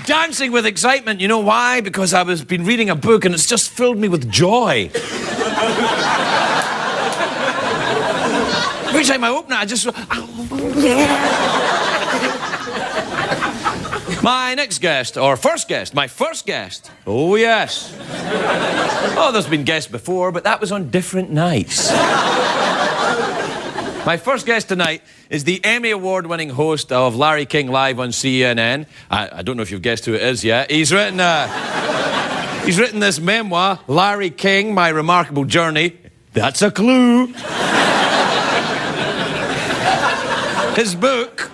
dancing with excitement. You know why? Because I've been reading a book and it's just filled me with joy. Every time I open it, I just... My next guest, or first guest, my first guest. Oh, yes. Oh, there's been guests before, but that was on different nights. My first guest tonight is the Emmy Award-winning host of Larry King Live on CNN. I don't know if you've guessed who it is yet. He's written this memoir, Larry King, My Remarkable Journey. That's a clue. His book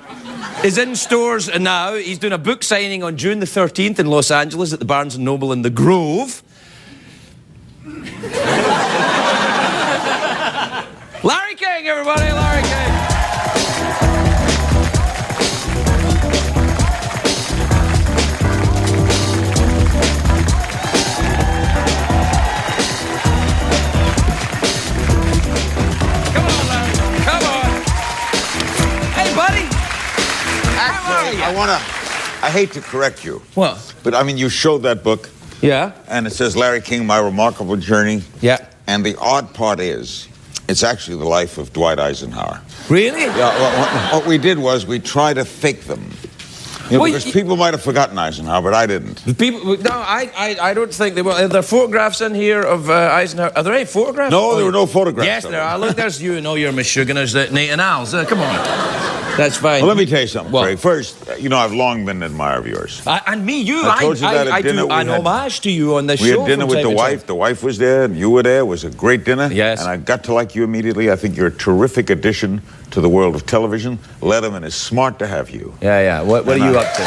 is in stores now. He's doing a book signing on June the 13th in Los Angeles at the Barnes & Noble in the Grove. Larry King, everybody, Larry King. Come on, Larry. Come on. Hey, buddy. Actually, I hate to correct you. What? But, I mean, you showed that book. Yeah. And it says Larry King, My Remarkable Journey. Yeah. And the odd part is, it's actually the life of Dwight Eisenhower. Really? Yeah, well, what we did was we tried to fake them. You know, because people might have forgotten Eisenhower, but I didn't. People, no, I don't think they will. Are there photographs in here of Eisenhower? Are there any photographs? No, there were no photographs. Yes, there are. Look, there's you and all your Michiganers, Nate and Al's. Come on. That's fine. Well, let me tell you something, Craig. First, you know, I've long been an admirer of yours. And me, you. I told you that at dinner. Do an homage to you on this show. We had dinner with the wife. The wife was there, and you were there. It was a great dinner. Yes. And I got to like you immediately. I think you're a terrific addition to the world of television. Letterman is smart to have you. Yeah, yeah. What are you up to?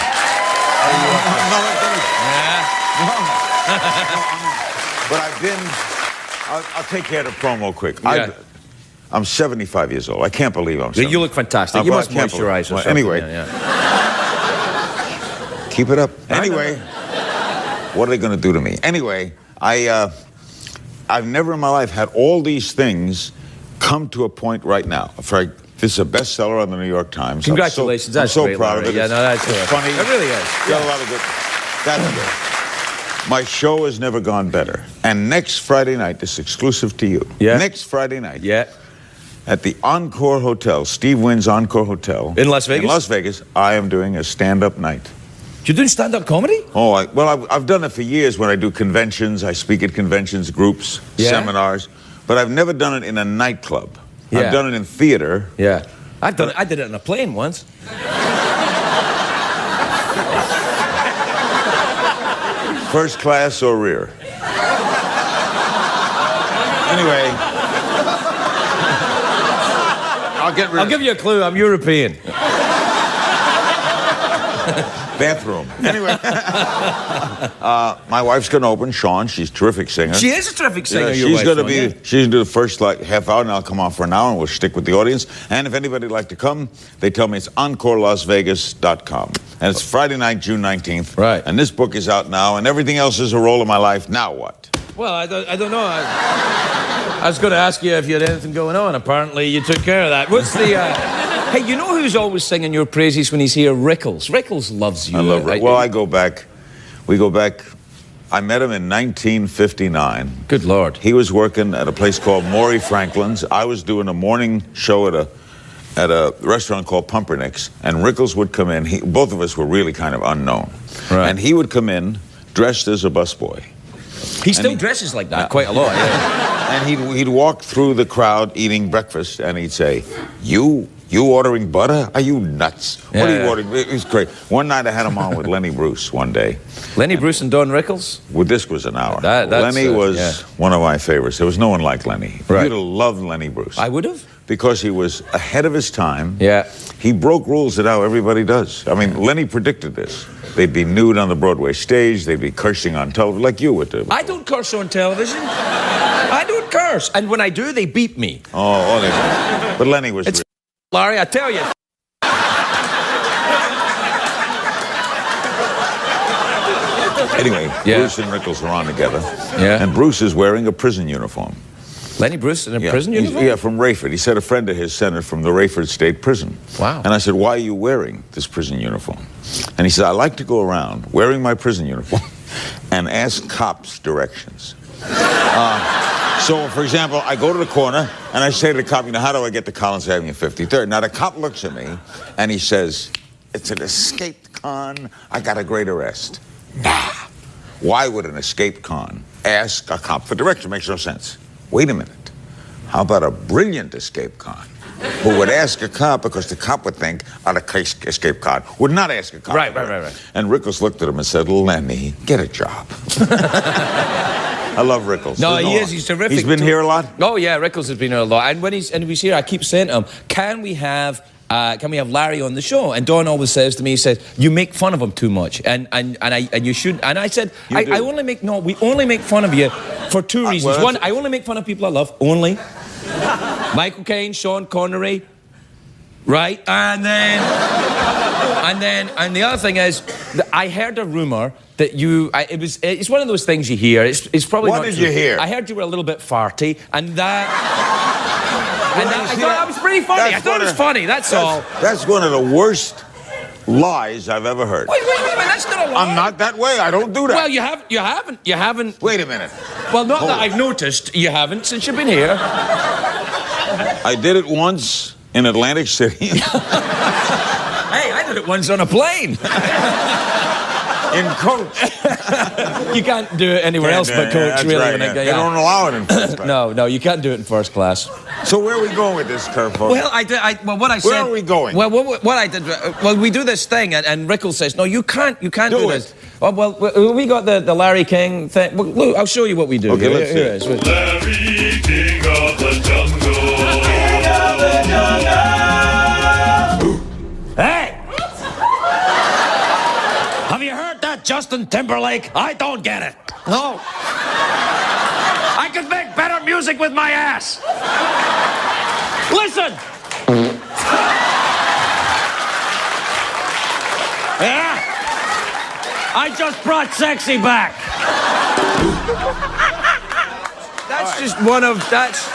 But I've been... I'll take care of the promo quick. Yeah. I'm 75 years old. I can't believe I'm 75. You look fantastic. You must moisturize or something. Anyway. Yeah. Keep it up. Anyway. What are they going to do to me? Anyway, I've never in my life had all these things come to a point right now. This is a bestseller on the New York Times. Congratulations. I'm so proud of it. Yeah, no, that's it's funny. It really is. Got a lot of good. That's good. My show has never gone better. And next Friday night, this is exclusive to you. Yeah. Next Friday night. Yeah. At the Encore Hotel, Steve Wynn's Encore Hotel. In Las Vegas? In Las Vegas, I am doing a stand-up night. You're doing stand-up comedy? Oh, I've done it for years when I do conventions. I speak at conventions, groups, seminars. But I've never done it in a nightclub. Yeah. I've done it in theater. Yeah. I did it on a plane once. First class or rear? Anyway. I'll give you a clue. I'm European. Bathroom. Anyway. My wife's going to open, Sean. She's a terrific singer. She is a terrific singer. She's going to be. She's going to do the first half hour, and I'll come on for an hour, and we'll stick with the audience. And if anybody'd like to come, they tell me it's EncoreLasVegas.com. And it's Friday night, June 19th. Right. And this book is out now, and everything else is a role of my life. Now what? Well, I don't know. I was going to ask you if you had anything going on. Apparently, you took care of that. What's the... Hey, you know who's always singing your praises when he's here? Rickles. Rickles loves you. I love Rickles. Well, I go back. We go back. I met him in 1959. Good Lord. He was working at a place called Maury Franklin's. I was doing a morning show at a restaurant called Pumpernicks, and Rickles would come in. Both of us were really kind of unknown. Right. And he would come in dressed as a busboy. He still dresses like that quite a lot. Yeah. And he'd walk through the crowd eating breakfast, and he'd say, You ordering butter? Are you nuts? Yeah, what are you ordering? It was great. One night I had him on with Lenny Bruce one day. Lenny Bruce and Don Rickles? Well, this was an hour. Lenny was one of my favorites. There was no one like Lenny. Right. You'd have loved Lenny Bruce. I would have? Because he was ahead of his time. Yeah. He broke rules that how everybody does. I mean, Lenny predicted this. They'd be nude on the Broadway stage. They'd be cursing on television, like you would do. I don't curse on television. I don't curse. And when I do, they beat me. Oh, but Lenny was... Larry, I tell you. Anyway, Bruce and Rickles are on together. Yeah. And Bruce is wearing a prison uniform. Lenny Bruce in a prison uniform? Yeah, from Rayford. He said a friend of his sent it from the Rayford State Prison. Wow. And I said, why are you wearing this prison uniform? And he said, I like to go around wearing my prison uniform and ask cops directions. So, for example, I go to the corner and I say to the cop, how do I get to Collins Avenue 53rd? Now, the cop looks at me and he says, it's an escaped con. I got a great arrest. Nah. Why would an escaped con ask a cop for direction? Makes no sense. Wait a minute. How about a brilliant escape con who would ask a cop because the cop would think an escape con would not ask a cop. Right. And Rickles looked at him and said, Lenny, get a job. I love Rickles. No, he is. He's terrific. He's been here a lot? Oh, yeah, Rickles has been here a lot. And when he's here, I keep saying to him, can we have Larry on the show? And Don always says to me, he says, you make fun of him too much. And you should. And I said, we only make fun of you for two reasons. One, I only make fun of people I love, only. Michael Caine, Sean Connery, right? And the other thing is, I heard a rumor that it's one of those things you hear. It's probably what not did true. you hear? I heard you were a little bit farty, and that. I thought that was pretty funny. I thought it was funny, that's all. That's one of the worst lies I've ever heard. Wait, that's not a lie. I'm not that way. I don't do that. Well, you haven't. Wait a minute. Well, not that I've noticed. You haven't since you've been here. I did it once in Atlantic City. Hey, I did it once on a plane. In Coach. You can't do it anywhere else but Coach, that's really. Right, They don't allow it in first class. No, you can't do it in first class. So where are we going with this, Kerfoot? Well, what I said... Where are we going? Well, what I did... Well, we do this thing, and Rickles says, no, you can't do this. Well, we got the Larry King thing. Well, look, I'll show you what we do. Okay, let's see it. Larry King of the Jungle. Hey! Have you heard that, Justin Timberlake? I don't get it. No. I could make better music with my ass. Listen. Yeah. I just brought sexy back. That's just one of... That's...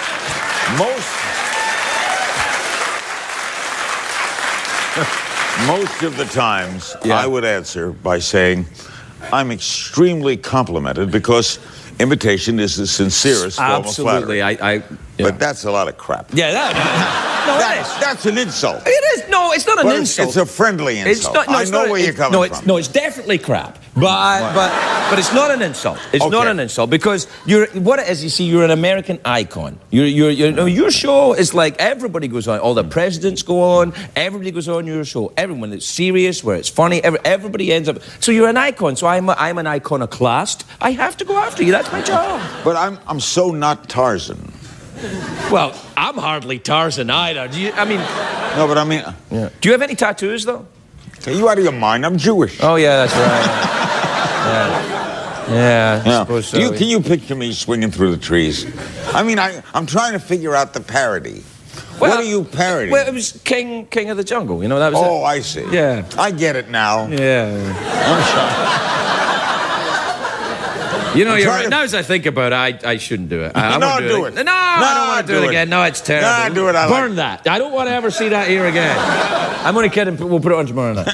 Most of the times, I would answer by saying, I'm extremely complimented because imitation is the sincerest form of flattery. Absolutely. But that's a lot of crap. Yeah, it is. That's an insult. It is. No, it's not an insult. It's a friendly insult. I know where you're coming from. No, it's definitely crap. But it's not an insult. It's not an insult because what it is. You see, you're an American icon. Your show is like everybody goes on. All the presidents go on. Everybody goes on your show. Everyone that's serious, where it's funny. Everybody ends up. So you're an icon. So I'm an iconoclast. I have to go after you. That's my job. But I'm so not Tarzan. Well, I'm hardly Tarzan either. No, but I mean... Yeah. Do you have any tattoos, though? Are you out of your mind? I'm Jewish. Oh, yeah, that's right. Yeah, I suppose so. Can you picture me swinging through the trees? I mean, I'm trying to figure out the parody. Well, what are you parodying? Well, it was King of the Jungle, that was it. Oh, I see. Yeah. I get it now. Yeah. I'm sorry. You're right. Now as I think about it, I shouldn't do it. I won't do it. No, I don't want to do it again. No, it's terrible. Nah, do it. Burn that. I don't want to ever see that here again. I'm only kidding. We'll put it on tomorrow night.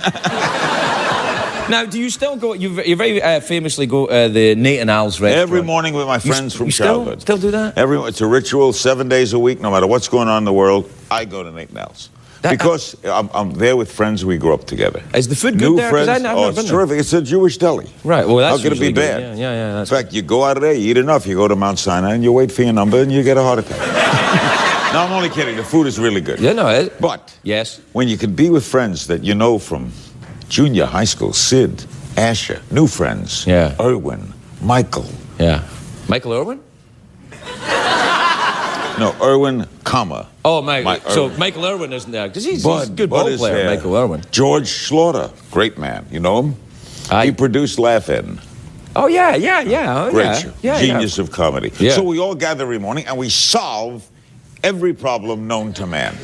Now, do you still go... You very famously go the Nate and Al's restaurant. Every morning with my friends from childhood. Still do that? It's a ritual, 7 days a week, no matter what's going on in the world, I go to Nate and Al's. Because I'm there with friends we grew up together. Is the food good New there? friends. It's terrific. It's a Jewish deli. Right. Well, that's how could it be bad? Good. Yeah. In fact, you go out of there, you eat enough, you go to Mount Sinai, and you wait for your number, and you get a heart attack. No, I'm only kidding. The food is really good. Yeah, no. But yes, when you can be with friends that you know from junior high school, Sid, Asher, new friends, Irwin, Michael. Yeah. Michael Irwin? No, Irwin, comma. Oh, so Michael Irwin isn't there. Because he's a good ball player, Michael Irwin. George Slaughter, great man. You know him? He produced Laugh-In. Oh, yeah. Oh, great show. Genius of comedy. Yeah. So we all gather every morning and we solve every problem known to man.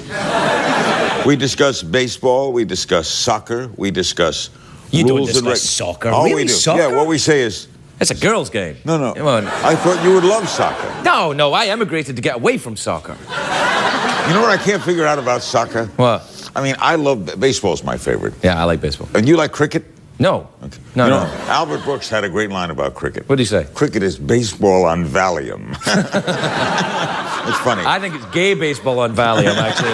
We discuss baseball, we discuss soccer, we discuss You rules don't discuss soccer. Oh, really? we do. Soccer? Yeah, what we say is, It's a girls' game. No, no. Come on. I thought you would love soccer. No, I emigrated to get away from soccer. You know what I can't figure out about soccer? What? I mean, I love baseball's my favorite. Yeah, I like baseball. And you like cricket? No. Okay. No, You no. know, Albert Brooks had a great line about cricket. What did he say? Cricket is baseball on Valium. It's funny. I think it's gay baseball on Valium, actually.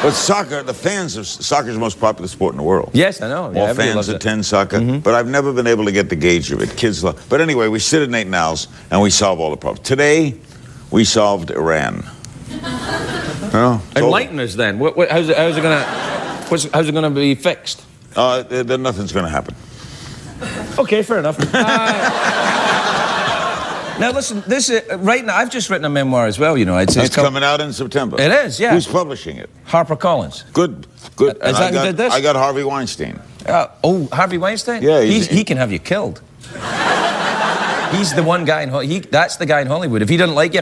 But soccer, the fans of soccer's the most popular sport in the world. Yes, I know. Yeah, All everybody fans loves it. attend soccer, but I've never been able to get the gauge of it. Kids love. But anyway, we sit at Nate and Al's and we solve all the problems. Today, we solved Iran. No, Enlighten us then. How's it gonna be fixed? then nothing's going to happen. Okay, fair enough. Now listen, this right now I've just written a memoir as well. You know, it's Coming out in September. It is, yeah. Who's publishing it? HarperCollins. Good. Is And that who did this? I got Harvey Weinstein. Harvey Weinstein. Yeah, he can have you killed. He's the one guy that's the guy in Hollywood. If he doesn't like you.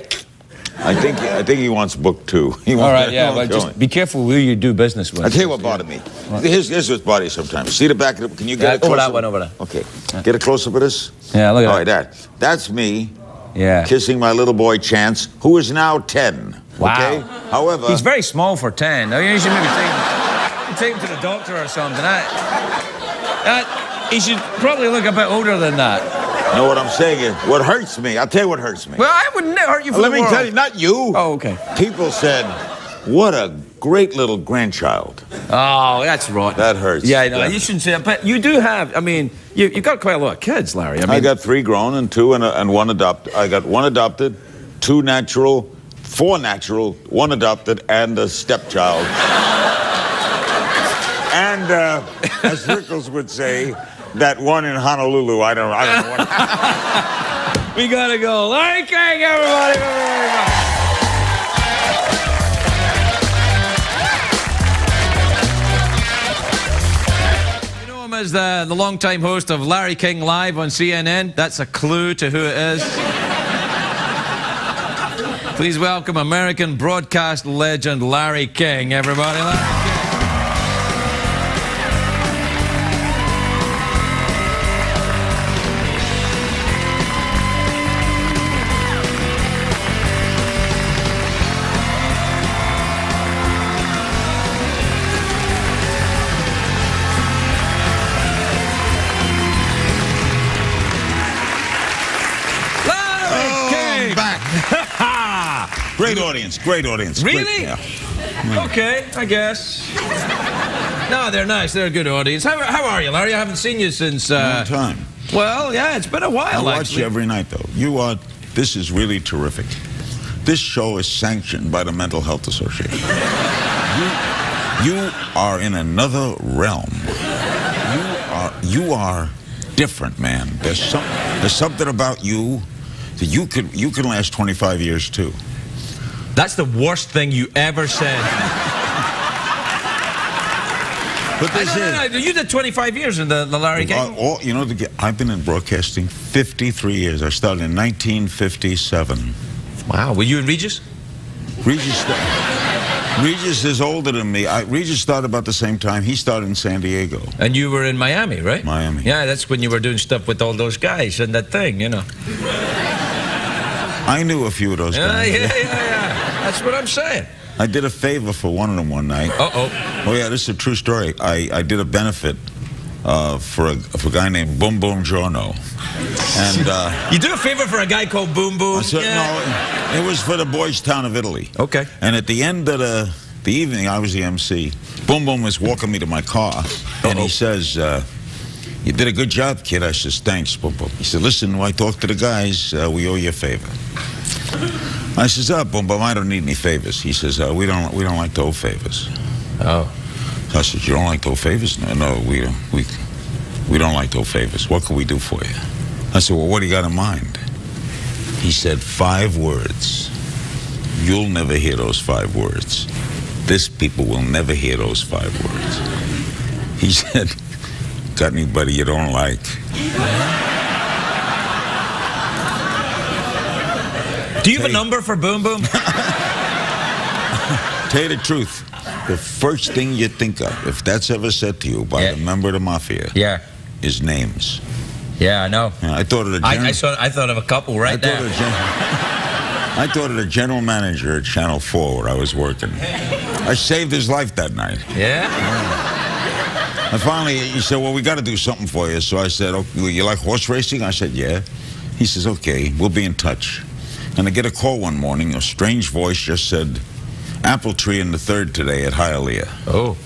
I think he wants book 2. All right, yeah, but just be careful who you do business with. I'll tell you what bothered me. Here's what's bothered you sometimes. See the back of it? Can you get a close-up? that one over there. Okay. Get a close-up of this? Yeah, look at All right, that's me Yeah. kissing my little boy Chance, who is now 10. Wow. Okay? However... He's very small for 10. You should maybe take him to the doctor or something. He should probably look a bit older than that. You know what I'm saying is, what hurts me, I'll tell you what hurts me. Well, I wouldn't hurt you for Let the me world. tell you, not you. Oh, okay. People said, what a great little grandchild. Oh, that's right. That hurts. Yeah, I know. You shouldn't say it, but you do have. I mean, you've got quite a lot of kids, Larry. I got 3 grown and 2 and 1 adopted. I got 1 adopted, 2 natural, 4 natural, 1 adopted, and a stepchild. And as Rickles would say, that one in Honolulu. I don't know what. We gotta go. Larry King, everybody. You know him as the longtime host of Larry King Live on CNN. That's a clue to who it is. Please welcome American broadcast legend Larry King, everybody. Larry King. Great audience. Really? Yeah. Okay, I guess. No, they're nice. They're a good audience. How are you, Larry? I haven't seen you since... Long time. Well, yeah, it's been a while, I watch you every night, though. This is really terrific. This show is sanctioned by the Mental Health Association. You are in another realm. You are different, man. There's something about you that you could last 25 years, too. That's the worst thing you ever said. But this No. You did 25 years in the Larry King. I've been in broadcasting 53 years. I started in 1957. Wow. Were you in Regis? Regis is older than me. Regis started about the same time. He started in San Diego. And you were in Miami, right? Miami. Yeah, that's when you were doing stuff with all those guys and that thing, you know. I knew a few of those guys. Yeah. That's what I'm saying. I did a favor for one of them one night. Uh-oh. Oh, yeah, this is a true story. I did a benefit for a guy named Boom Boom Giorno. And you do a favor for a guy called Boom Boom? No, it was for the Boys Town of Italy. Okay. And at the end of the evening, I was the MC. Boom Boom was walking me to my car, and he says, you did a good job, kid. I says, thanks, Boom Boom. He said, listen, when I talk to the guys, we owe you a favor. I says, Boom Boom, I don't need any favors. He says, we don't like to owe favors. Oh. So I said, you don't like to owe favors? No, we don't like to owe favors. What can we do for you? I said, well, what do you got in mind? He said, 5 words. You'll never hear those 5 words. This people will never hear those 5 words. He said, got anybody you don't like? Do you have a number for Boom Boom? Tell you the truth, the first thing you think of, if that's ever said to you by a member of the mafia, is names. Yeah, I know. Yeah, I thought of the I thought of a couple right there. I thought of the general manager at Channel 4 where I was working. I saved his life that night. Yeah? And finally, he said, well, we got to do something for you. So I said, okay, you like horse racing? I said, yeah. He says, okay, we'll be in touch. And I get a call one morning. A strange voice just said, apple tree in the 3rd today at Hialeah. Oh.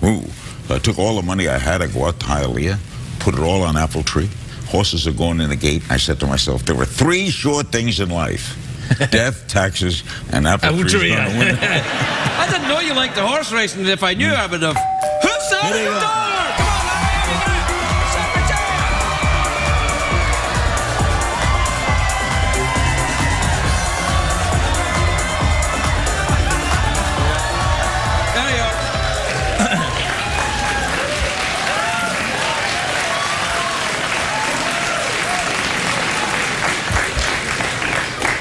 Ooh. So I took all the money I had. I go out to Hialeah, put it all on apple tree. Horses are going in the gate. I said to myself, there were 3 sure things in life. Death, taxes, and apple tree. I didn't know you liked the horse racing. If I knew, I would have. Who's out the door? Come on, there you are.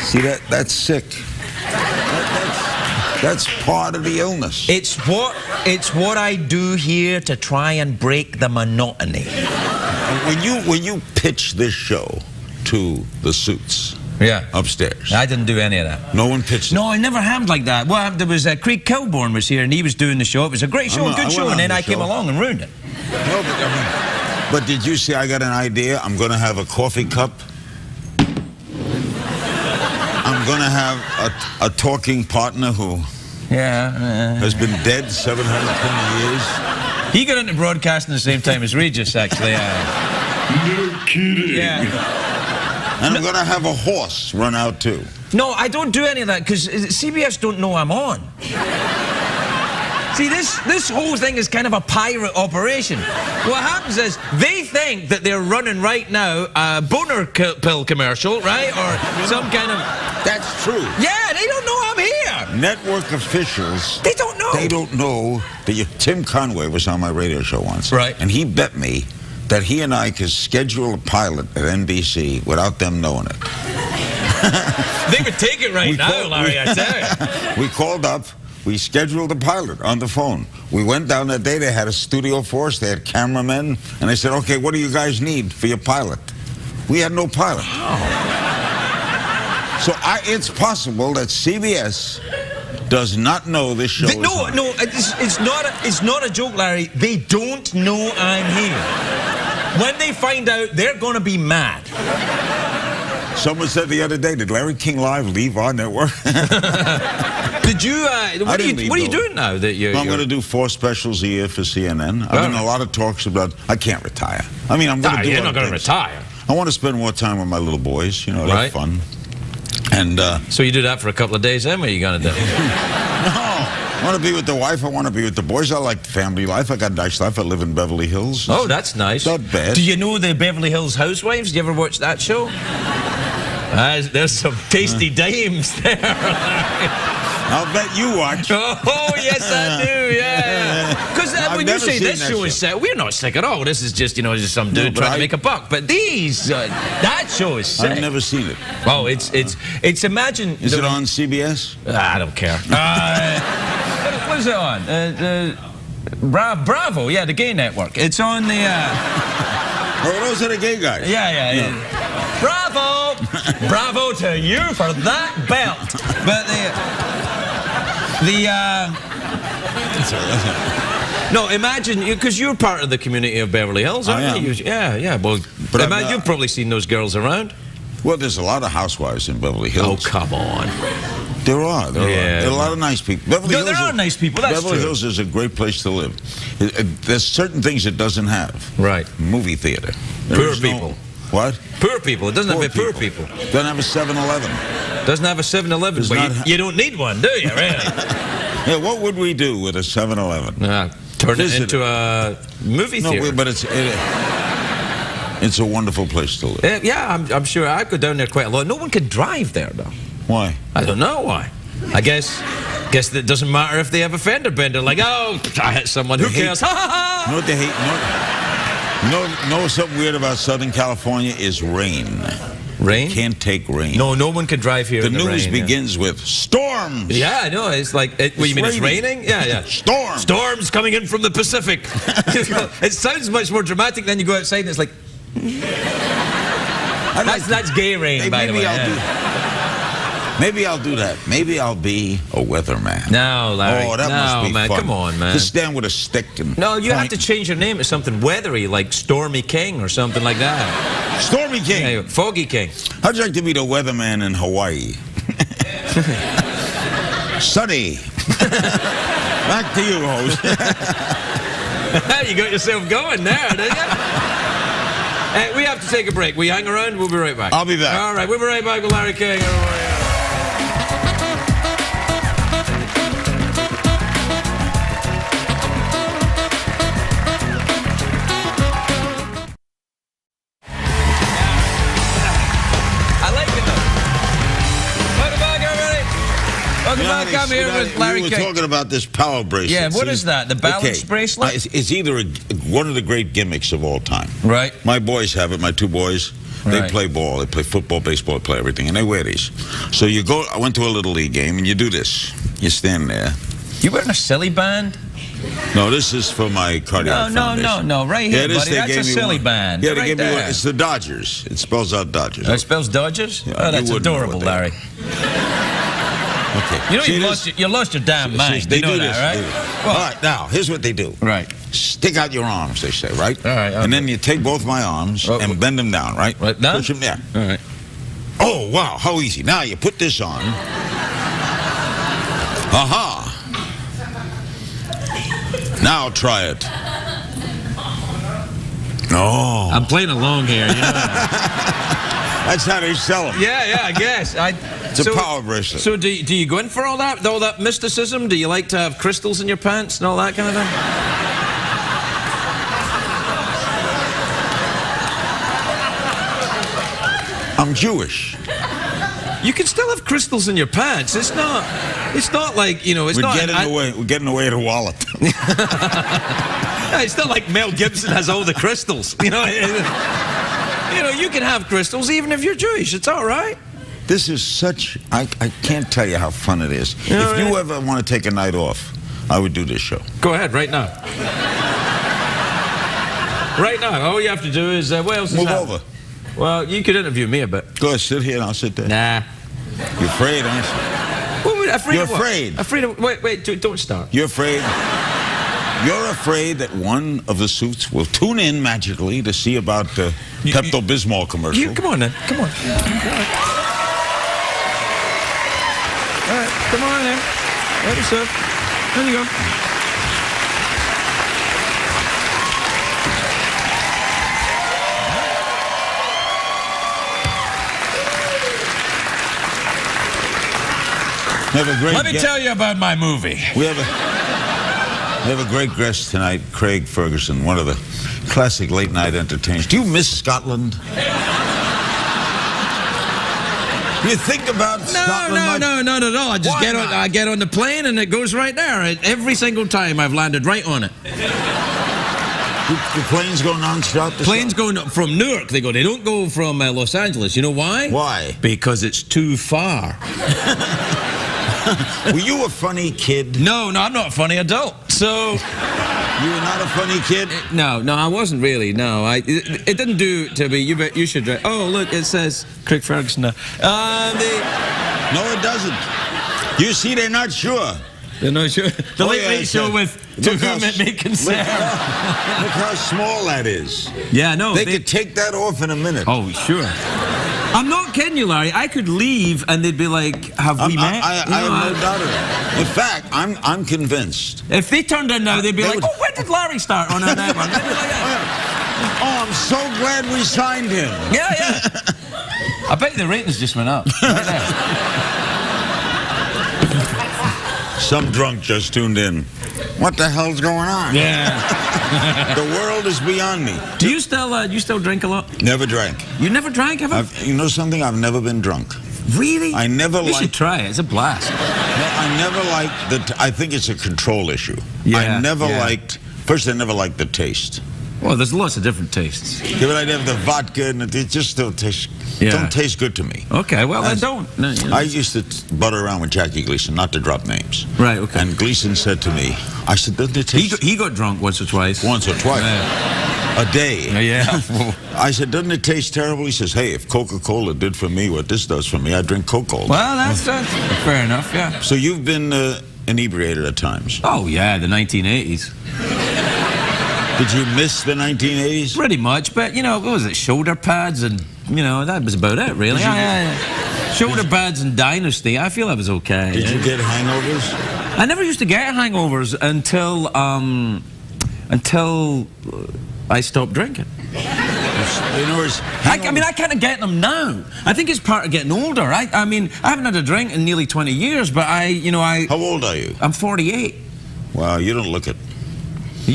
See, that's sick. That's part of the illness. It's what I do here to try and break the monotony. When you pitch this show to the suits upstairs, I didn't do any of that. no one pitched it. No, I never happened like that. Well, there was Craig Kilborn was here and he was doing the show. It was a great show, a good show, and then I came along and ruined it. No, but did you see? I got an idea. I'm going to have a coffee cup. I'm going to have a talking partner who has been dead 720 years. He got into broadcasting the same time as Regis, actually. No kidding. Yeah. And I'm going to have a horse run out too. No, I don't do any of that because CBS don't know I'm on. See, this whole thing is kind of a pirate operation. What happens is they think that they're running right now a boner pill commercial, right? Or some kind of... That's true. Yeah, they don't know I'm here. Network officials... They don't know. They don't know that Tim Conway was on my radio show once. Right. And he bet me that he and I could schedule a pilot at NBC without them knowing it. They would take it right now, Larry, I tell you. We called up. We scheduled a pilot on the phone. We went down that day. They had a studio for us. They had cameramen. And they said, okay, what do you guys need for your pilot? We had no pilot. Oh. So it's possible that CBS does not know this show is on. No, it's not a joke, Larry. They don't know I'm here. When they find out, they're going to be mad. Someone said the other day, did Larry King Live leave our network? Did you, what are you doing now that you're... I'm going to do 4 specials a year for CNN. I've been in a lot of talks about, I can't retire. I mean, I'm going to do You're not going to retire. I want to spend more time with my little boys, you know, they're fun. And, so you do that for a couple of days, then what are you going to do? No, I want to be with the wife, I want to be with the boys. I like family life, I got a nice life, I live in Beverly Hills. Oh, that's nice. Not bad. Do you know the Beverly Hills Housewives? Do you ever watch that show? There's some tasty dames there. I'll bet you watch. Oh, yes, I do, yeah. Because when you say this show is sick, we're not sick at all. This is just, just some dude trying to make a buck. But that show is sick. I've never seen it. Oh, it's imagine... Is it on CBS? I don't care. What is it on? Bravo, yeah, the gay network. It's on the... Oh, those are the gay guys. Yeah. Bravo! Bravo to you for that belt. But no, imagine, because you're part of the community of Beverly Hills, aren't you? Yeah. Well, but you've probably seen those girls around. Well, there's a lot of housewives in Beverly Hills. Oh, come on. There are. There are a lot of nice people. There are nice people, that's Beverly true. Hills is a great place to live. There's certain things it doesn't have. Right. Movie theater. Poor people. What? Poor people. It doesn't have poor people. Doesn't have a 7-Eleven. Doesn't have a 7-Eleven. But you don't need one, do you, really? Yeah, what would we do with a 7-Eleven? Turn it into a movie theater. No, but it's a wonderful place to live. Yeah, I'm sure. I go down there quite a lot. No one could drive there, though. Why? I don't know why. I guess that doesn't matter if they have a fender bender. Like, oh, I hit someone. Who cares? Ha ha ha! You know what they hate? No, something weird about Southern California is rain. Rain? You can't take rain. No one can drive here. The news begins with storms. Yeah, I know. It's like, what, you mean it's raining? Yeah. Storms coming in from the Pacific. It sounds much more dramatic than you go outside and it's like, That's gay rain, by the way. Maybe I'll do that. Maybe I'll be a weatherman. No, Larry. Oh, that must be man. fun. Come on, man. Just stand with a stick and No, you have point. to change your name to something weathery, like Stormy King or something like that. Stormy King. Yeah, Foggy King. How'd you like to be the weatherman in Hawaii? Sunny. Back to you, host. You got yourself going there, didn't you? We have to take a break. We hang around? We'll be right back. I'll be back. All right, we'll be right back with Larry King. Welcome back. I'm here with Larry We were King. talking about this power bracelet. Yeah, what is that? The balance bracelet? It's either one of the great gimmicks of all time. Right. My boys have it, my two boys. They Right. play ball, they play football, baseball, they play everything, and they wear these. So you go, I went to a little league game, and you do this. You stand there. You wearing a silly band? No, this is for my cardiac foundation. No, right here, Yeah, this buddy. they That's a gave me silly one. band. Yeah, they right gave me there. one. It's the Dodgers. It spells out Dodgers. Oh, it spells Dodgers? Yeah, Oh, you that's wouldn't know adorable, what they are. Larry. Okay. You know See you this? lost your damn mind. They You know do that, this. right? They do. Well, All right, now, here's what they do. Right. Stick out your arms, they say, right? All right, And okay. then you take both my arms Oh, and bend them down, right? Right down? Push them down. All right. Oh, wow, how easy. Now you put this on. Aha. Now try it. Oh. I'm playing along here, you know. That's how they sell them. Yeah, I guess. It's a power bracelet. So do you go in for all that mysticism? Do you like to have crystals in your pants and all that kind of thing? I'm Jewish. You can still have crystals in your pants. It's not like, you know, it's We're not... getting away of the wallet. It's not like Mel Gibson has all the crystals. You know, you can have crystals even if you're Jewish. It's all right. This is such... I can't tell you how fun it is. All If you right. ever want to take a night off, I would do this show. Go ahead, right now. Right now. All you have to do is... what else is Move happening? over. Well, you could interview me a bit. Go ahead, sit here and I'll sit there. Nah. You're afraid, aren't you? Wait, afraid You're of what? afraid. Afraid of... Wait, don't start. You're afraid? You're afraid that one of the suits will tune in magically to see about the Pepto-Bismol commercial. Come on, then. Come on. All right, come on, then. Help yourself. There you go. We have a great Let me tell you about my movie. We have a great guest tonight, Craig Ferguson, one of the classic late-night entertainers. Do you miss Scotland? Do you think about Scotland? No, not at all. I just Why get on. not? I get on the plane and it goes right there. Every single time I've landed right on it. The planes go non-stop? to Planes Scotland? go from Newark. They don't go from Los Angeles. You know why? Why? Because it's too far. Were you a funny kid? No, I'm not a funny adult. So. You were not a funny kid? No, I wasn't really. No, it didn't do to be. You should. Oh, look, it says Craig Ferguson. No, it doesn't. You see, they're not sure. They're not sure. The Oh, Late yeah, Late it's Show a- with To look Whom how It May Concern. Look how small that is. Yeah, no. They could take that off in a minute. Oh, sure. I'm not kidding you, Larry. I could leave and they'd be like, "Have we met?" I have no doubt of it. In fact, I'm convinced. If they turned in now, they'd be They like, would- "Oh, when did Larry start on that one?" They'd be like, Oh, I'm so glad we signed him. yeah. I bet the ratings just went up. Right there. Some drunk just tuned in. What the hell's going on? Yeah. The world is beyond me. Do you still drink a lot? Never drank. You never drank, ever? You know something? I've never been drunk. Really? I never You should liked. try it. It's a blast. I never liked the. I think it's a control issue. Yeah, I never yeah. liked. First, I never liked the taste. Well, there's lots of different tastes. Yeah, but I'd have the vodka, and it just don't taste. Yeah. Don't taste good to me. Okay, well, then That's- don't. No, you know. I used to butter around with Jackie Gleason, not to drop names. Right, okay. And Gleason said to me, I said, doesn't it taste He got drunk once or twice. once or twice? Yeah. A day. Yeah. I said, doesn't it taste terrible? He says, hey, if Coca-Cola did for me what this does for me, I drink Coke all day. Well, that's fair enough, yeah. So you've been inebriated at times. Oh, yeah, the 1980s. Did you miss the 1980s? Pretty much, but, you know, what was it, shoulder pads and, you know, that was about it, really. Shoulder pads and Dynasty, I feel I was okay. Did you get hangovers? I never used to get hangovers until I stopped drinking. In other words, I mean, I kind of get them now. I think it's part of getting older. I mean, I haven't had a drink in nearly 20 years, but How old are you? I'm 48. Wow, you don't look it.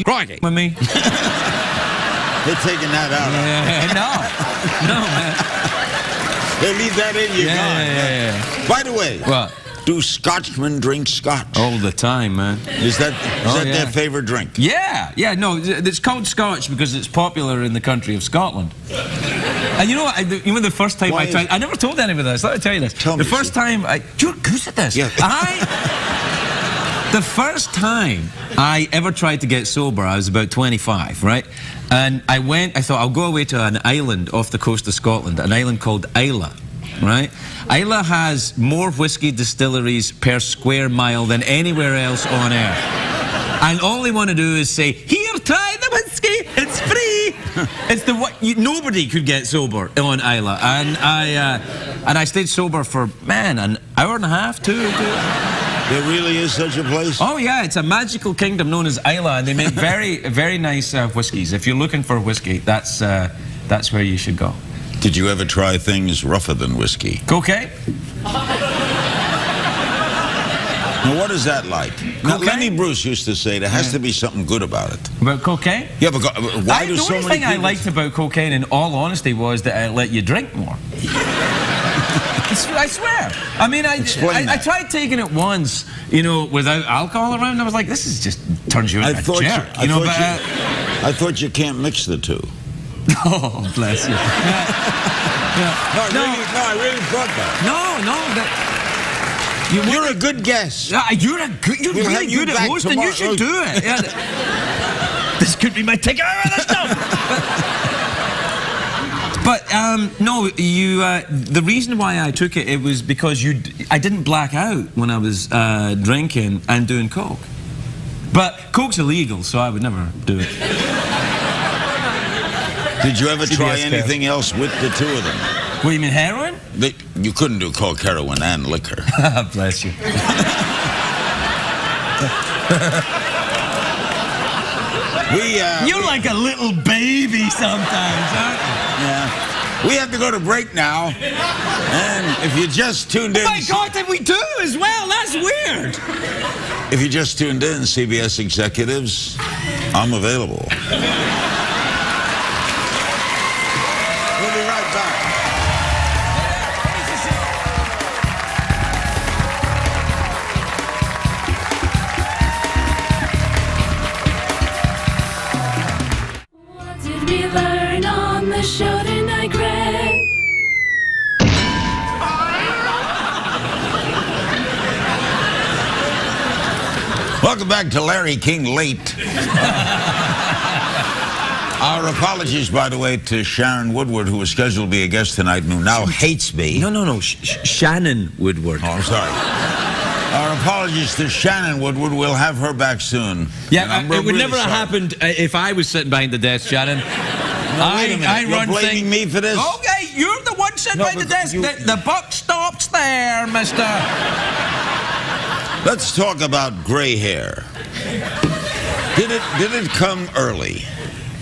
Crikey. With me? They're taking that out. No, man. They leave that in, you're gone. Yeah. By the way, What? do Scotchmen drink Scotch? All the time, man. Is that yeah. their favorite drink? Yeah, no, it's called Scotch because it's popular in the country of Scotland. And you know what, even the first time I tried, I never told anybody this, let me tell you this. Tell me, the first time, you're good at this. Yeah. The first time I ever tried to get sober, I was about 25, right? And I thought I'll go away to an island off the coast of Scotland, an island called Islay, right? Islay has more whiskey distilleries per square mile than anywhere else on earth. And all they want to do is say, here, try the whiskey, it's free. It's nobody could get sober on Islay. And I stayed sober for, man, an hour and a half, two. There really is such a place? Oh yeah, it's a magical kingdom known as Islay, and they make very nice whiskies. If you're looking for whiskey, that's where you should go. Did you ever try things rougher than whiskey? Cocaine? Now, what is that like? Now, Lenny Bruce used to say there has to be something good about it. About cocaine? Yeah, but why do so The many only thing I people... liked about cocaine, in all honesty, was that it let you drink more. I swear. I mean, I tried taking it once, you know, without alcohol around. I was like, this is just turns you into a jerk. I thought you can't mix the two. Oh, bless you. No, I really thought that. No. You're a good guest. You're really good at hosting. You should do it. Yeah. This could be my ticket out of the stuff. But no, the reason why I took it was because I didn't black out when I was drinking and doing coke. But coke's illegal, so I would never do it. Did you ever try anything else with the two of them? What, you mean heroin? You couldn't do coke, heroin, and liquor. Bless you. You're like a little baby sometimes, aren't you? Yeah. We have to go to break now. And if you just tuned in... Oh my God, did we do as well? That's weird. If you just tuned in, CBS executives, I'm available. We'll be right back. What did we learn on the show tonight, Greg? Welcome back to Larry King Late. Our apologies, by the way, to Sharon Woodward, who was scheduled to be a guest tonight and who now hates me. No. Shannon Woodward. Oh, I'm sorry. Our apologies to Shannon Woodward. We'll have her back soon. Yeah, it would never have happened if I was sitting behind the desk, Shannon. Wait a minute. You're blaming me for this? Okay, you're the one sitting behind the desk. The buck stops there, mister. Let's talk about gray hair. Did it come early?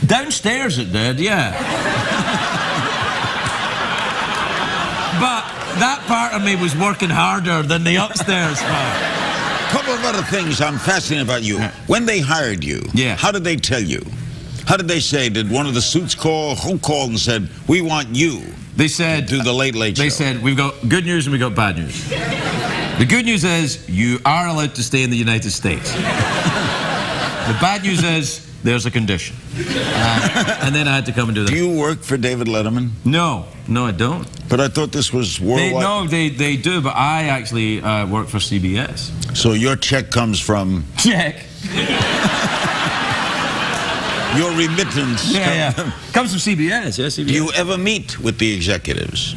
Downstairs it did, yeah. But that part of me was working harder than the upstairs part. Couple of other things I'm fascinated about you. When they hired you, how did they tell you? How did they say? Did one of the suits call? Who called and said, we want you? They said... to do the Late Late Show. They said, we've got good news and we've got bad news. The good news is, you are allowed to stay in the United States. The bad news is, there's a condition. And then I had to come and do that. Do you work for David Letterman? No, I don't. But I thought this was worldwide. They do, but I actually work for CBS. So your check comes from... Check. Your remittance. Yeah. Comes from CBS, yeah, CBS. Do you ever meet with the executives?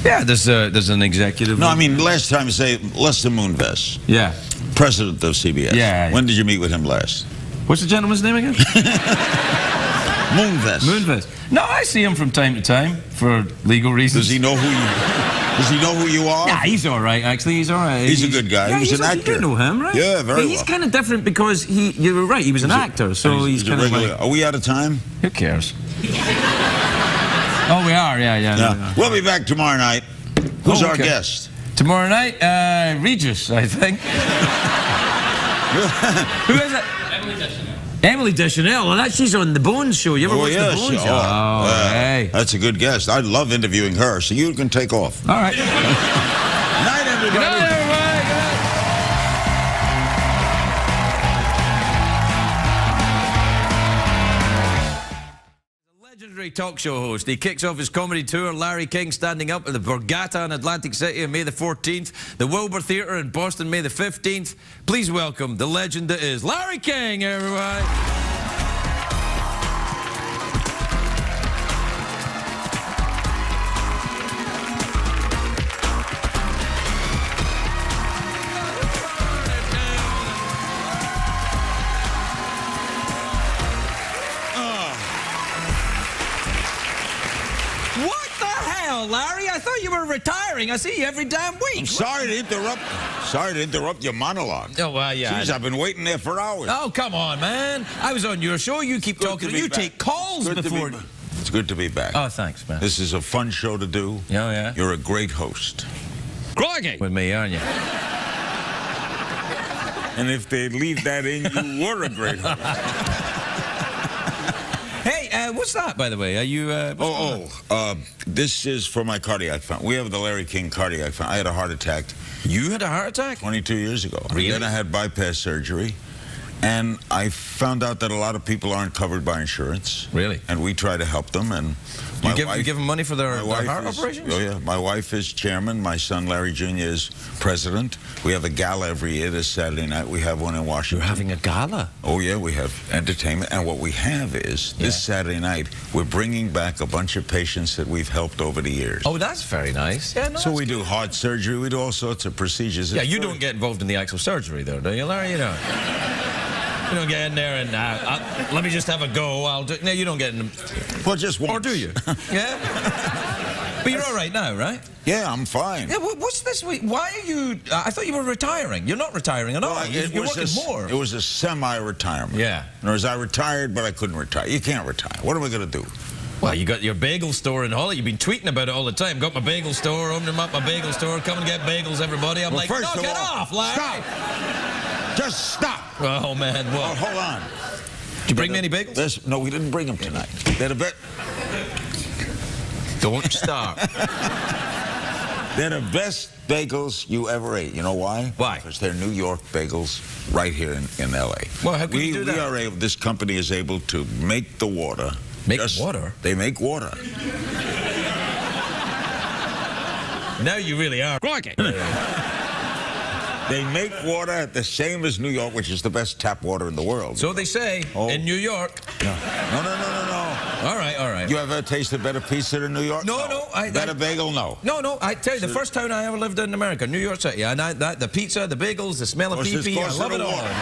Yeah, there's an executive. No, I mean, last time, say, Lester Moonves, Yeah. president of CBS. Yeah. When did you meet with him last? What's the gentleman's name again? Moonves. Moonves. No, I see him from time to time for legal reasons. Does he know who you are? Yeah, he's all right, actually. He's all right. He's a good guy. Yeah, he was an actor. You know him, right? Yeah, very He's well. kind of different because you were right, he was an actor, so he's a kind of regular. like... Are we out of time? Who cares? Oh, we are, yeah. Yeah. We'll be back tomorrow night. Who's our okay. guest? Tomorrow night, Regis, I think. Who is it? Emily Deschanel. Well, she's on the Bones show. You ever watch the Bones show? Hey. That's a good guest. I'd love interviewing her, so you can take off. All right. Night, everybody. Good night, everybody. Legendary talk show host. He kicks off his comedy tour, Larry King, standing up at the Borgata in Atlantic City on May the 14th, the Wilbur Theatre in Boston, May the 15th. Please welcome the legend that is Larry King, everybody. What the hell, Larry? I thought you were retiring. I see you every damn week. I'm sorry to interrupt. Sorry to interrupt your monologue. Oh, well, yeah. Jeez, I've been waiting there for hours. Oh, come on, man. I was on your show. You keep talking. You take calls before. It's good to be back. Oh, thanks, man. This is a fun show to do. Oh, yeah. You're a great host. Crikey! With me, aren't you? And if they leave that in, you were a great host. Hey, what's that, by the way? Are you... This is for my cardiac fund. We have the Larry King cardiac fund. I had a heart attack You had a heart attack? 22 years ago. Really? Then I had bypass surgery. And I found out that a lot of people aren't covered by insurance. Really? And we try to help them. And You give them money for their my heart wife is, operations? Oh, yeah. My wife is chairman. My son, Larry Jr., is president. We have a gala every year this Saturday night. We have one in Washington. You're having a gala? Oh, yeah, we have entertainment. And what we have is, this Saturday night, we're bringing back a bunch of patients that we've helped over the years. Oh, that's very nice. Yeah, no, So we that's do heart surgery. We do all sorts of procedures. Yeah, It's you very- don't get involved in the actual surgery, though, do you, Larry? You don't. You don't get in there and let me just have a go. I'll do. No, you don't get in. Well, just once. Or do you? Yeah. But you're all right now, right? Yeah, I'm fine. Yeah. What's this week? Why are you? I thought you were retiring. You're not retiring at all. Well, You're working more. It was a semi-retirement. Yeah. In other words, I retired, but I couldn't retire. You can't retire. What am I going to do? Well, you got your bagel store in Holly. You've been tweeting about it all the time. Got my bagel store, opened up my bagel store. Come and get bagels, everybody. I'm Well, like, first knock of it all, off, Larry. Stop. Just stop. Oh, man. Oh, What? hold on. Did you bring me any bagels? No, we didn't bring them tonight. They're the Don't stop. They're the best bagels you ever ate. You know why? Why? Because they're New York bagels right here in L.A. Well, how can you do that? We are able, this company is able to make the water. Make water? They make water. Now you really are. Crikey! They make water the same as New York, which is the best tap water in the world. So they say Oh. in New York. No. All right, all right. You ever tasted better pizza in New York? No, Better bagel? No. No, I tell you, the first town I ever lived in America, New York City, and the pizza, the bagels, the smell of It's pee-pee, I because love of it the all. water.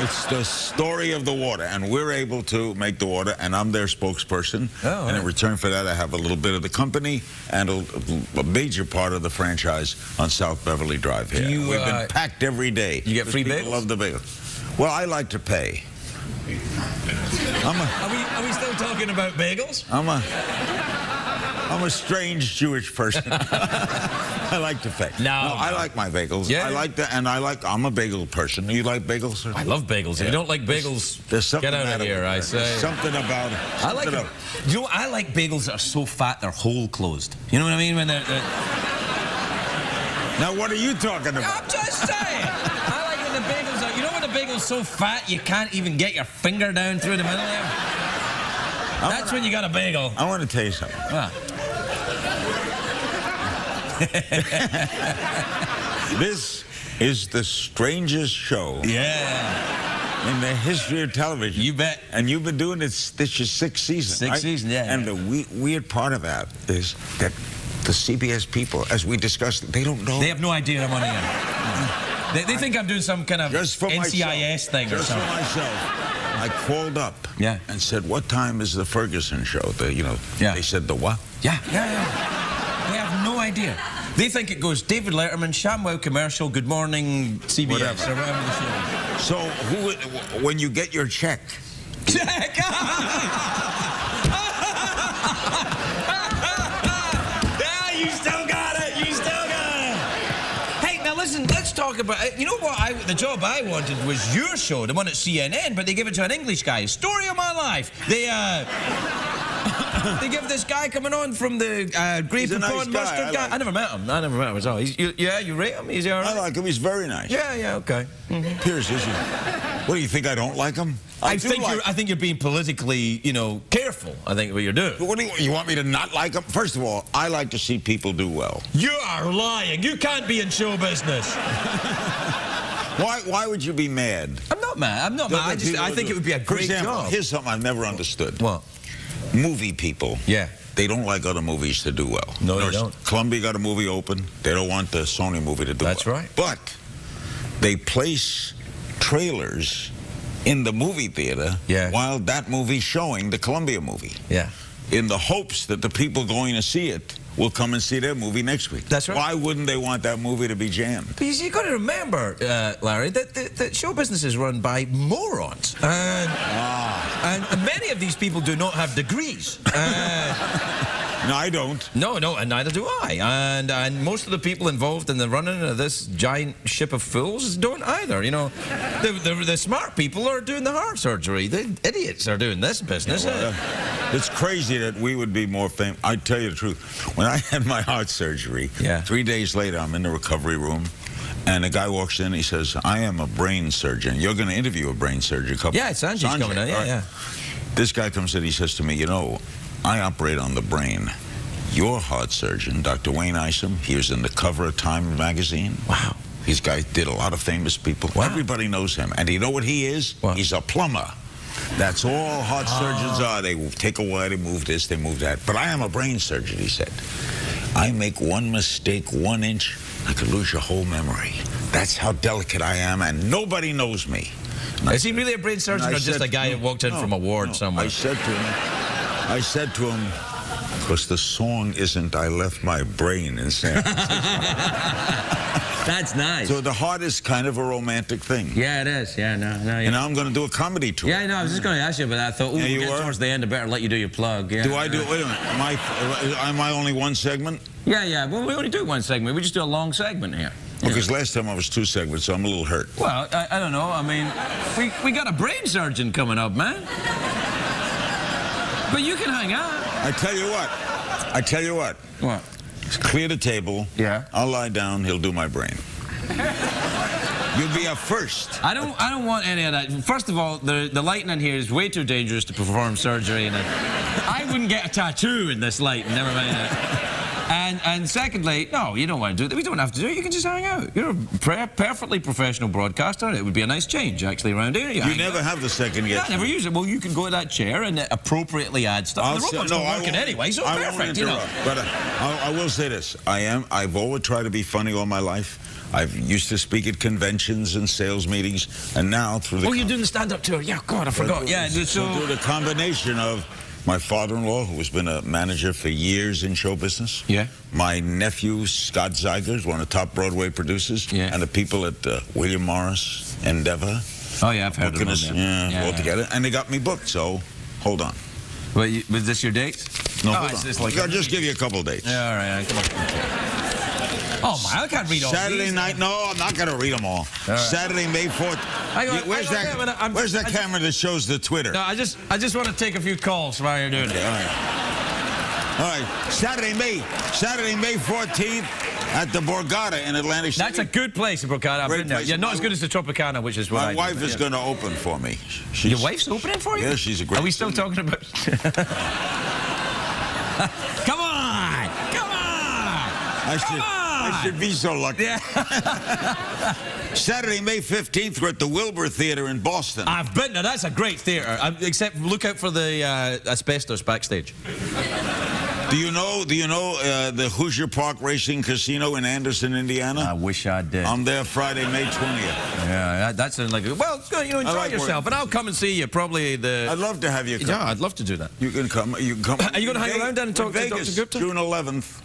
It's the story of the water, and we're able to make the water, and I'm their spokesperson. Oh, and in right. return for that, I have a little bit of the company and a major part of the franchise on South Beverly Drive here. Do you, We've been packed every day. you get free People bagels? love the bagels. Well, I like to pay. Are we still talking about bagels? I'm a strange Jewish person. I like to pay. No, I like my bagels. Yeah. I like that, and I'm a bagel person. You like bagels, sir? I love bagels. If you don't like bagels, There's something get out of about it. here, I say. There's something about it. I like Something it. You know, I like bagels that are so fat they're hole closed. You know what I mean? When they're Now, what are you talking about? I'm just saying. I like when the bagels are. You know when the bagel's so fat you can't even get your finger down through the middle there. That's when you got a bagel. I want to tell you something. Ah. This is the strangest show. Yeah. in the history of television. You bet. And you've been doing this is sixth season, Sixth right? season, yeah. And the weird part of that is that the CBS people, as we discussed, they don't know. They have no idea I'm on air. They think I'm doing some kind of Just for NCIS thing or Just something. for myself. I called up Yeah. and said, what time is the Ferguson show? Yeah. They said, the what? Yeah. They have no idea. They think it goes David Letterman, ShamWow commercial, Good Morning CBS, Whatever. or whatever the show is. So when you get your check, Check! Yeah, you still got it! You still got it! Hey, now listen, let's talk about... You know what? The job I wanted was your show, the one at CNN, but they give it to an English guy. Story of my life. They give this guy coming on from the Grape and nice Pond guy. Mustard guy. like I never met him. at all. You rate him? Is he all I right? like him. He's very nice. Yeah, okay. Piers, is he? What do you think? I don't like him? I do think like you're being politically, careful. I think what you're doing. What do you want me to not like him? First of all, I like to see people do well. You are lying. You can't be in show business. Why would you be mad? I'm not mad. I think it would be a For great example, job. here's something I've never understood. What? Movie people. Yeah. They don't like other movies to do well. No, they Notice don't. Columbia got a movie open. They don't want the Sony movie to do well. That's right. But they place trailers in the movie theater while that movie's showing the Columbia movie. Yeah. In the hopes that the people going to see it will come and see their movie next week. That's right. Why wouldn't they want that movie to be jammed? Because you've got to remember, Larry, that show business is run by morons. And many of these people do not have degrees. No, I don't. No, and neither do I. And most of the people involved in the running of this giant ship of fools don't either. The smart people are doing the heart surgery. The idiots are doing this business. It's crazy that we would be more famous. I tell you the truth. When I had my heart surgery, 3 days later, I'm in the recovery room, and a guy walks in. He says, "I am a brain surgeon. You're going to interview a brain surgeon." Yeah, Sanjay's coming in. Yeah. This guy comes in. He says to me, I operate on the brain. Your heart surgeon, Dr. Wayne Isom, he was in the cover of Time magazine. Wow. This guy did a lot of famous people. Wow. Everybody knows him. And you know what he is? What? He's a plumber. That's all heart surgeons are. They take a wire, they move this, they move that. But I am a brain surgeon, he said. I make one mistake, 1 inch, I could lose your whole memory. That's how delicate I am, and nobody knows me. Is he really a brain surgeon or just a guy who walked in from a ward somewhere? I said to him, because the song isn't I Left My Brain in San Francisco. That's nice. So the heart is kind of a romantic thing. Yeah, it is. Yeah, no. And now I'm going to do a comedy tour. Yeah, no, I was just going to ask you about that. I thought, Yeah, you we'll get were? towards the end, I better let you do your plug. Yeah. Do I do, wait a minute, am I only one segment? Yeah. Well, we only do one segment. We just do a long segment here. Because last time I was 2 segments, so I'm a little hurt. Well, I don't know. I mean, we got a brain surgeon coming up, man. But you can hang out. I tell you what. What? Clear the table. Yeah. I'll lie down, he'll do my brain. You'll be a first. I don't want any of that. First of all, the lighting in here is way too dangerous to perform surgery in it. I wouldn't get a tattoo in this light, never mind that. And secondly, no, you don't want to do that. We don't have to do it. You can just hang out. You're a perfectly professional broadcaster. It would be a nice change, actually, around here. You never have the second Yeah, yet. I never use it. Well, you can go to that chair and appropriately add stuff. The robot's not working anyway, so I perfect, won't you know. interrupt, But I will say this. I've always tried to be funny all my life. I've used to speak at conventions and sales meetings, and now through the... Oh, you're doing the stand-up tour. Yeah, God, I forgot. Yeah, so through the combination of my father-in-law, who has been a manager for years in show business. Yeah. My nephew, Scott Zeiger, is one of the top Broadway producers. Yeah. And the people at William Morris, Endeavor. Oh, yeah, I've heard of them. All together. And they got me booked, so hold on. Wait, was this your date? No, Oh, hold it's on. just like I'll just give you a couple dates. Yeah, all right, come on. Oh, my, I can't read all Saturday these. night, no, I'm not going to read them all. right. Saturday, May 4th. Where's that camera that shows the Twitter? No, I just want to take a few calls while you're doing it. All right. Saturday, May 14th at the Borgata in Atlantic City. That's a good place, Borgata. I've Great been there. place. Yeah, not as good as the Tropicana, which is what My wife is going to open for me. Your wife's opening for you? Yeah, she's a great... Are we still talking about... Come on! I should be so lucky. Yeah. Saturday, May 15th, we're at the Wilbur Theater in Boston. I've been there. That's a great theatre. Except look out for the asbestos backstage. Do you know the Hoosier Park Racing Casino in Anderson, Indiana? I wish I did. I'm there Friday, May 20th. Yeah, that sounds like well, good, you know, enjoy yourself, and I'll come and see you. Probably I'd love to have you come. Yeah, I'd love to do that. You can come. You can come. Are you going to hang around then and talk to Vegas, Dr. Gupta? June 11th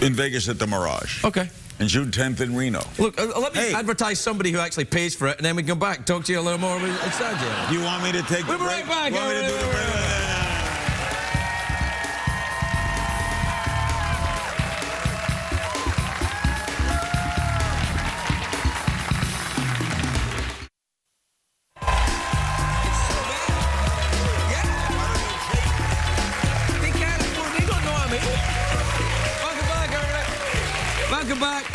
in Vegas at the Mirage. Okay. And June 10th in Reno. Look, let me advertise somebody who actually pays for it, and then we can come back and talk to you a little more about Sanjay. You want me to take We'll the be break? right back. Want me to do the break? Welcome back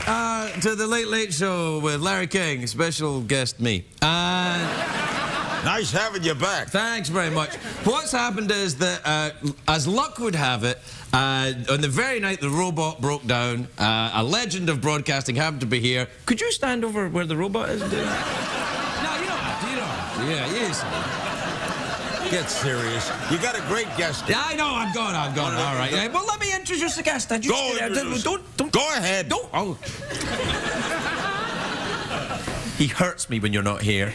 to the Late Late Show with Larry King, special guest me. Nice having you back. Thanks very much. What's happened is that, as luck would have it, on the very night the robot broke down, a legend of broadcasting happened to be here. Could you stand over where the robot is? No, you don't have to. You don't have to. Yeah, yes. Get serious. You got a great guest. Yeah, I know. I'm gone. All right. Yeah, well, let me introduce the guest. Don't. Go ahead. Don't. Oh. He hurts me when you're not here.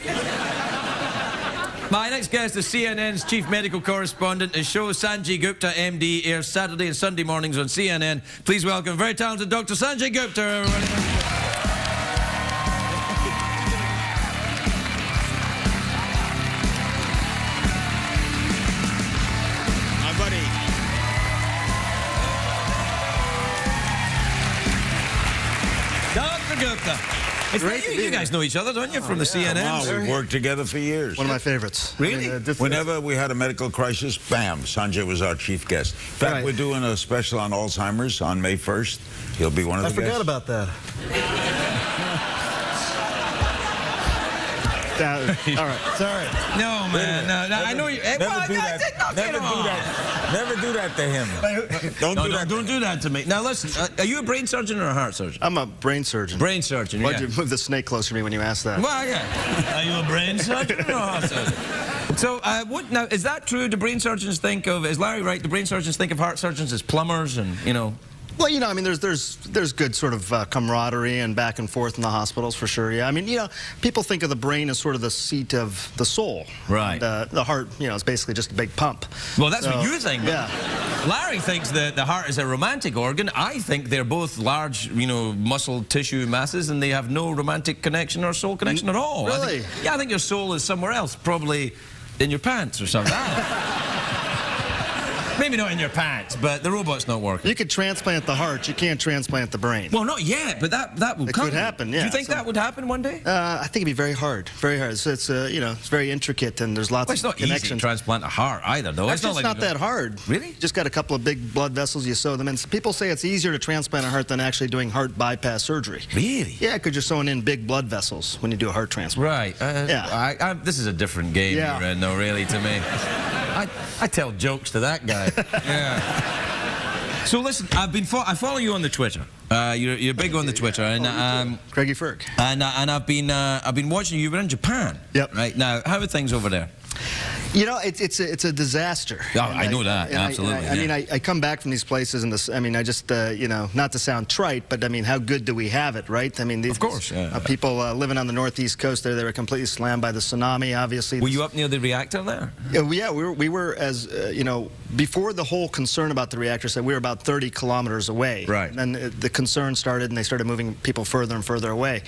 My next guest is CNN's chief medical correspondent. His show, Sanjay Gupta, MD, airs Saturday and Sunday mornings on CNN. Please welcome very talented Dr. Sanjay Gupta, everybody. My buddy. Dr. Gupta. You guys know each other, don't you, from the CNN? Wow, we've worked together for years. One of my favorites. Really? Whenever we had a medical crisis, bam, Sanjay was our chief guest. In fact, we're doing a special on Alzheimer's on May 1st. He'll be one of the guests. I forgot about that. All right, it's all right. No, man, no, I know you. Never do that. Never do that to him. Don't do that to me. Now listen, are you a brain surgeon or a heart surgeon? I'm a brain surgeon. Brain surgeon. Why'd yeah. you move the snake closer to me when you asked that? Well, yeah. Are you a brain surgeon or a heart surgeon? So, what now? Is that true? Do brain surgeons think of? Is Larry right? Do brain surgeons think of heart surgeons as plumbers and Well, you know, I mean, there's good sort of camaraderie and back and forth in the hospitals for sure. Yeah, I mean, you know, people think of the brain as sort of the seat of the soul. Right. And, the heart, you know, is basically just a big pump. Well, that's what you think. Yeah. Larry thinks that the heart is a romantic organ. I think they're both large, muscle tissue masses, and they have no romantic connection or soul connection at all. Really? I think your soul is somewhere else, probably in your pants or something. Maybe not in your pants, but the robot's not working. You could transplant the heart, you can't transplant the brain. Well, not yet, but that will come. It could happen, yeah. Do you think that would happen one day? I think it'd be very hard, very hard. So it's it's very intricate, and there's lots Well, it's of not easy connections. to transplant a heart either, though. Actually, it's not that hard. Really? Just got a couple of big blood vessels, you sew them in. People say it's easier to transplant a heart than actually doing heart bypass surgery. Really? Yeah, because you're sewing in big blood vessels when you do a heart transplant. Right. Yeah. This is a different game you're in, though, really, to me. I tell jokes to that guy. Yeah. So listen, I follow you on the Twitter. You're big on the Twitter, and Craigie Ferg. And I've been watching you. You were in Japan. Yep. Right now, how are things over there? You know, it's a disaster. Oh, I know that, absolutely. I mean, I come back from these places, and I just, not to sound trite, but I mean, how good do we have it, right? I mean, of course, people living on the northeast coast there, they were completely slammed by the tsunami, obviously. Were you up near the reactor there? Yeah, we were as, before the whole concern about the reactor, so we were about 30 kilometers away. Right. And then the concern started, and they started moving people further and further away.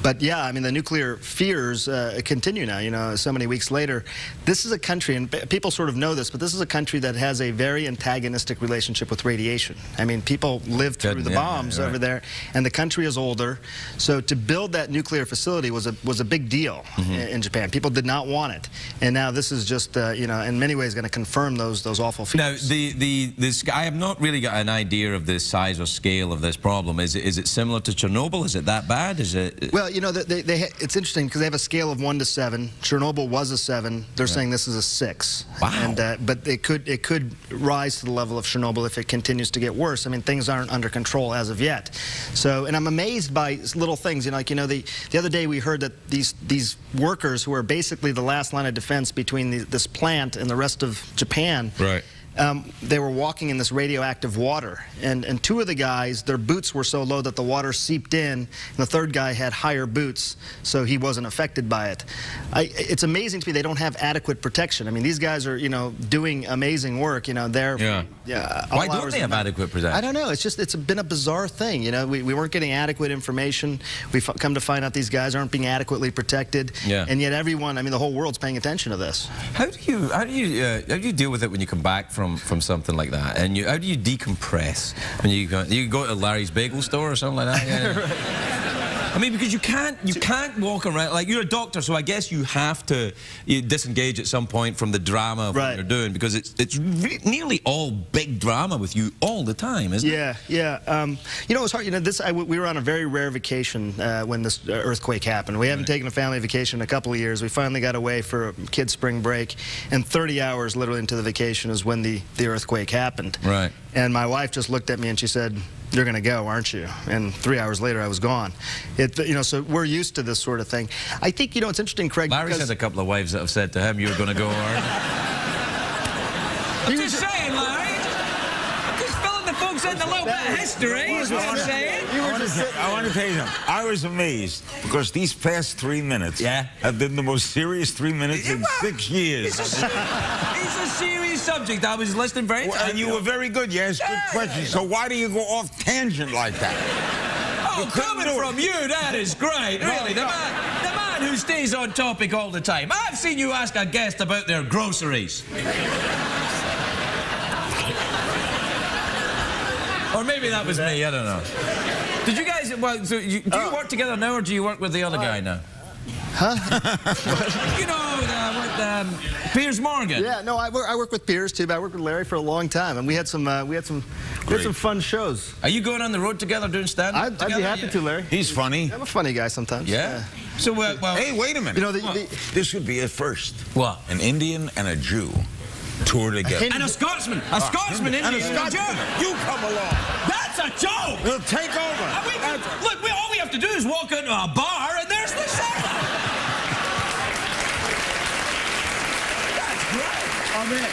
But yeah, I mean, the nuclear fears continue now, so many weeks later. This is a country, and people sort of know this, but this is a country that has a very antagonistic relationship with radiation. I mean, people lived through the bombs over there, and the country is older. So to build that nuclear facility was a big deal in Japan. People did not want it, and now this is just in many ways going to confirm those awful fears. Now, I have not really got an idea of the size or scale of this problem. Is it similar to Chernobyl? Is it that bad? Is it? Well, it's interesting because they have a scale of 1 to 7. Chernobyl was a 7. They're saying this is is a 6. Wow. And, but it could rise to the level of Chernobyl if it continues to get worse. I mean, things aren't under control as of yet. So, and I'm amazed by little things. You know, like, you know, the other day we heard that these workers who are basically the last line of defense between this plant and the rest of Japan. Right. They were walking in this radioactive water, and 2 of the guys, their boots were so low that the water seeped in, and the 3rd guy had higher boots, so he wasn't affected by it. It's amazing to me they don't have adequate protection. I mean, these guys are, you know, doing amazing work. You know, they're Why don't they have adequate protection? I don't know. It's been a bizarre thing. You know, we weren't getting adequate information. We've come to find out these guys aren't being adequately protected. Yeah. And yet everyone, I mean, the whole world's paying attention to this. How do you deal with it when you come back from something like that? And how do you decompress when you go to Larry's bagel store or something like that? Yeah. I mean, because you can't walk around, like, you're a doctor, so I guess you have to disengage at some point from the drama of what you're doing, because it's nearly all big drama with you all the time, isn't it? Yeah. You know, it was hard. You know, we were on a very rare vacation when this earthquake happened. We haven't taken a family vacation in a couple of years. We finally got away for a kid's spring break, and 30 hours literally into the vacation is when the earthquake happened. Right. And my wife just looked at me and she said, "You're going to go, aren't you?" And 3 hours later, I was gone. You know, so we're used to this sort of thing. I think, you know, it's interesting, Craig. Larry's had a couple of wives that have said to him, "You're going to go, aren't you?" Just saying, Larry. Just filling the folks in a little bit of history, is what I'm saying. I want to tell you something. I was amazed because these past 3 minutes have been the most serious 3 minutes in 6 years. It's a serious subject. I was listening very Well, and you were very good. You asked good questions. So why do you go off tangent like that? Oh, coming from you, that is great. Really, the man who stays on topic all the time. I've seen you ask a guest about their groceries. Or maybe that was me, I don't know. Did you guys, well, so do you work together now, or do you work with the other guy now? Huh? You know, with Piers Morgan. Yeah, no, I work with Piers too, but I worked with Larry for a long time, and we had some fun shows. Are you going on the road together doing stand-up I'd be happy to, Larry. He's funny. I'm a funny guy sometimes. Yeah. So, well, hey, wait a minute. You know, this would be a first. What? An Indian and a Jew tour together. And a Scotsman. A Scotsman, and a Indian, and a Scotsman. Jew. You come along. That's a joke. We'll take over. Look, all we have to do is walk into a bar, and there's the setup. That's great. I'm in.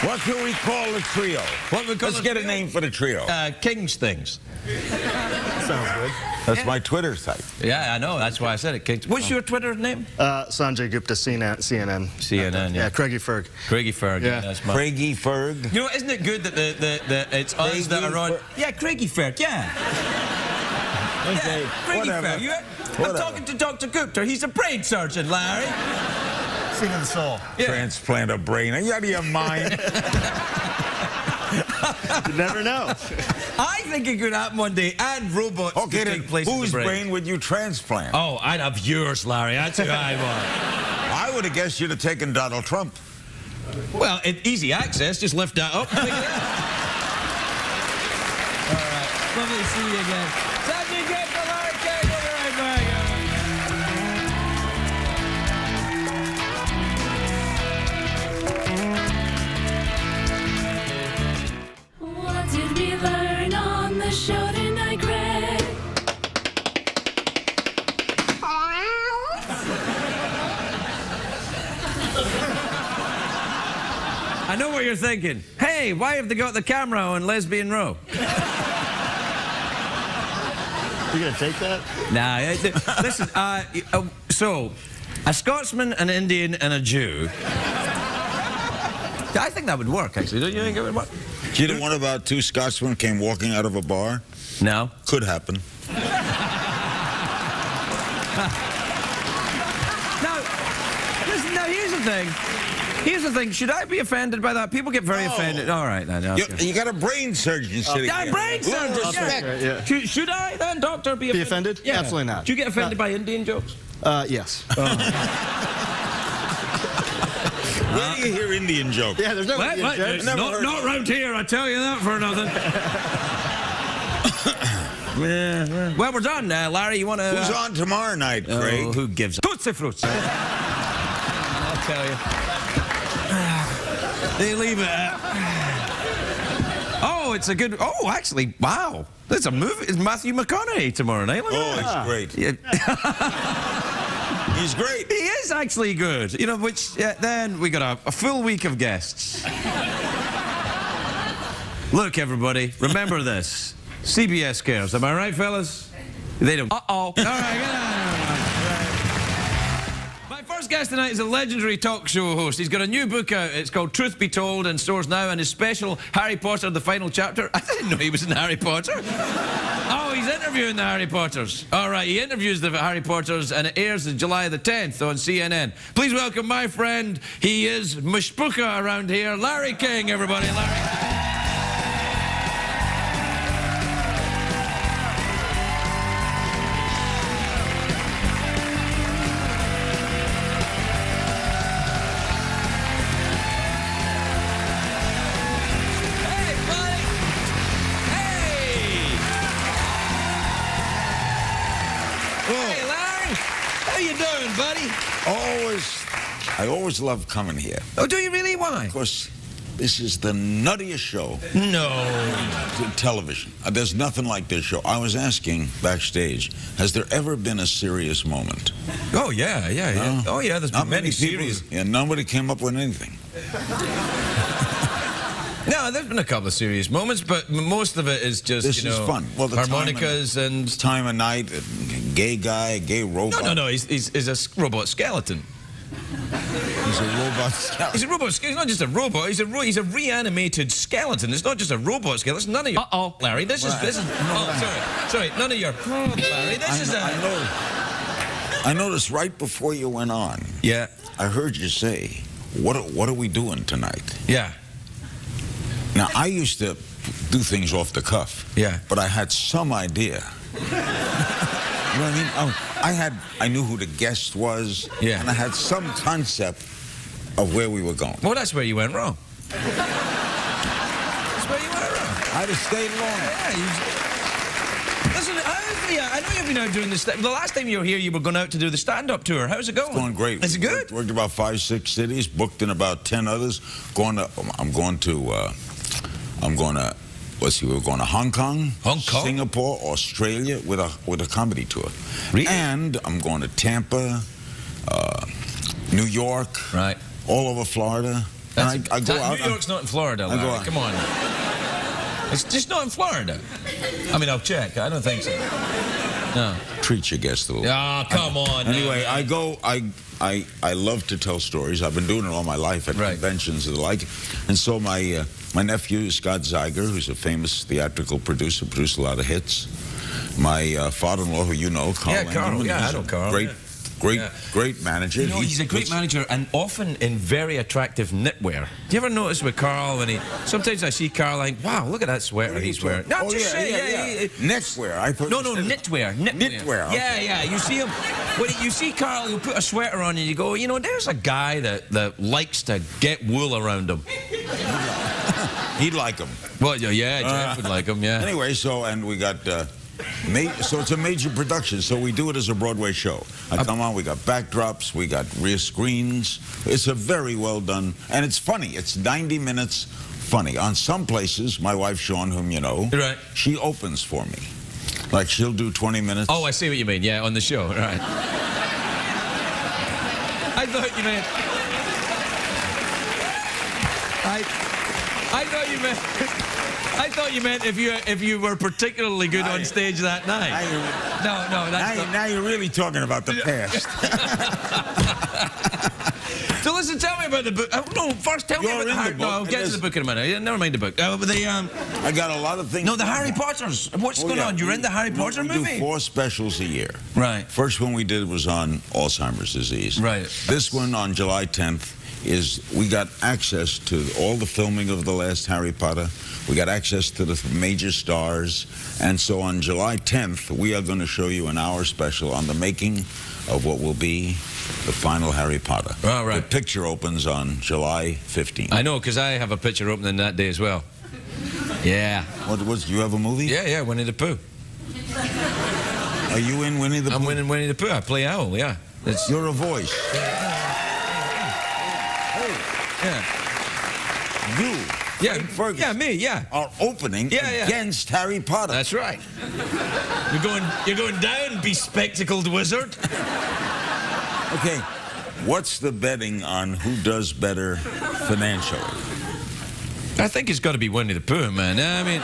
What shall we call the trio? Let's get a name for the trio. King's Things. sounds good. That's my Twitter site. Yeah, I know. That's why I said it. King's. What's your Twitter name? Sanjay Gupta, CNN. CNN, yeah. Yeah, Craigie Ferg. Craigie Ferg. Yeah. That's my... Craigie Ferg. You know, isn't it good that it's us that are on... Yeah, Craigie Ferg, yeah. Okay, Yeah, Craigie whatever. Ferg. I'm talking to Dr. Gupta. He's a brain surgeon, Larry. Scene of the soul. Yeah. Transplant a brain. Are you out of your mind? You never know. I think it could happen one day, and robots could Okay, then take place in whose the brain would you transplant? Oh, I'd have yours, Larry. That's who I want. I would have guessed you'd have taken Donald Trump. Well, easy access. Just lift that up. All right. Lovely to see you again. Sanjay Gupta, Larry King. We'll be right back. What did we learn on the show tonight, Greg? I know what you're thinking. Hey, why have they got the camera on Lesbian Row? You gonna take that? Nah, listen, so, a Scotsman, an Indian, and a Jew. I think that would work, actually. Don't you think it would work? Do you know one about two Scotsmen came walking out of a bar? No. Could happen. Now, listen, now here's the thing. Here's the thing. Should I be offended by that? People get very offended. All right, then. Okay. You got a brain surgeon sitting Yeah, here. brain surgeon. Respect. Yeah. Should I then, doctor, be offended? Be offended? Yeah. Absolutely not. Do you get offended by Indian jokes? Yes. Where do you hear Indian jokes? Yeah, there's no What? Indian jokes. Never Not, heard not round here, I tell you that for nothing. Yeah. Well, we're done. Larry, you want to... Who's on tomorrow night, Craig? who gives a... Tootsie Fruits. tell you. They leave it at... Oh, it's a good... Oh, actually, wow. That's a movie. It's Matthew McConaughey tomorrow night. Look at that. it's great. Yeah. He's great. He is actually good. You know, which... then we got a full week of guests. Look, everybody, remember this. CBS cares. Am I right, fellas? They don't. Uh-oh. All right, get on. My first guest tonight is a legendary talk show host. He's got a new book out. It's called Truth Be Told in stores now, and his special Harry Potter, the final chapter. I didn't know he was in Harry Potter. Oh, he's interviewing the Harry Potters. All right, he interviews the Harry Potters, and it airs on July the 10th on CNN. Please welcome my friend. He is Mishpuka around here. Larry King, everybody. Larry. I always love coming here. Oh, do you really? Why? Of course, this is the nuttiest show. No. Television. There's nothing like this show. I was asking backstage, has there ever been a serious moment? Oh, yeah. No? Oh, yeah, there's been many serious... Yeah, nobody came up with anything. No, there's been a couple of serious moments, but most of it is just, this is fun. Well, the harmonicas and... Time of night, a gay guy, a gay robot. No, he's a robot skeleton. He's a robot skeleton. He's a robot skeleton. He's not just a robot. He's a reanimated skeleton. It's not just a robot skeleton. It's none of your... Uh-oh, Larry, this is... Sorry, none of your... Larry, this is a... I noticed right before you went on. Yeah. I heard you say, what are we doing tonight? Yeah. Now, I used to do things off the cuff. Yeah. But I had some idea. You know what I mean? I knew who the guest was. Yeah. And I had some concept of where we were going. Well, that's where you went wrong. That's where you went wrong. I'd have stayed longer. Yeah, listen, I know you've been out doing this. The last time you were here, you were going out to do the stand-up tour. How's it going? It's going great. Is it good? Worked about 5, 6 cities, booked in about 10 others. I'm going to, let's see, we're going to Hong Kong, Singapore, Australia with a comedy tour. Really? And I'm going to Tampa, New York, right, all over Florida. And I go out. New York's not in Florida, Larry. Come on. It's just not in Florida. I mean, I'll check. I don't think so. No. Treat your guests a little. Oh, come on. Anyway, I love to tell stories. I've been doing it all my life at conventions and the like. And so my nephew, Scott Zeiger, who's a famous theatrical producer, produced a lot of hits. My father-in-law, who you know, Carl. Yeah, Carl. Yeah, I know Carl. Great manager. You know, he's a great manager and often in very attractive knitwear. Do you ever notice with Carl when sometimes I see Carl like, wow, look at that sweater he's wearing. No, just say, knitwear. No, knitwear. Knitwear. Okay. Yeah. You see him, when you see Carl, he'll put a sweater on and you go, you know, there's a guy that likes to get wool around him. He'd like him. Well, yeah, Jeff would like him, yeah. Anyway, and we got... so it's a major production, so we do it as a Broadway show. I come on, we got backdrops, we got rear screens. It's a very well done, and it's funny. It's 90 minutes funny. On some places, my wife, Sean, whom you know, she opens for me. Like, she'll do 20 minutes. Oh, I see what you mean, yeah, on the show, right. I thought you meant... I thought you meant if you were particularly good on stage that night. Now you're really talking about the past. So listen, tell me about the book. No, first tell me about the Harry Potter. No, I'll get to the book in a minute. Never mind the book. I got a lot of things. No, the Harry Potters. What's going on? You're in the Harry Potter movie? We do 4 specials a year. Right. First one we did was on Alzheimer's disease. Right. This one on July 10th we got access to all the filming of the last Harry Potter. We got access to the major stars. And so on July 10th, we are going to show you an hour special on the making of what will be the final Harry Potter. Oh, right. The picture opens on July 15th. I know, because I have a picture opening that day as well. Yeah. You have a movie? Yeah, Winnie the Pooh. Are you in Winnie the Pooh? I'm in Winnie the Pooh. I play Owl, yeah. You're a voice. Yeah. You, Yeah, Craig Ferguson, yeah, me, yeah. are opening against Harry Potter. That's right. You're going down, bespectacled wizard. Okay, what's the betting on who does better financially? I think it's got to be Winnie the Pooh, man. I mean,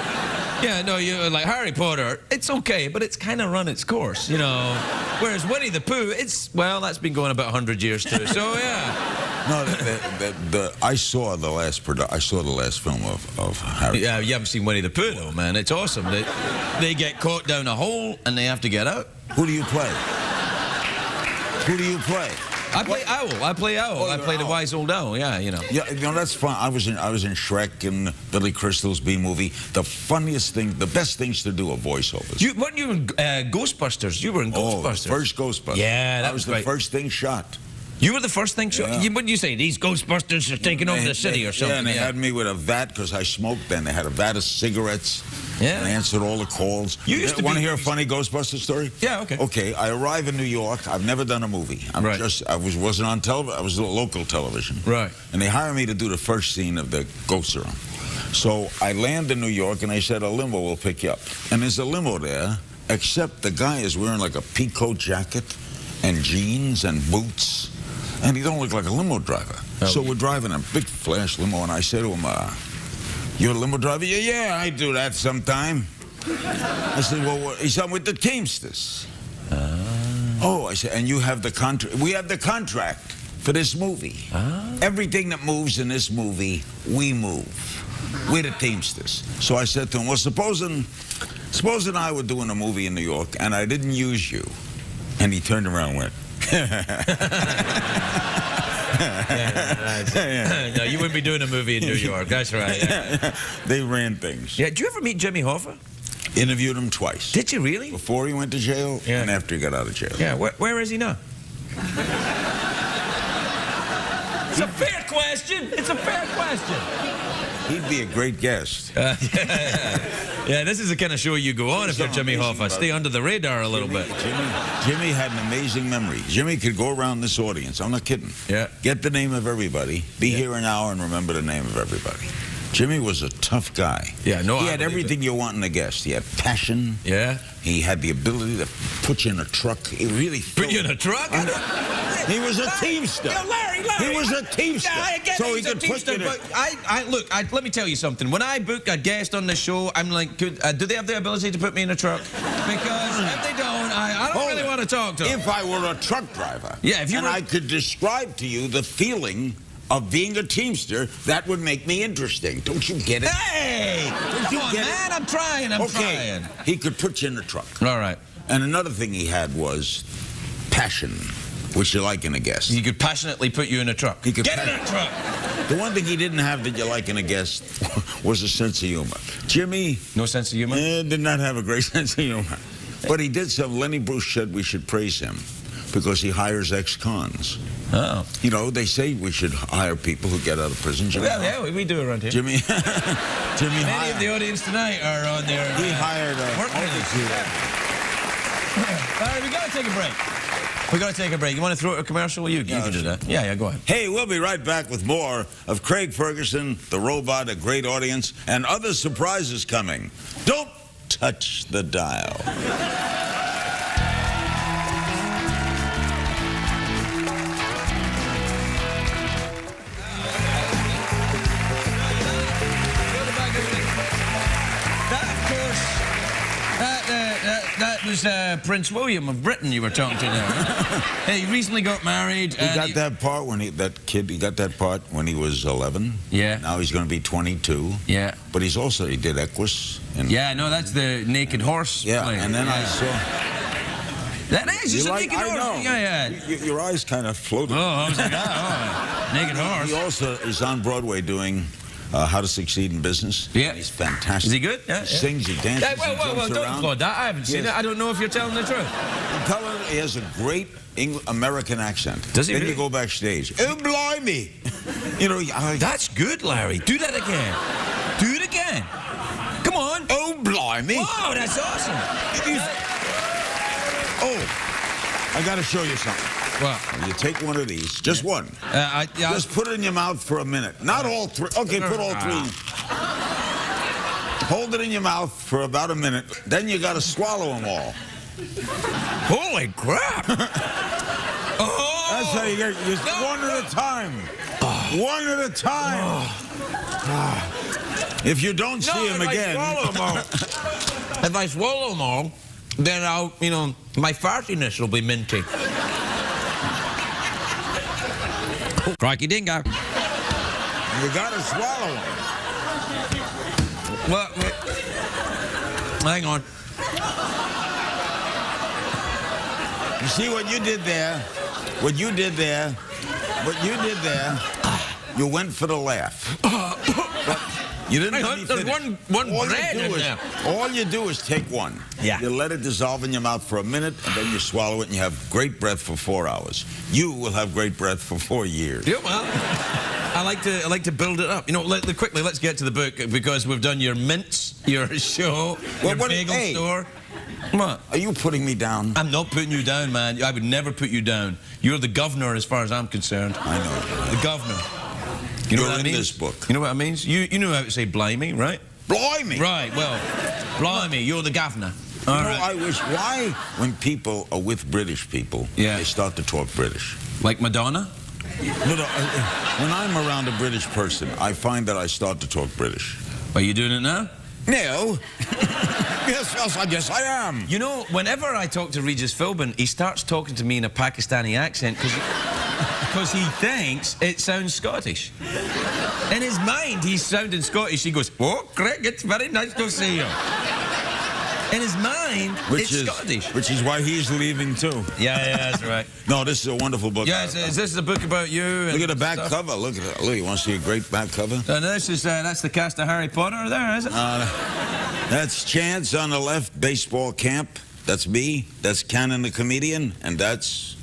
yeah, no, you like Harry Potter. It's okay, but it's kind of run its course, you know. Whereas Winnie the Pooh, that's been going about 100 years too. So yeah. No, I saw the last film of Harry. Yeah, you haven't seen Winnie the Pooh though, man. It's awesome. They get caught down a hole and they have to get out. Who do you play? Who do you play? I play Owl. I play Owl. Oh, I play the Owl. wise old owl. Yeah, you know. Yeah, you know, that's fun. I was in Shrek and Billy Crystal's B-movie. The funniest thing, the best things to do are voiceovers. Weren't you in Ghostbusters? You were in Ghostbusters. Oh, first Ghostbusters. Yeah, that was the great. first thing shot. You were the first thing. Yeah. What did you say? These Ghostbusters are taking over the city or something? Yeah, and they had me with a vat because I smoked then. They had a vat of cigarettes. Yeah. And I answered all the calls. You used to want to be- hear a funny Ghostbuster story? Yeah, okay. Okay, I arrive in New York. I've never done a movie. I wasn't on television. I was on local television. Right. And they hired me to do the first scene of the Ghost Serum. So I land in New York, and they said a limo will pick you up. And there's a limo there, except the guy is wearing like a peacoat jacket and jeans and boots. And he don't look like a limo driver. Oh. So we're driving a big flash limo, and I say to him, you're a limo driver? Yeah, I do that sometime. I said, well, he said, I'm with the Teamsters. Oh, I said, and you have the contract? We have the contract for this movie. Everything that moves in this movie, we move. We're the Teamsters. So I said to him, well, supposing I were doing a movie in New York, and I didn't use you. And he turned around and went, No, you wouldn't be doing a movie in New York. That's right. Yeah. They ran things. Yeah. Did you ever meet Jimmy Hoffa? Interviewed him twice. Did you really? Before he went to jail Yeah. and after he got out of jail. Yeah. Where is he now? It's a fair question. It's a fair question. He'd be a great guest. Yeah, this is the kind of show you go on if you're Jimmy amazing Hoffa. about Stay under the radar a little bit. Jimmy had an amazing memory. Jimmy could go around this audience. I'm not kidding. Yeah. Get the name of everybody. Be here an hour and remember the name of everybody. Jimmy was a tough guy. Yeah, no, He I had believe everything you want in a guest. He had passion. Yeah. He had the ability to put you in a truck. He really Put you in a truck? He was a teamster. Yeah, Larry. He was a teamster. Yeah, I get so he's he a could put teamster, you in a... but look, let me tell you something. When I book a guest on the show, I'm like, do they have the ability to put me in a truck? Because if they don't, I don't really want to talk to them. If I were a truck driver, Yeah, if you and were- I could describe to you the feeling of being a teamster, that would make me interesting. Don't you get it? Hey! Come on, get it? man. I'm trying. I'm Okay, trying. he could put you in a truck. All right. And another thing he had was passion, which you like in a guest. He could passionately put you in a truck. He could Get in pa- that truck. The one thing he didn't have that you like in a guest was a sense of humor. Jimmy No sense of humor? did not have a great sense of humor. But he did some. Lenny Bruce said we should praise him because he hires ex-cons. Oh. You know, they say we should hire people who get out of prison. Jimmy, Yeah, we do around here. Jimmy Many hired. of the audience tonight are on their He hired work release. All right, we got to take a break. We got to take a break. You want to throw it a commercial? You can do that. Yeah, go ahead. Hey, we'll be right back with more of Craig Ferguson, the robot, a great audience, and other surprises coming. Don't touch the dial. That was Prince William of Britain you were talking to there. Hey, he recently got married. He got that part when he got that part when he was 11. Yeah. Now he's going to be 22. Yeah. But he did Equus. Yeah, no, that's the naked horse. Yeah, play. and then I saw... That is, it's a naked horse. I know. Yeah. Your eyes kind of floated. Oh, I was like, naked horse. He also is on Broadway doing How to Succeed in Business. Yeah. He's fantastic. Is he good? Yeah, He sings, he dances, he Well, jumps don't around. applaud that. I haven't seen Yes. it. I don't know if you're telling the truth. I'm telling you, he has a great American accent. Does he Then really? you go backstage. Oh, blimey! You know, That's good, Larry. Do that again. Do it again. Come on. oh, blimey! Wow, that's awesome. Oh, I got to show you something. Well, You take one of these, just one. Just put it in your mouth for a minute. Not all three. Okay, put all three. Hold it in your mouth for about a minute. Then you got to swallow them all. holy crap! Oh, That's how you get just one at a time. One at a time. If you don't see him again. If I swallow them all, then I'll, my fartiness will be minty. Crikey dingo. You got to swallow them. Well, wait. Hang on. You see what you did there? What you did there? You went for the laugh. You didn't Hang let on, me there's finish. one bread in there. All you do is take one. Yeah. You let it dissolve in your mouth for a minute, and then you swallow it, and you have great breath for 4 hours. You will have great breath for 4 years. Yeah, well, I like to build it up. Quickly, let's get to the book, because we've done your mints, your show, your bagel store. What? Are you putting me down? I'm not putting you down, man. I would never put you down. You're the governor as far as I'm concerned. I know. The governor. You know You're what in that means? this book. You know what that means? You know how to say blimey, right? Blimey! Right, well, blimey, you're the governor. All right. I wish, why, when people are with British people, they start to talk British? Like Madonna? No, when I'm around a British person, I find that I start to talk British. Are you doing it now? No. Yes, I guess I am. You know, whenever I talk to Regis Philbin, he starts talking to me in a Pakistani accent because he thinks it sounds Scottish. In his mind, he's sounding Scottish. He goes, "Oh, Craig, it's very nice to see you." In his mind, it's Scottish. Which is why he's leaving too. Yeah, that's right. No, this is a wonderful book. Yeah, is this a book about you? And look at the back stuff? cover. Look at it. Look, you want to see a great back cover? This is that's the cast of Harry Potter there, is it? That's Chance on the left, baseball camp. That's me. That's Cannon the comedian, and that's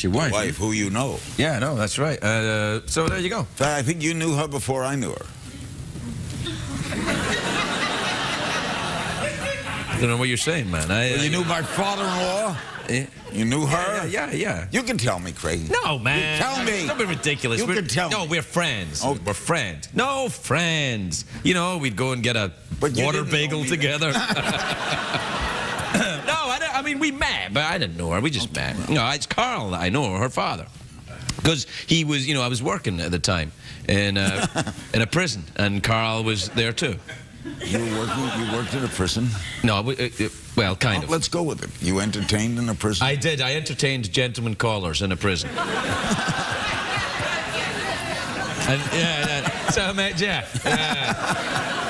your wife. Wife, who you know. Yeah, no, that's right. So there you go. In fact, I think you knew her before I knew her. I don't know what you're saying, man. You knew my father-in-law? Yeah. You knew her? Yeah. You can tell me, Craig. No, man. You tell me. Don't be ridiculous. You can tell me. No, we're friends. Oh. We're friends. No, friends. You know, we'd go and get a water bagel together. No, I mean, we met, but I didn't know her. We just met. No, it's Carl that I know, her father. Because he was, I was working at the time in in a prison, and Carl was there too. You worked in a prison? No, well, kind of. Let's go with it. You entertained in a prison? I did. I entertained gentlemen callers in a prison. And, so I met Jeff.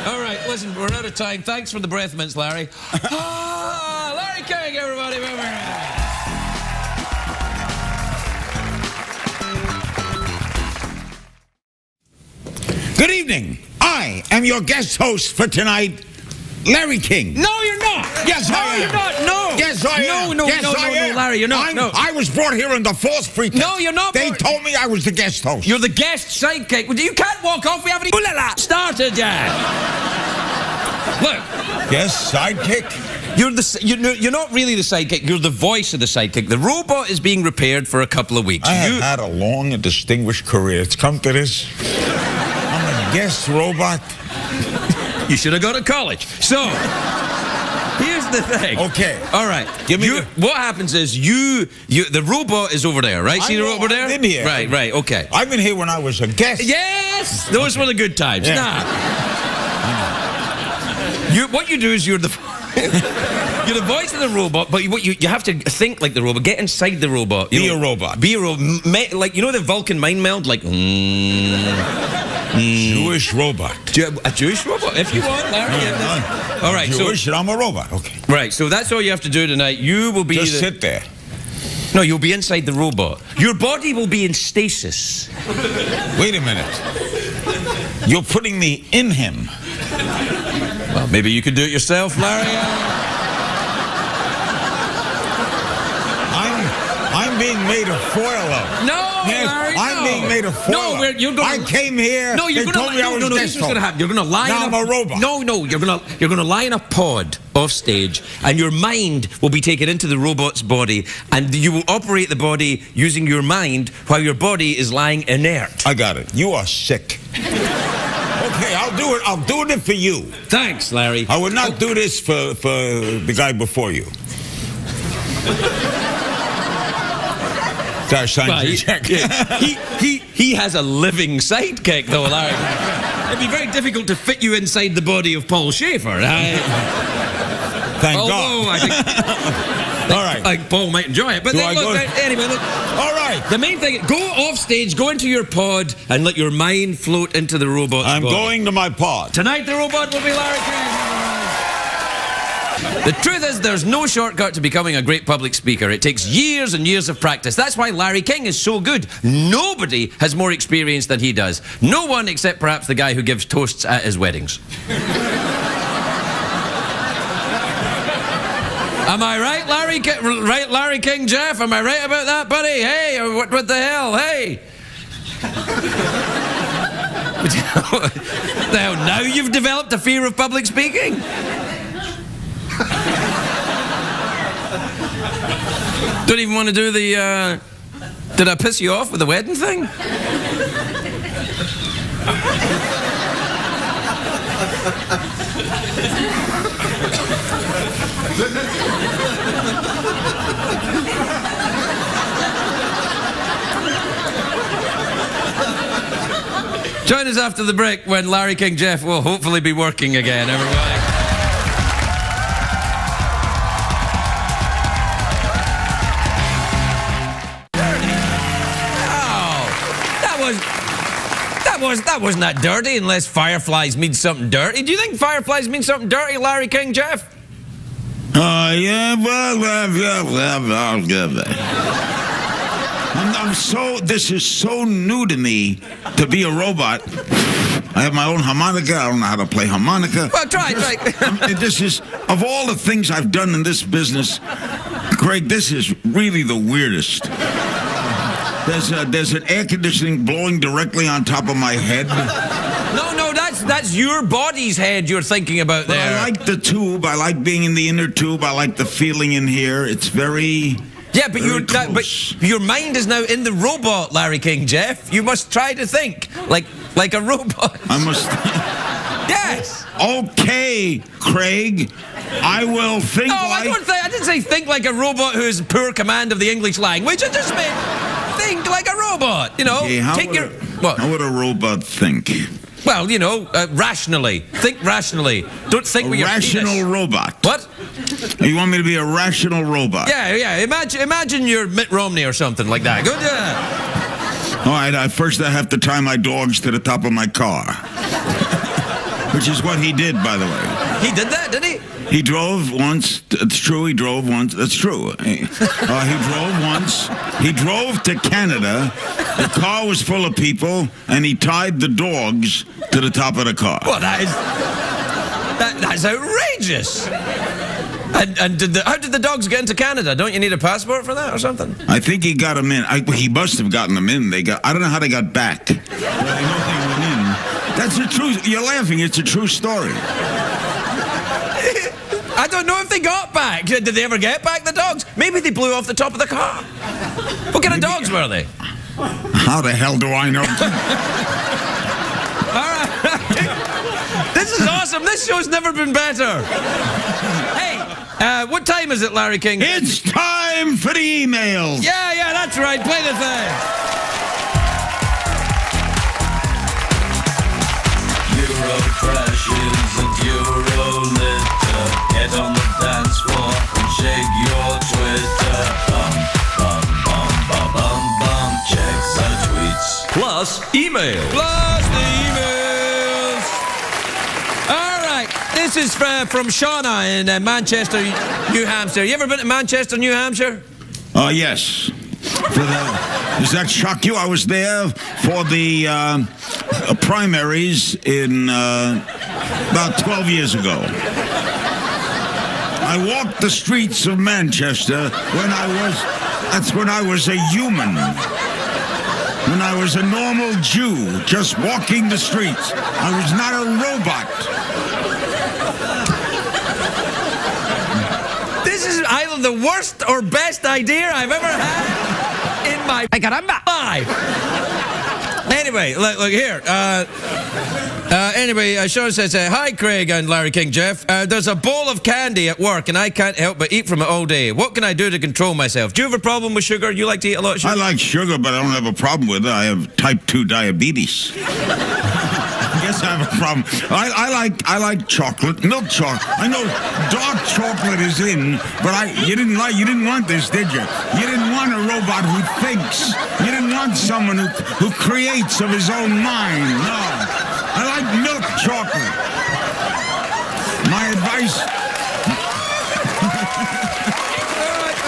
All right, listen, we're out of time. Thanks for the breath mints, Larry. Larry King, everybody. Good evening. I am your guest host for tonight, Larry King. No, you're not. Yes, I am. No, you're not. No. Yes, I am. No, yes, I am. Larry, you're not. I was brought here under false pretense. No, you're not. They told me I was the guest host. You're the guest sidekick. You can't walk off. We haven't even started yet. Look. Guest sidekick? You're not really the sidekick. You're the voice of the sidekick. The robot is being repaired for a couple of weeks. I have had a long and distinguished career. It's come to this. I'm a guest robot. You should have gone to college. So, here's the thing. Okay. All right. What happens is the robot is over there, right? See the robot there? I've been here. Right, okay. I've been here when I was a guest. Yes! Those were the good times. Yeah. Nah. What you do is you're the voice of the robot, but you have to think like the robot. Get inside the robot. Be a robot. Be a robot. Like, the Vulcan mind meld? Like, Jewish robot. A Jewish robot, if you want, Larry. All right, Jewish, and I'm a robot. Okay. Right, so that's all you have to do tonight. You will be Just sit there. No, you'll be inside the robot. Your body will be in stasis. Wait a minute. You're putting me in him. Well, maybe you could do it yourself, Larry. I'm being made a foil of. No! Larry, I'm no. being made a fool. No, you're gonna, I came here. No, you're they gonna. told me I was No, this is what's desktop. gonna happen. You're gonna lie. Now in I'm a robot. No, you're gonna lie in a pod off stage, and your mind will be taken into the robot's body, and you will operate the body using your mind while your body is lying inert. I got it. You are sick. Okay, I'll do it. I'm doing it for you. Thanks, Larry. I would not do this for the guy before you. Sorry, sign Well, your check. he has a living sidekick, though, Larry. It'd be very difficult to fit you inside the body of Paul Schaefer. Thank Although God. I think, All right. I think Paul might enjoy it. But Do then, I look, go- anyway, look. All right. The main thing, go off stage, go into your pod, and let your mind float into the robot's I'm body. going to my pod. Tonight, the robot will be Larry King. The truth is, there's no shortcut to becoming a great public speaker. It takes years and years of practice. That's why Larry King is so good. Nobody has more experience than he does. No one except perhaps the guy who gives toasts at his weddings. Am I right, Larry King Jeff? Am I right about that, buddy? Hey, what the hell? Hey. Now you've developed a fear of public speaking? Don't even want to do the, did I piss you off with the wedding thing? Join us after the break when Larry King Jeff will hopefully be working again, everybody. That wasn't that dirty unless fireflies mean something dirty. Do you think fireflies mean something dirty, Larry King Jeff? Yeah, this is so new to me to be a robot. I have my own harmonica. I don't know how to play harmonica. Well, try. This is, of all the things I've done in this business, Craig, this is really the weirdest. There's an air conditioning blowing directly on top of my head. No, that's your body's head you're thinking about But there. I like the tube. I like being in the inner tube. I like the feeling in here. It's very... Yeah, but very close. but your mind is now in the robot, Larry King Jeff. You must try to think like a robot. I must... Yes. Okay, Craig. I will think No, like... I didn't say think like a robot who has poor command of the English language. I just meant think like a robot. You know, Okay, how would a robot think? Well, you know, rationally. Think rationally. Don't think with your rational penis. robot. What? You want me to be a rational robot? Yeah. Imagine you're Mitt Romney or something like that. Good. All right. First, I have to tie my dogs to the top of my car, which is what he did, by the way. He did that, did he? He drove once. It's true. He drove once. That's true. He drove once. He drove to Canada. The car was full of people, and he tied the dogs to the top of the car. Well, that's outrageous. And how did the dogs get into Canada? Don't you need a passport for that or something? I think he got them in. He must have gotten them in. I don't know how they got back. But I know they went in. That's the truth. You're laughing. It's a true story. I don't know if they got back. Did they ever get back, the dogs? Maybe they blew off the top of the car. What kind of dogs were they? How the hell do I know? All right. This is awesome. This show's never been better. Hey, what time is it, Larry King? It's time for the emails. Yeah, that's right. Play the thing. Euro crashes and Euro litter. Get on the dance floor and shake your Twitter. Bum. Check the tweets. Plus email. Plus the emails. All right. This is from Shauna in Manchester, New Hampshire. You ever been to Manchester, New Hampshire? Yes. Does that shock you? I was there for the primaries in about 12 years ago. I walked the streets of Manchester when I was a human. when I was a normal Jew just walking the streets. I was not a robot. This is either the worst or best idea I've ever had in my life. Anyway, look here. Anyway, Sean says, hi, Craig and Larry King, Jeff. There's a bowl of candy at work, and I can't help but eat from it all day. What can I do to control myself? Do you have a problem with sugar? You like to eat a lot of sugar? I like sugar, but I don't have a problem with it. I have type 2 diabetes. I guess I have a problem. I like chocolate, milk chocolate. I know dark chocolate is in, but you didn't want this, did you? You didn't want a robot who thinks. You didn't want someone who creates of his own mind. No. I like milk chocolate. My advice. All right.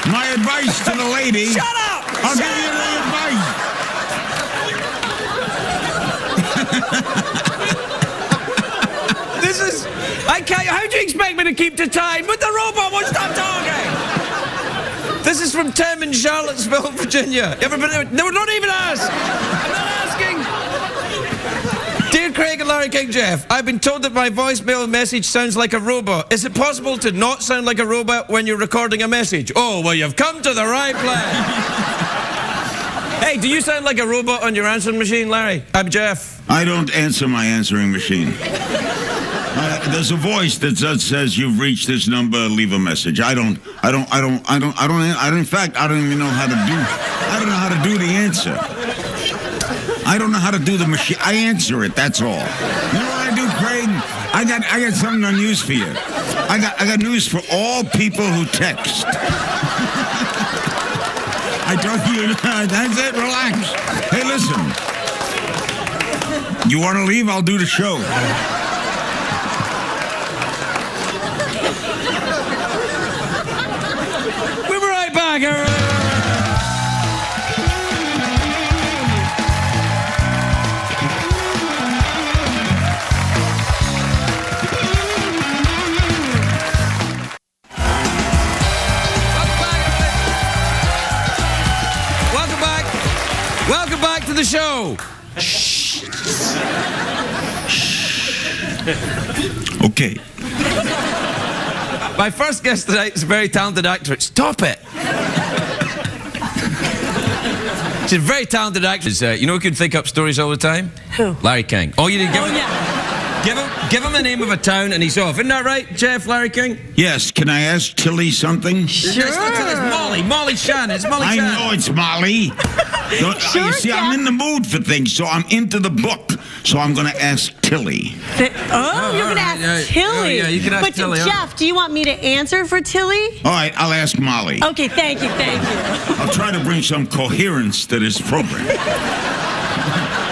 My advice to the lady. Shut up! I'll give you the advice. This is... I can't... How do you expect me to keep to time? But the robot won't stop talking! This is from Tim in Charlottesville, Virginia. You ever been... No, don't even ask! I'm not asking! Dear Craig and Larry King, Jeff, I've been told that my voicemail message sounds like a robot. Is it possible to not sound like a robot when you're recording a message? Oh, well, you've come to the right place. Hey, do you sound like a robot on your answering machine, Larry? I'm Jeff. I don't answer my answering machine. There's a voice that says you've reached this number, leave a message. In fact, I don't even know how to do. I don't know how to do the answer. I don't know how to do the machine. I answer it, that's all. You know what I do, Craig? I got something on news for you. I got news for all people who text. I told you, that's it, relax. Hey, listen. You want to leave? I'll do the show. We'll be right back, everyone. Welcome back to the show. Shh. Okay. My first guest tonight is a very talented actor. Stop it. She's a very talented actress. You know who can think up stories all the time? Who? Larry King. Oh, you didn't give him... yeah. Give him the name of a town and he's off. Isn't that right, Jeff, Larry King? Yes, can I ask Tilly something? Sure. It's Molly Shannon. It's Molly I Shannon. know it's Molly. Sure, you see, Jeff. I'm in the mood for things, so I'm into the book. So I'm going to ask Tilly. You're going to ask Tilly. yeah, you can ask but Tilly. Jeff, do you want me to answer for Tilly? All right, I'll ask Molly. Okay, thank you. I'll try to bring some coherence to this program.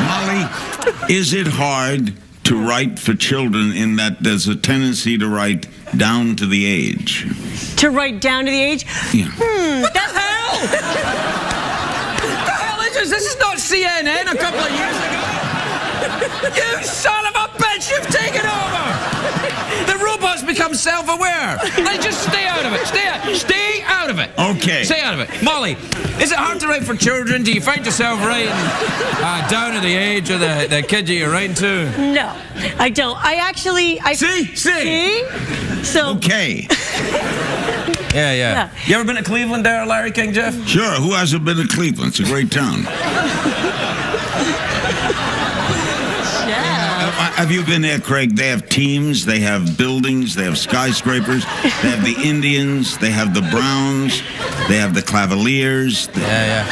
Molly, is it hard to write for children in that there's a tendency to write down to the age? To write down to the age? Yeah. What the hell? What the hell is this? This is not CNN a couple of years ago. You son of a bitch, you've taken over. The robot's become self-aware. Let's just stay out of it. Stay out of it. Okay. Stay out of it. Molly, is it hard to write for children? Do you find yourself writing down to the age of the kid that you're writing to? No, I don't. See? So. Okay. Yeah. You ever been to Cleveland there, Larry King, Jeff? Sure, who hasn't been to Cleveland? It's a great town. Have you been there, Craig? They have teams, they have buildings, they have skyscrapers, they have the Indians, they have the Browns, they have the Cavaliers. Yeah.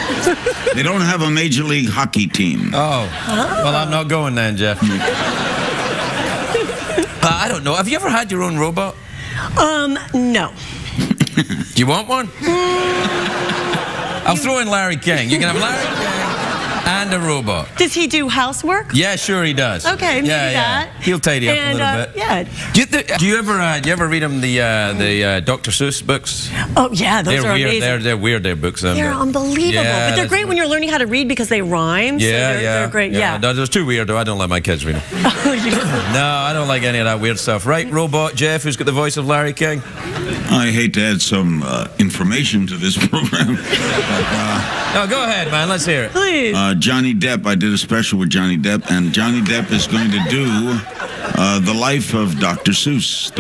They don't have a Major League Hockey team. Oh. Well, I'm not going then, Jeff. I don't know. Have you ever had your own robot? No. Do you want one? I'll throw in Larry King. You can have Larry King and a robot. Does he do housework? Yeah, sure he does. Okay, maybe that. He'll tidy up a little bit. Yeah. Do you ever read him the Dr. Seuss books? Oh yeah, those They're are weird. amazing. They're weird. Their books. They're unbelievable. Yeah, but they're great when you're learning how to read because they rhyme. So they're great. Yeah. No, they're too weird though. I don't let my kids read them. No, I don't like any of that weird stuff. Right, robot Jeff, who's got the voice of Larry King. I hate to add some information to this program, but No, go ahead, man. Let's hear it. Please. Johnny Depp. I did a special with Johnny Depp, and Johnny Depp is going to do the life of Dr. Seuss.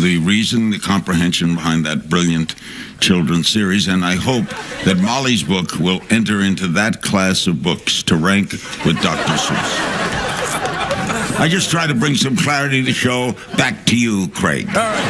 The reason, the comprehension behind that brilliant children's series, and I hope that Molly's book will enter into that class of books to rank with Dr. Seuss. I just try to bring some clarity to the show. Back to you, Craig. All right.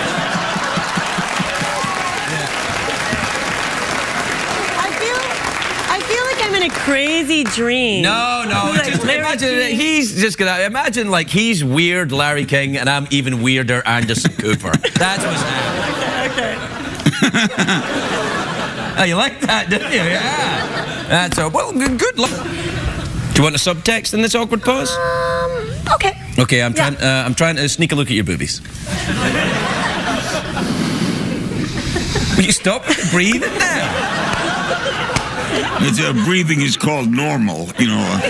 I feel like I'm in a crazy dream. No. Like Just Larry imagine King. he's just gonna imagine like he's weird Larry King and I'm even weirder Anderson Cooper. That's what's happening. Okay. Oh, you like that, didn't you? Yeah. That's well. Good luck. Do you want a subtext in this awkward pause? Okay. Okay, I'm trying to sneak a look at your boobies. Will you stop breathing now? Breathing is called normal, you know.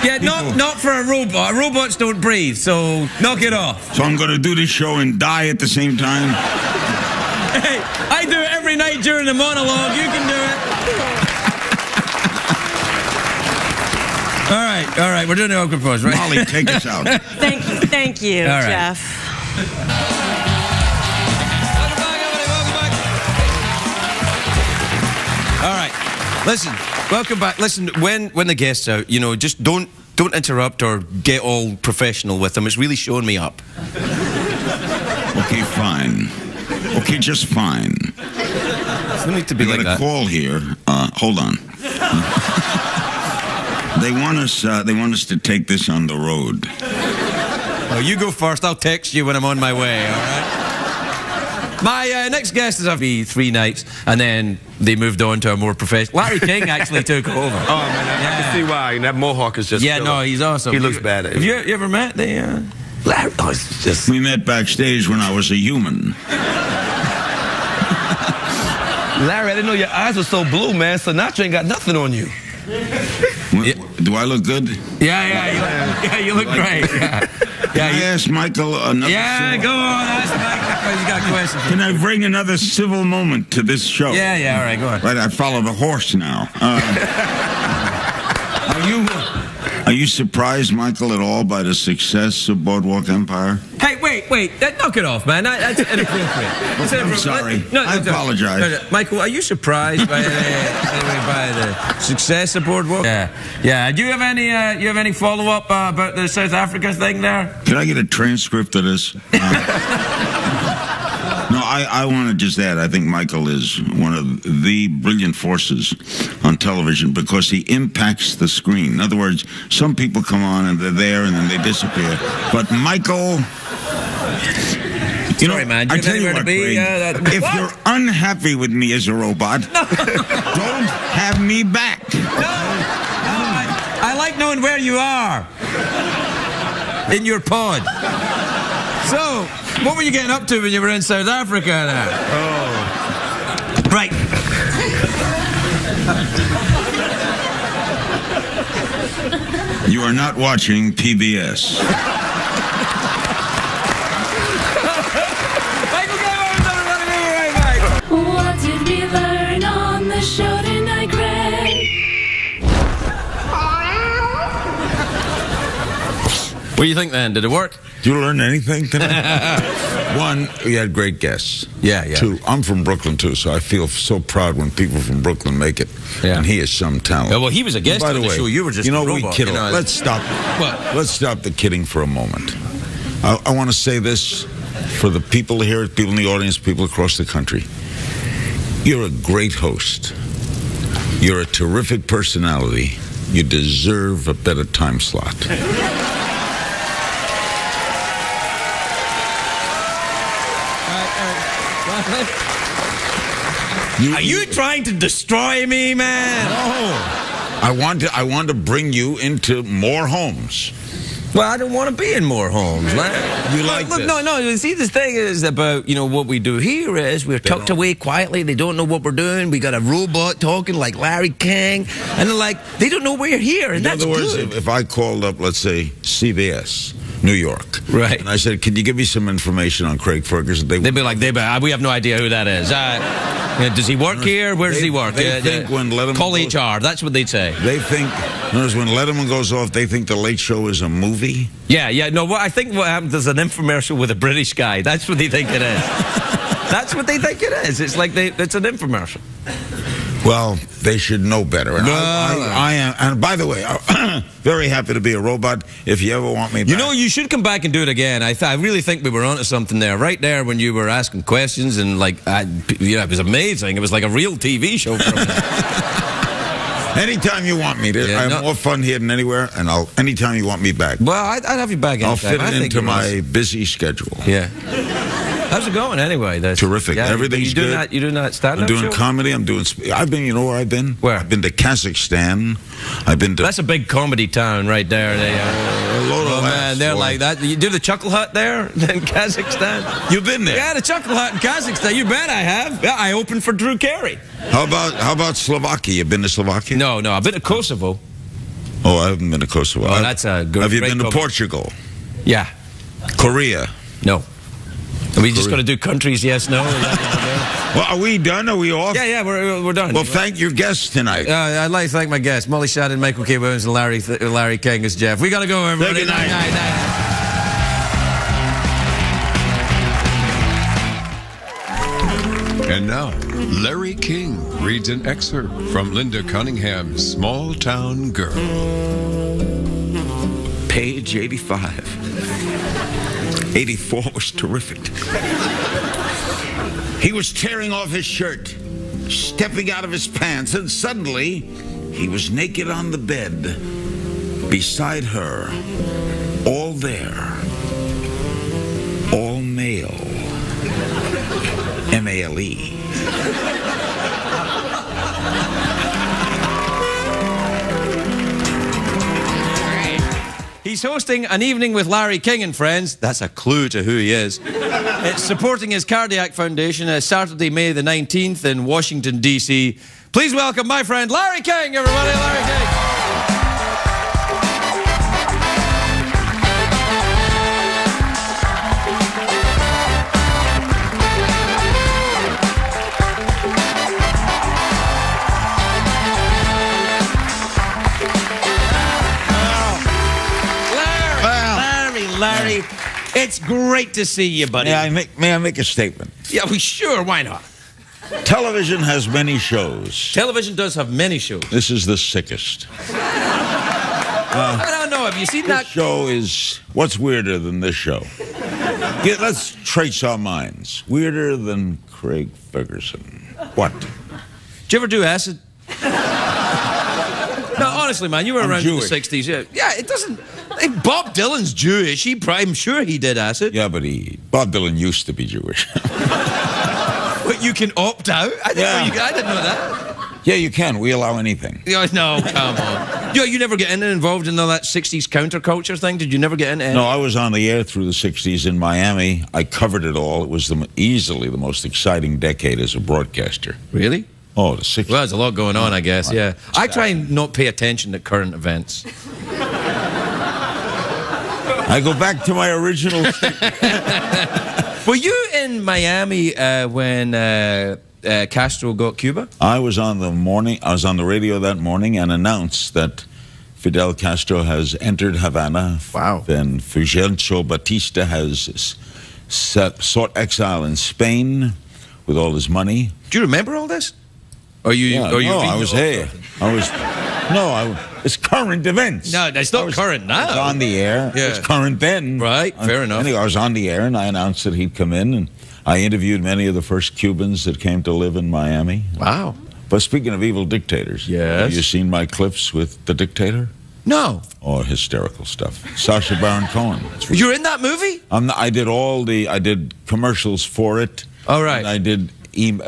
Yeah, not for a robot. Robots don't breathe, so knock it off. So I'm going to do this show and die at the same time. Hey, I do it every night during the monologue. You can do it. All right, we're doing the awkward pause, right? Molly, take us out. Thank you, All right. Jeff. All right, listen, welcome back. Listen, when the guest's out, you know, just don't interrupt or get all professional with them. It's really showing me up. Okay, fine. Okay, just fine. Doesn't need to be We like got a that. call here. Hold on. They want us to take this on the road. Oh, you go first. I'll text you when I'm on my way. All right. My next guest is be 3 nights, and then they moved on to a more professional. Larry King actually took over. Oh man, I can see why. That mohawk is just. Yeah, killer. no, he's awesome. He looks bad. Have you ever met the Larry? Oh, it's just. We met backstage when I was a human. Larry, I didn't know your eyes were so blue, man. Sinatra ain't got nothing on you. Do I look good? Yeah, you look great. Yeah, Can I ask Michael another? yeah, go on. That's Mike. He's got questions. Can I bring another civil moment to this show? Yeah, all right, go on. Right, I follow the horse now. Are you surprised, Michael, at all by the success of Boardwalk Empire? Hey, wait. Knock it off, man. That's inappropriate. It's I'm sorry. I apologize. No, Michael, are you surprised by the success of Boardwalk? Yeah. Do you have any follow-up about the South Africa thing there? Can I get a transcript of this? No, I want to just add, I think Michael is one of the brilliant forces on television because he impacts the screen. In other words, some people come on and they're there and then they disappear. But Michael... Sorry, man. I tell you what, Craig, if you're unhappy with me as a robot, don't have me back. I like knowing where you are in your pod. So, what were you getting up to when you were in South Africa now? Oh. Right. You are not watching PBS. What did we learn on the show tonight, Greg? What do you think then? Did it work? Did you learn anything tonight? One, we had great guests. Yeah. Two, I'm from Brooklyn too, so I feel so proud when people from Brooklyn make it. Yeah. And he is some talent. Yeah, well, he was a guest By on the the way, show. You were just you know, a robot, we kid. you know. Let's stop. What? Let's stop the kidding for a moment. I want to say this for the people here, people in the audience, people across the country. You're a great host. You're a terrific personality. You deserve a better time slot. Are you trying to destroy me, man? No. I want to bring you into more homes. Well, I don't want to be in more homes, man. You like look, this? No. You see, the thing is about, what we do here is we're tucked away quietly. They don't know what we're doing. We got a robot talking like Larry King. And they're like, they don't know we're here. And In that's other words, good. if I called up, let's say, CBS, New York. Right. And I said, "Can you give me some information on Craig Ferguson?" They'd be like, we have no idea who that is. Does he work here? Where does he work? They think when Letterman call goes, HR. That's what they'd say. They think, notice when Letterman goes off, they think the Late Show is a movie. Yeah. No, I think what happens is an infomercial with a British guy. That's what they think it is. That's what they think it is. It's like it's an infomercial. Well, they should know better. And No. I am. And by the way, I'm very happy to be a robot. If you ever want me back. You know, you should come back and do it again. I really think we were onto something there. Right there when you were asking questions and it was amazing. It was like a real TV show for me. Anytime you want me, I have more fun here than anywhere. And anytime you want me back. Well, I'd have you back anytime. I'll fit it into my busy schedule. Yeah. How's it going anyway? Terrific. Yeah, Everything's good. You doing that stand-up I'm doing show? comedy. I've been, you know where I've been? Where? I've been to Kazakhstan. I've been to... That's a big comedy town right there. Man, they're like that. You do the Chuckle Hut there in Kazakhstan? You've been there? Yeah, the Chuckle Hut in Kazakhstan. You bet I have. Yeah, I opened for Drew Carey. How about Slovakia? You been to Slovakia? No, I've been to Kosovo. Oh, I haven't been to Kosovo. Oh, that's a good. Have you great been to comedy. Portugal? Yeah. Korea? No. Are we just going to do countries? Yes, no. Well, are we done? Are we off? Yeah, we're done. Well, thank your guests tonight. I'd like to thank my guests, Molly Shannon, Michael K. Williams, and Larry King as Jeff. We got to go, everybody. Good night. Night. And now, Larry King reads an excerpt from Linda Cunningham's Small Town Girl. Page 85. 84 was terrific. He was tearing off his shirt, stepping out of his pants, and suddenly he was naked on the bed, beside her, all there, all male, M-A-L-E. He's hosting an evening with Larry King and friends. That's a clue to who he is. It's supporting his cardiac foundation Saturday, May the 19th in Washington, D.C. Please welcome my friend Larry King, everybody. Larry King. Larry, it's great to see you, buddy. May I make a statement? Yeah, sure, why not? Television has many shows. Television does have many shows. This is the sickest. I don't know, have you seen that? This show is... What's weirder than this show? Yeah, let's trace our minds. Weirder than Craig Ferguson. What? Did you ever do acid? No, honestly, man, you were around in the 60s. Yeah, it doesn't... Bob Dylan's Jewish. I'm sure he did acid. Yeah, but Bob Dylan used to be Jewish. But you can opt out? I didn't know that. Yeah, you can. We allow anything. Yeah, no, come on. You never get involved in all that 60s counterculture thing? Did you never get into it? No, I was on the air through the 60s in Miami. I covered it all. It was easily the most exciting decade as a broadcaster. Really? Oh, the 60s. Well, there's a lot going on, I guess, yeah. I try and not pay attention to current events. I go back to my original... Were you in Miami when Castro got Cuba? I was on the radio that morning and announced that Fidel Castro has entered Havana. Wow. Then Fulgencio Batista has sought exile in Spain with all his money. Do you remember all this? I was here. It's current events. No, it's not current now. I was on the air. Yeah. It's current then. Right, fair enough. Anyway, I was on the air and I announced that he'd come in, and I interviewed many of the first Cubans that came to live in Miami. Wow. But speaking of evil dictators, yes. Have you seen my clips with the dictator? No. Oh, hysterical stuff. Sacha Baron Cohen. You're in that movie? I did commercials for it. All right. And I did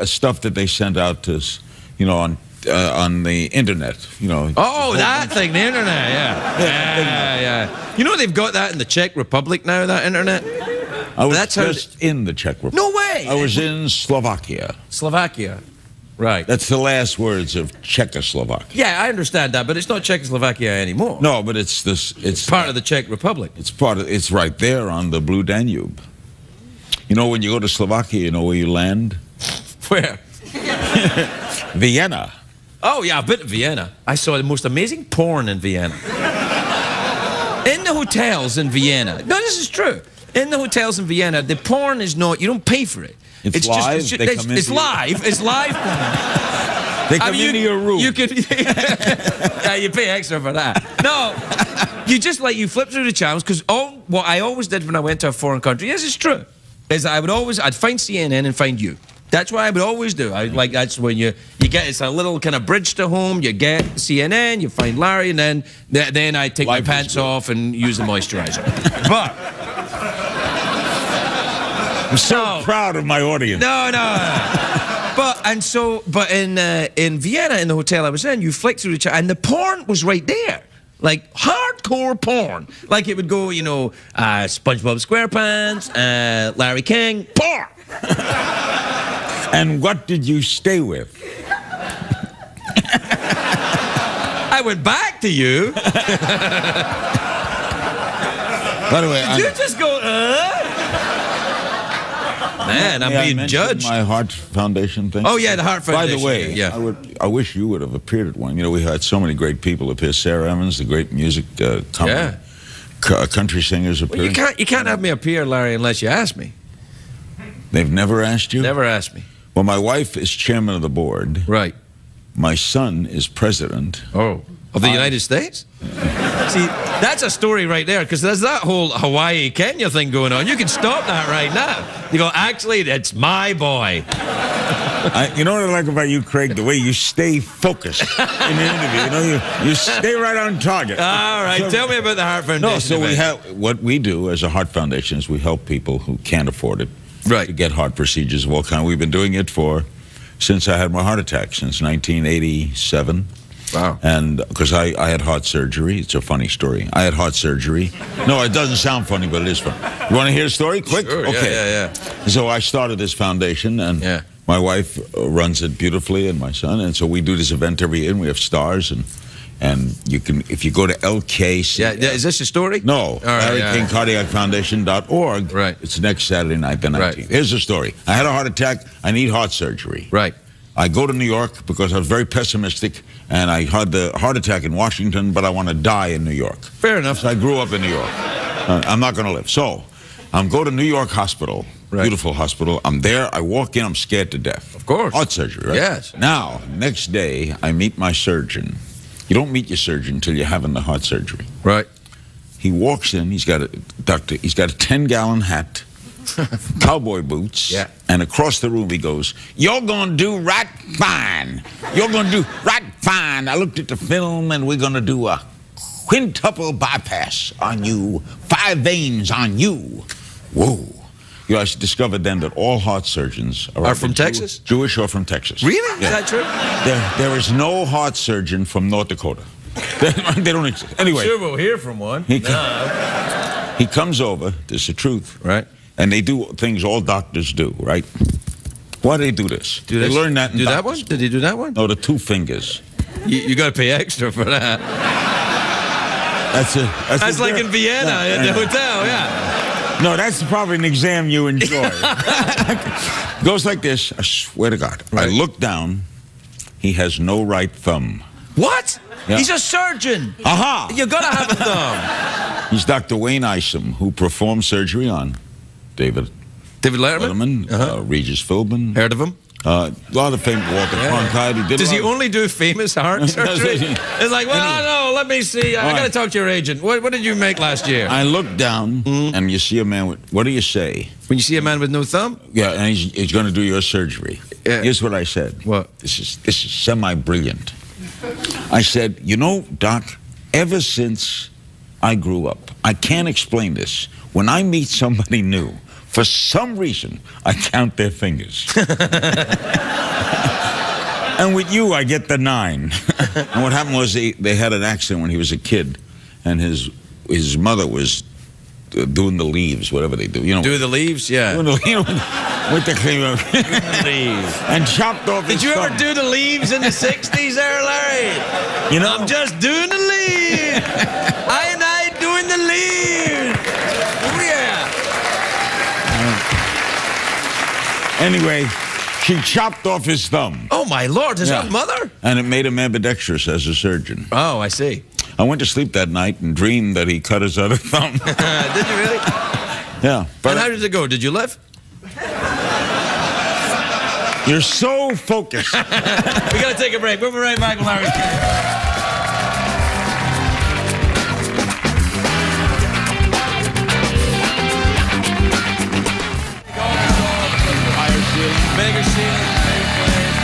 stuff that they sent out to us, on the internet, Oh, that thing, the internet, yeah. You know they've got that in the Czech Republic now, that internet? I was in the Czech Republic. No way! I was in Slovakia. Slovakia. Right. That's the last words of Czechoslovakia. Yeah, I understand that, but it's not Czechoslovakia anymore. No, but it's this. It's Part of the Czech Republic. It's right there on the Blue Danube. You know, when you go to Slovakia, you know where you land? Where? Vienna. Oh, yeah, I've been to Vienna. I saw the most amazing porn in Vienna. In the hotels in Vienna. No, this is true. In the hotels in Vienna, the porn is not, you don't pay for it. It's live? It's live. It's live porn. They come into your room. You could, yeah, you pay extra for that. No, you just you flip through the channels, because what I always did when I went to a foreign country, yes, it's true, is I'd find CNN and find you. That's what I would always do. That's when you get, it's a little kind of bridge to home. You get CNN, you find Larry, and then I take my pants off and use the moisturizer. But I'm so proud of my audience. No. But in Vienna, in the hotel I was in, you flick through the chat, and the porn was right there. Like hardcore porn. Like it would go, SpongeBob SquarePants, Larry King, porn. And what did you stay with? I went back to you. By the way, Did you just go, Man, I'm being judged. My Heart Foundation thing. Oh, yeah, the Heart Foundation. By the way, yeah. I wish you would have appeared at one. We had so many great people appear. Sarah Emmons, the great music country singers appearing. Well, you can't have me appear, Larry, unless you ask me. They've never asked you? Never asked me. Well, my wife is chairman of the board. Right. My son is president. Oh. Of the United States? See, that's a story right there, because there's that whole Hawaii-Kenya thing going on. You can stop that right now. You go, actually, it's my boy. You know what I like about you, Craig? The way you stay focused in the interview. You stay right on target. All right, tell me about the Heart Foundation. No, so what we do as a Heart Foundation is we help people who can't afford it to get heart procedures of all kinds. We've been doing it since I had my heart attack, since 1987. Wow. And because I had heart surgery. It's a funny story. I had heart surgery. No, it doesn't sound funny, but it is funny. You want to hear a story? Quick? Sure, okay. Yeah. So I started this foundation, and my wife runs it beautifully, and my son. And so we do this event every year, and we have stars, and you can, if you go to LKC. Yeah, is this your story? No, LarryKingCardiacFoundation.org. Right. It's next Saturday night, the 19th. Right. Here's the story. I had a heart attack. I need heart surgery. Right. I go to New York because I was very pessimistic, and I had the heart attack in Washington, but I want to die in New York. Fair enough. So I grew up in New York. I'm not going to live. So I'm go to New York Hospital, beautiful hospital. I'm there. I walk in. I'm scared to death. Of course. Heart surgery, right? Yes. Now, next day, I meet my surgeon. You don't meet your surgeon until you're having the heart surgery. Right. He walks in. He's got a 10-gallon hat. Cowboy boots, and across the room he goes, "You're gonna do right fine. You're gonna do right fine. I looked at the film, and we're gonna do a quintuple bypass on you, 5 veins on you." Whoa! I discovered then that all heart surgeons are from Texas, Jewish or from Texas. Really? Yeah. Is that true? There is no heart surgeon from North Dakota. They don't exist. Anyway, sure we'll hear from one. He comes over. This is the truth, right? And they do things all doctors do, right? Why do they do this? They learn that in that one? Did he do that one? No, the 2 fingers. You got to pay extra for that. That's like in Vienna in the hotel, yeah. No, that's probably an exam you enjoy. Goes like this. I swear to God. Right. I look down. He has no right thumb. What? Yeah. He's a surgeon. Aha! You got to have a thumb. He's Dr. Wayne Isom, who performed surgery on David Letterman, Regis Philbin. Heard of him? A lot of famous Walter Cronkite. Does he only do famous heart surgery? It's like, well, no, let me see. I got to talk to your agent. What did you make last year? I look down, and you see a man with, what do you say? When you see a man with no thumb? Yeah, and he's going to do your surgery. Yeah. Here's what I said. What? This is semi-brilliant. I said, Doc, ever since I grew up, I can't explain this. When I meet somebody new, for some reason, I count their fingers. And with you, I get the 9. And what happened was they had an accident when he was a kid, and his mother was doing the leaves, whatever they do. Do the leaves? Yeah. With the Leaves. and chopped off his Did you ever thumb. do the leaves in the 60s there, Larry? You know, I'm just doing the leaves. I doing the leaves. Oh, yeah. Anyway, she chopped off his thumb. Oh, my Lord, his own mother? And it made him ambidextrous as a surgeon. Oh, I see. I went to sleep that night and dreamed that he cut his other thumb. Did you really? Yeah. But And how did it go? Did you live? you're so focused. We got to take a break. We'll be right back with Larry King. Bigger ceiling, bigger place.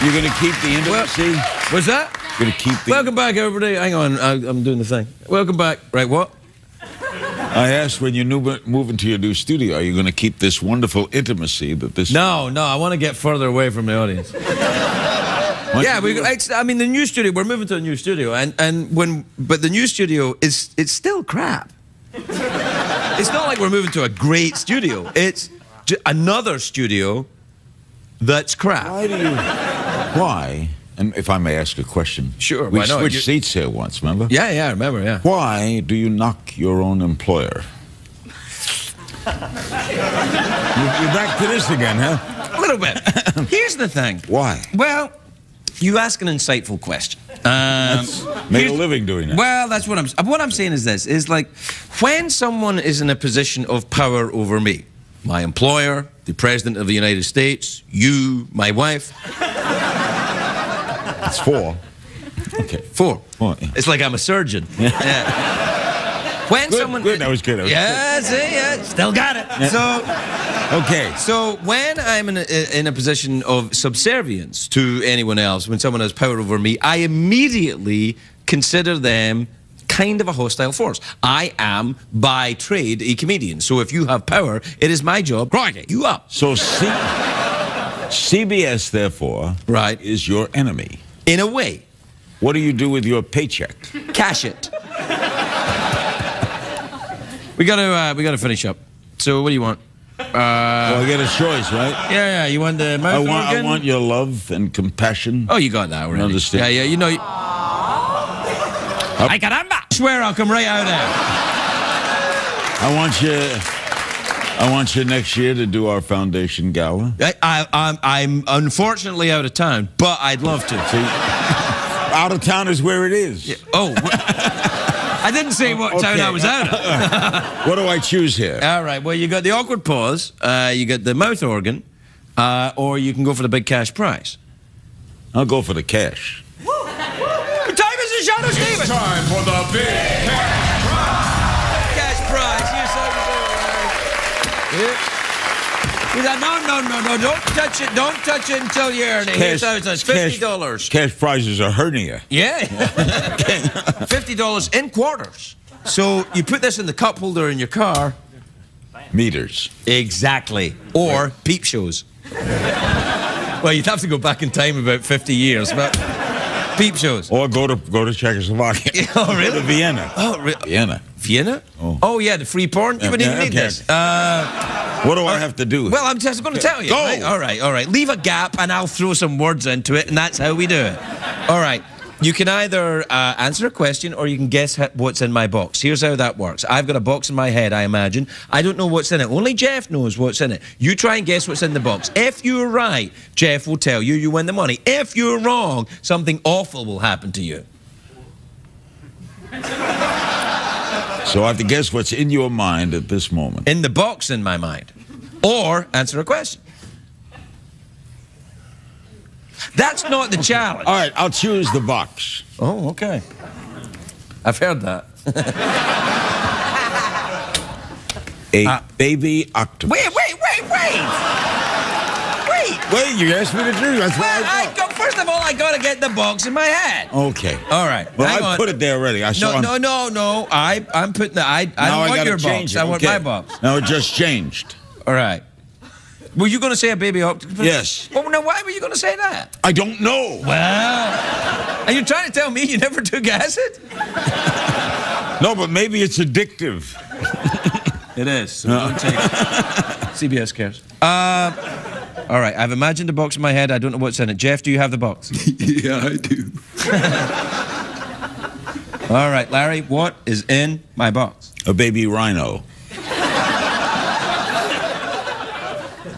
You're going to keep the intimacy? What's that? You're going to keep the... Welcome back, everybody. Hang on, I'm doing the thing. Welcome back. Right, what? I asked when you move into your new studio, are you going to keep this wonderful intimacy that this... No, I want to get further away from the audience. Yeah, I mean, the new studio, we're moving to a new studio, but the new studio it's still crap. It's not like we're moving to a great studio. It's another studio that's crap. Why? And if I may ask a question. Sure, We why not? switched seats here once, remember? Yeah, I remember, yeah. Why do you knock your own employer? You're back to this again, huh? A little bit. Here's the thing. Why? Well, you ask an insightful question. Made a living doing that. Well, that's what I'm saying is this, is like, when someone is in a position of power over me, my employer, the President of the United States, you, my wife. It's 4. Okay. 4. 4. It's like I'm a surgeon. Yeah. When someone... Good, that was good. Yeah, see, yeah, still got it. Yeah. So... Okay. So when I'm in a position of subservience to anyone else, when someone has power over me, I immediately consider them kind of a hostile force. I am, by trade, a comedian. So if you have power, it is my job to get you up. So CBS, therefore, right, is your enemy. In a way. What do you do with your paycheck? Cash it. We gotta finish up. So what do you want? Well, I get a choice, right? Yeah. You want the mouth I organ? want your love and compassion. Oh, you got that already. Understand? Yeah. You know. Ay, caramba! I swear I'll come right out there. I want you next year to do our foundation gala. I'm unfortunately out of town, but I'd love to. See, out of town is where it is. Yeah. Oh. I didn't say what town I was out of. What do I choose here? All right, well, you got the awkward pause, you got the mouth organ, or you can go for the big cash prize. I'll go for the cash. What time is it, Shadow Stevens? It's time for the big cash prize. Cash prize, yes, No, don't touch it. Don't touch it until you earn it. Here's how it says, $50. Cash prizes are hernia. Yeah. $50 in quarters. So you put this in the cup holder in your car. Meters. Exactly. Or peep shows. Well, you'd have to go back in time about 50 years, but peep shows. Or go to Czechoslovakia. Oh, really? Go to Vienna. Oh, really? Vienna. Vienna? Oh, yeah, the free porn. You wouldn't even need this. What do I have to do? Well, I'm just going to tell you. Go. Right? All right. Leave a gap, and I'll throw some words into it, and that's how we do it. All right. You can either answer a question or you can guess what's in my box. Here's how that works. I've got a box in my head, I imagine. I don't know what's in it. Only Jeff knows what's in it. You try and guess what's in the box. If you're right, Jeff will tell you, you win the money. If you're wrong, something awful will happen to you. So I have to guess what's in your mind at this moment. In the box in my mind. Or answer a question. That's not the challenge. All right, I'll choose the box. Oh, okay. I've heard that. A baby octopus. Wait. Wait, you asked me to do. That's what I thought. First of all, I got to get the box in my head. Okay. All right. Well, hang I on. put it there already. I saw. No. I'm putting the. I don't want your box. I want my box. Now it just changed. All right. Were you going to say a baby octopus? Yes. Well, now why were you going to say that? I don't know. Well, are you trying to tell me you never took acid? No, but maybe it's addictive. It is. So don't take it. CBS cares. All right, I've imagined a box in my head. I don't know what's in it. Jeff, do you have the box? Yeah, I do. All right, Larry, what is in my box? A baby rhino.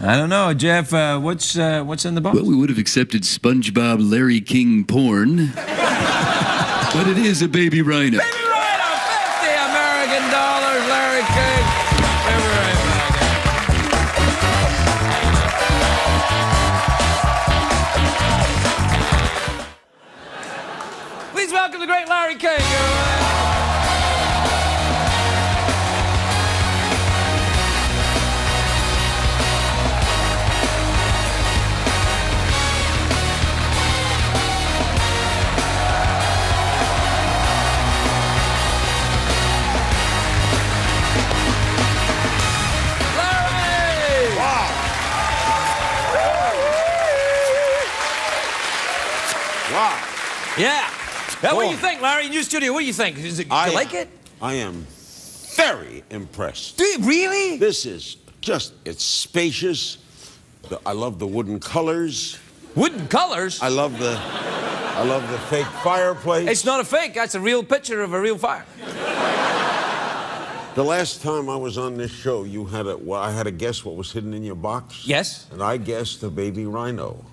I don't know, Jeff. What's in the box? Well, we would have accepted SpongeBob Larry King porn, but it is a baby rhino. Baby rhino, $50 American dollars, Larry King. We'll be right back. Please welcome the great Larry King. Wow. Yeah. What do you think, Larry? New studio, what do you think? Do you like it? I am very impressed. Do you really? This is just, it's spacious. I love the wooden colors. Wooden colors? I love the fake fireplace. It's not a fake. That's a real picture of a real fire. The last time I was on this show, I had to guess what was hidden in your box. Yes. And I guessed a baby rhino.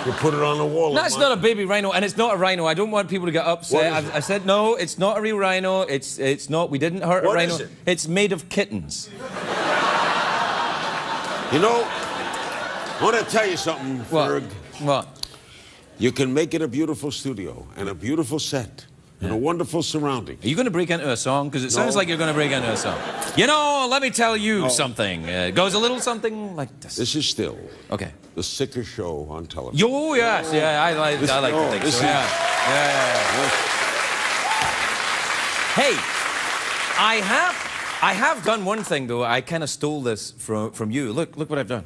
You put it on the wall. That's not a baby rhino, and it's not a rhino. I don't want people to get upset. I said no, it's not a real rhino. It's not. We didn't hurt a rhino. What is it? It's made of kittens. You know, I want to tell you something, Ferg. What? You can make it a beautiful studio and a beautiful set and a wonderful surrounding. Are you going to break into a song? Because it sounds like you're going to break into a song. You know, let me tell you something. It goes a little something like this. This is still okay. The sickest show on television. Oh, yes. Yeah, I like to think so. Yeah. Hey, I have done one thing, though. I kind of stole this from you. Look what I've done.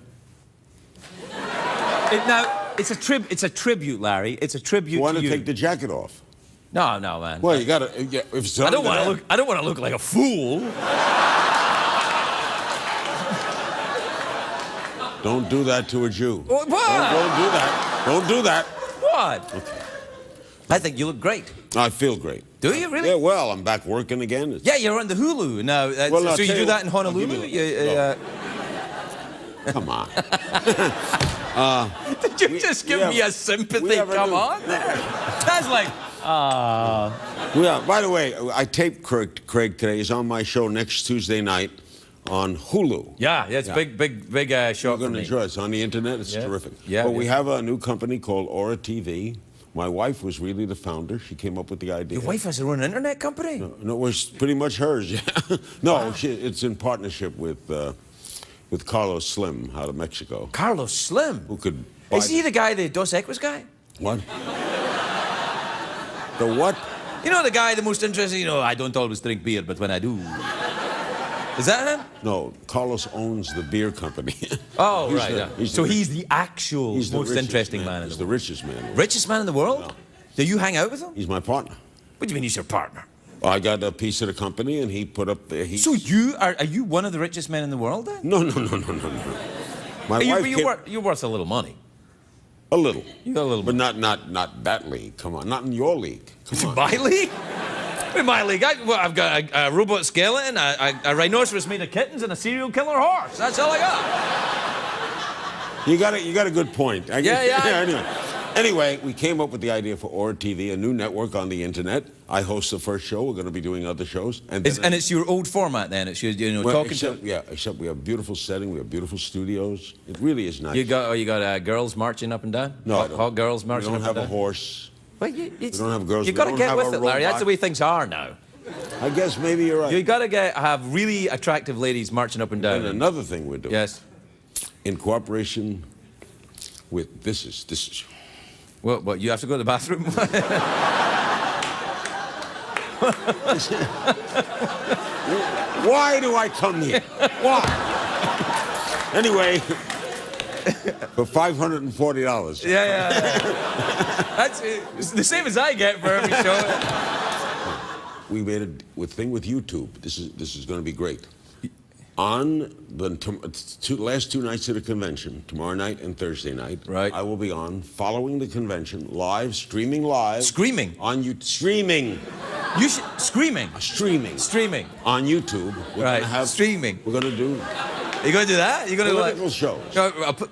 It's a tribute, Larry. It's a tribute to you. Want to take the jacket off? No, man. Well, you gotta. Yeah, if I don't want to look like a fool. Don't do that to a Jew. What? Don't do that. Don't do that. What? Okay. I think you look great. I feel great. Do you really? Yeah. Well, I'm back working again. Yeah, you're on the Hulu now. So you do that in Honolulu? Come on. Did you just give me a sympathy? Come on. That's like. Yeah. By the way, I taped Craig today. He's on my show next Tuesday night on Hulu. Yeah, it's big show. You're going to enjoy it. It's on the internet. It's terrific. Yeah. But we have a new company called Aura TV. My wife was really the founder. She came up with the idea. Your wife has her own internet company? No, it was pretty much hers. Yeah. No, wow. It's in partnership with Carlos Slim out of Mexico. Carlos Slim? Who could? Is he the guy, the Dos Equis guy? What? The what? You know the guy, the most interesting. I don't always drink beer, but when I do. Is that him? No, Carlos owns the beer company. Oh, right. He's the actual most interesting man in the world. He's the richest man. Richest man in the world? No. Do you hang out with him? He's my partner. What do you mean he's your partner? I got a piece of the company, and he put up the... So are you one of the richest men in the world, then? No. My wife you're worth a little money. A little. You got a little But not that league. Come on. Not in your league. Come on. My league? In my league, I've got a robot skeleton, a rhinoceros made of kittens, and a serial killer horse. That's all I got. You got a good point. Yeah. Anyway, we came up with the idea for Aura TV, a new network on the internet. I host the first show. We're going to be doing other shows. And it's your old format then? It's your, talking to... Yeah, except we have a beautiful setting. We have beautiful studios. It really is nice. You got girls marching up and down? No, hot girls marching up and down? We don't have a horse. Well, we don't have girls. You've got to get with it, Larry. That's the way things are now. I guess maybe you're right. You've got to have really attractive ladies marching up and down. And another thing we're doing. Yes. In cooperation with... This is... What, you have to go to the bathroom? Why do I come here? Why? Anyway, for $540. Yeah. That's the same as I get for every show. we made a thing with YouTube. This is going to be great. On the last 2 nights of the convention, tomorrow night and Thursday night, right, I will be on following the convention live, streaming live. Screaming on you, streaming. You should streaming On YouTube. We're right, gonna have, streaming. We're going to do. You going to do that? You're going to political shows.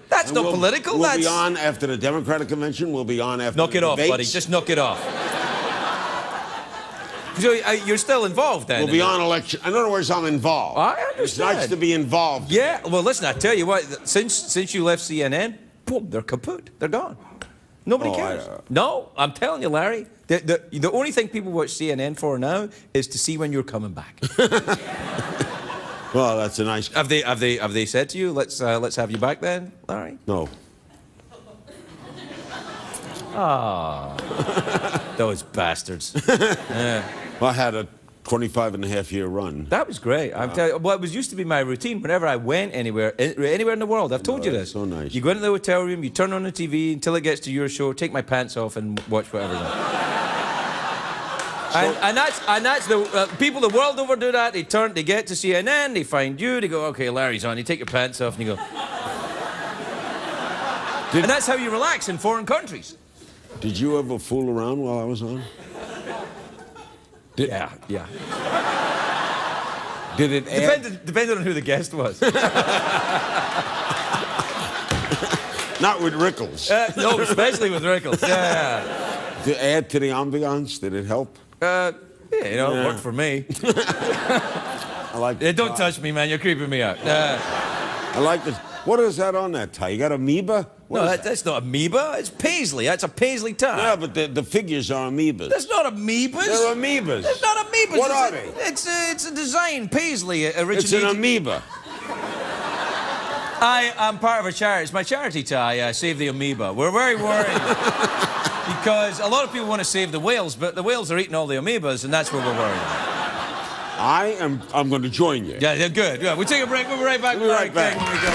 That's not political. We'll be on after the Democratic convention. We'll be on after. Knock it off, debates. buddy. Just knock it off. So you're still involved then? We'll be on election. In other words, I'm involved. I understand. It's nice to be involved. Yeah. Well, listen. I tell you what. Since you left CNN, boom, they're kaput. They're gone. Nobody cares. No, I'm telling you, Larry. The only thing people watch CNN for now is to see when you're coming back. Well, that's a nice. Have they said to you, let's have you back then, Larry? No. Ah, those bastards. Yeah. Well, I had a 25-and-a-half-year run. That was great. I'm telling you, well, it used to be my routine whenever I went anywhere in the world. I've told you this. So nice. You go into the hotel room, you turn on the TV until it gets to your show, take my pants off and watch whatever. And that's the people the world over do that. They get to CNN, they find you, they go, okay, Larry's on. You take your pants off and you go. And that's how you relax in foreign countries. Did you ever fool around while I was on? Yeah. Did it add? Depended on who the guest was. Not with Rickles. No, especially with Rickles. Yeah. Did it add to the ambiance? Did it help? Yeah, it worked for me. I like. Don't touch me, man. You're creeping me out. I like this. What is that on that tie? You got amoeba? No, that's not amoeba. It's paisley. That's a paisley tie. Yeah, but the figures are amoebas. That's not amoebas. They're amoebas. That's not amoebas. What are they? It's a design. Paisley originated. It's an amoeba. I'm part of a charity. It's my charity tie, Save the Amoeba. We're very worried because a lot of people want to save the whales, but the whales are eating all the amoebas, and that's where we're worried. I'm going to join you. Yeah, good. We'll take a break. We'll be right back. We'll be right back. When we go.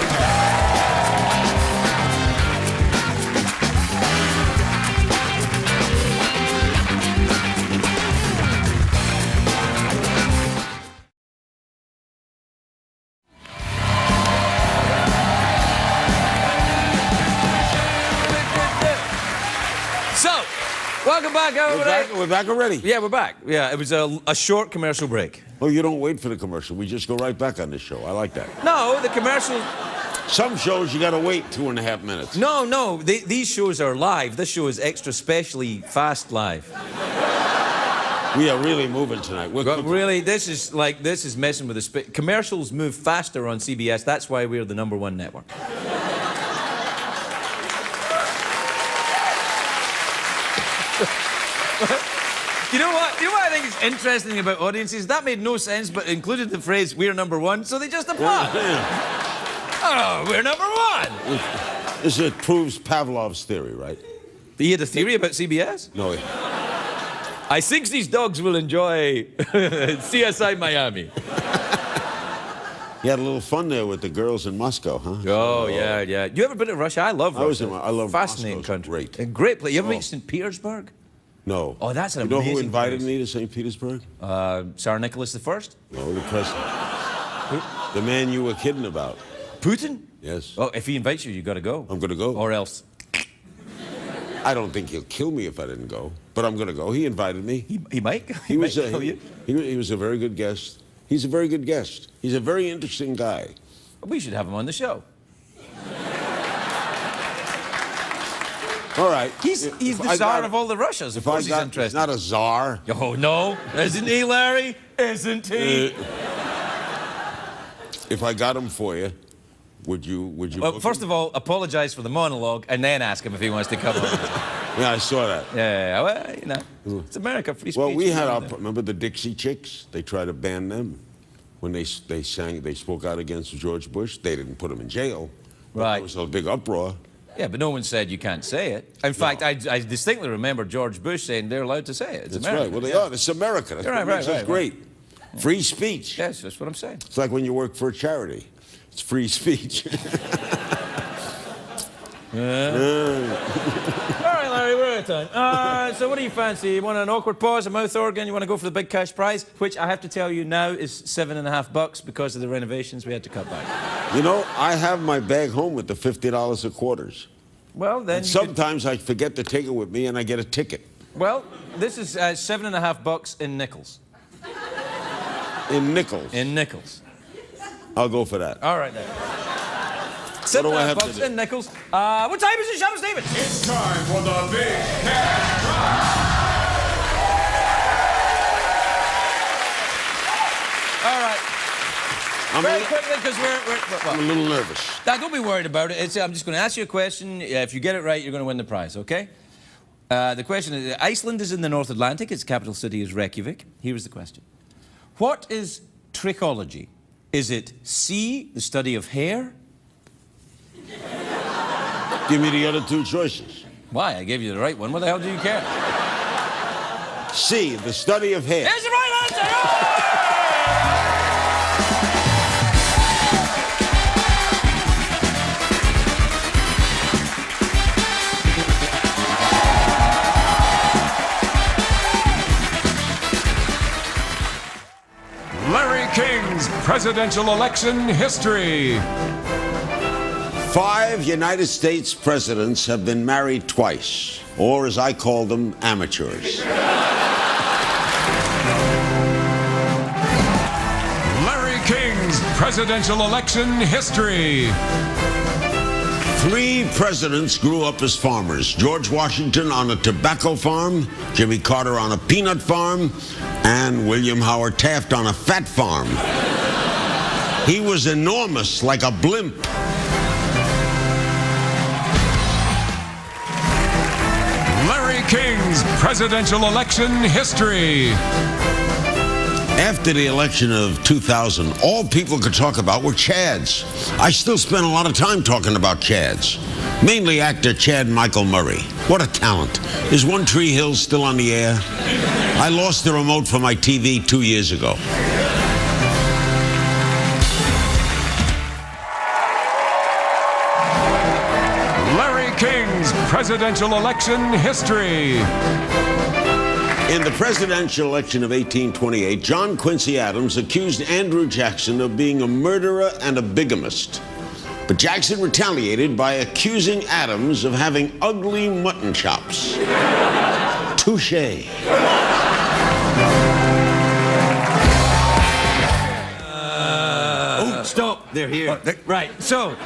Welcome back, everybody. We're back already? Yeah, we're back. Yeah, it was a short commercial break. Oh, you don't wait for the commercial. We just go right back on this show. I like that. No, the commercial... Some shows you got to wait 2.5 minutes. No. These shows are live. This show is extra specially fast live. We are really moving tonight. Really, this is messing with the... Commercials move faster on CBS. That's why we're the #1 network. You know what I think is interesting about audiences? That made no sense, but included the phrase, we're #1, so they just applaud. Oh, we're #1. This proves Pavlov's theory, right? He had a theory about CBS? No. I think these dogs will enjoy CSI Miami. You had a little fun there with the girls in Moscow, huh? Oh, yeah. You ever been to Russia? I love Russia. I love fascinating Moscow's country. Great. A great place. You ever been to St. Petersburg? No. Oh, that's an amazing amazing You know who invited place. me to St. Petersburg? Tsar Nicholas I? No, the president. The man you were kidding about. Putin? Yes. Oh, if he invites you, you got to go. I'm going to go. Or else. I don't think he'll kill me if I didn't go, but I'm going to go. He invited me. He might. He was kill you. He was a very good guest. He's a very good guest. He's a very interesting guy. We should have him on the show. All right. He's the czar of all the Russias. Of course he's interesting. He's not a czar. Oh, no. Isn't he, Larry? Isn't he? If I got him for you, would you Well, first of all, apologize for the monologue and then ask him if he wants to come on. Yeah, I saw that. Yeah, well, you know, it's America, free speech. Well, we had remember the Dixie Chicks? They tried to ban them. When they spoke out against George Bush. They didn't put them in jail. Right. There was a big uproar. Yeah, but no one said you can't say it. In fact, I distinctly remember George Bush saying they're allowed to say it. It's That's America. right. Well, they are. It's America. That's what makes us great. Free speech. Yes, that's what I'm saying. It's like when you work for a charity. It's free speech. All right, Larry. Larry, we're out of time. So what do you fancy? You want an awkward pause, a mouth organ? You want to go for the big cash prize, which I have to tell you now is $7.50 because of the renovations we had to cut back. You know, I have my bag home with the $50 of quarters. Well, then And sometimes I forget to take it with me and I get a ticket. Well, this is $7.50 in nickels. In nickels? In nickels. I'll go for that. All right, then. What do I have to $7.50 do? in nickels. What time is it, Shamus David? It's time for the big cash prize. All right. Very quickly, because I'm a little nervous. Now, don't be worried about it. I'm just going to ask you a question. If you get it right, you're going to win the prize, okay? The question is, Iceland is in the North Atlantic. Its capital city is Reykjavik. Here is the question. What is trichology? Is it C, the study of hair? Give me the other two choices. Why? I gave you the right one. What the hell do you care? C, the study of hair. Here's the right answer! Larry King's presidential election history. 5 United States presidents have been married twice, or as I call them, amateurs. Larry King's presidential election history. 3 presidents grew up as farmers. George Washington on a tobacco farm, Jimmy Carter on a peanut farm, and William Howard Taft on a fat farm. He was enormous, like a blimp. Larry King's presidential election history. After the election of 2000, all people could talk about were Chads. I still spend a lot of time talking about Chads. Mainly actor Chad Michael Murray. What a talent. Is One Tree Hill still on the air? I lost the remote for my TV 2 years ago. Larry King's presidential election history. In the presidential election of 1828, John Quincy Adams accused Andrew Jackson of being a murderer and a bigamist. But Jackson retaliated by accusing Adams of having ugly mutton chops. Touché. Stop. They're here. Right. So,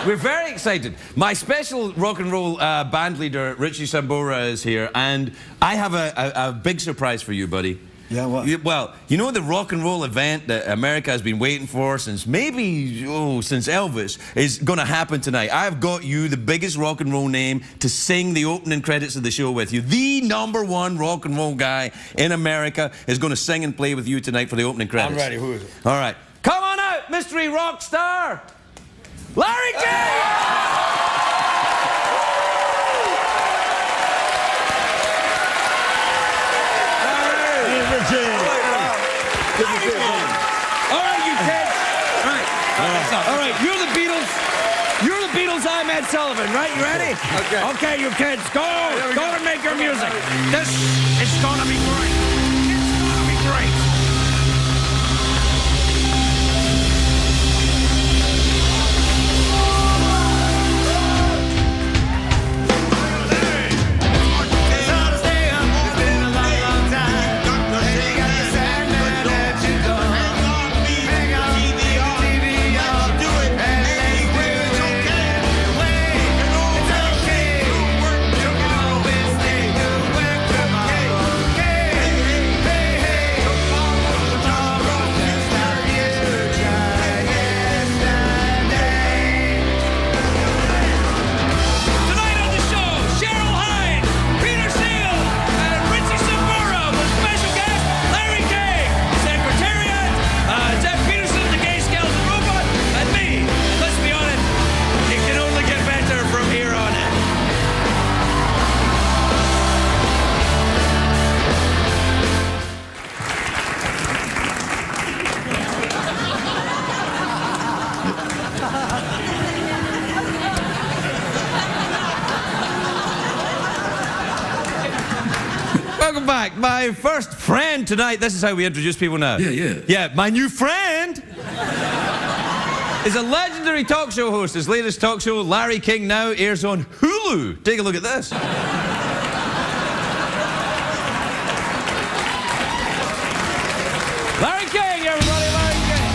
we're very excited. My special rock and roll band leader, Richie Sambora, is here, and I have a big surprise for you, buddy. Yeah, what? Well, you know the rock and roll event that America has been waiting for since since Elvis is going to happen tonight. I've got you the biggest rock and roll name to sing the opening credits of the show with you. The #1 rock and roll guy in America is going to sing and play with you tonight for the opening credits. I'm ready. Who is it? All right. Come on out, mystery rock star, Larry King! All right, you kids. All right, you're the Beatles. You're the Beatles. I'm Ed Sullivan, right? You ready? Okay. Okay, you kids, go and make your music. This is gonna be great. It's gonna be great. Welcome back. My first friend tonight. This is how we introduce people now. Yeah. Yeah, my new friend is a legendary talk show host. His latest talk show, Larry King, now airs on Hulu. Take a look at this. Larry King, everybody, Larry King.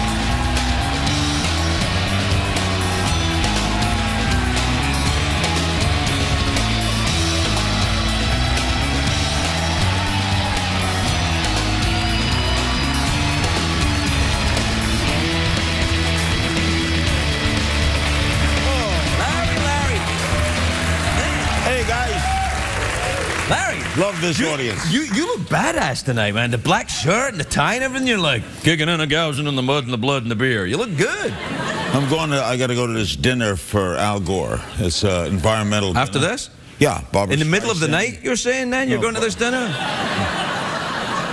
Hey, guys. Larry. Love this audience. You look badass tonight, man. The black shirt and the tie and everything. You're like kicking in the gouging in the mud and the blood and the beer. You look good. I got to go to this dinner for Al Gore. It's environmental After dinner. this? Yeah, Barbara In the middle of the Streisand. night, you're saying then? You're No, going to this dinner?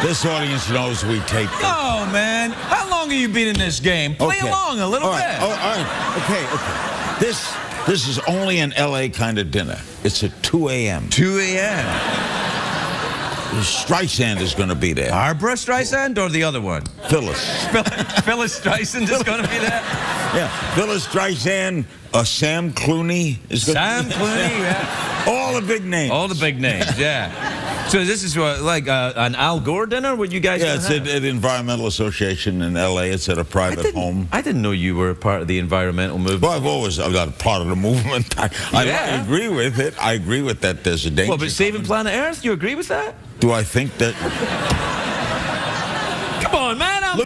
This audience knows we tape this. Oh, man. How long have you been in this game? Play Okay. along a little All right. bit. All right. Okay. This is only an L.A. kind of dinner. It's at 2 a.m. 2 a.m. Streisand is going to be there. Barbara Streisand or the other one? Phyllis. Phyllis Streisand is going to be there? Yeah. Phyllis Streisand, Sam Clooney is going to Sam be there. Clooney, yeah. All the big names. All the big names, yeah. So this is what, like an Al Gore dinner? What you guys Yeah, gonna it's have? at Environmental Association in L.A. It's at a private home. I didn't know you were part of the environmental movement. Well, I've got a part of the movement. I agree with it. I agree with that. There's a danger. Well, but saving planet Earth, you agree with that? Do I think that? Come on, man, I'm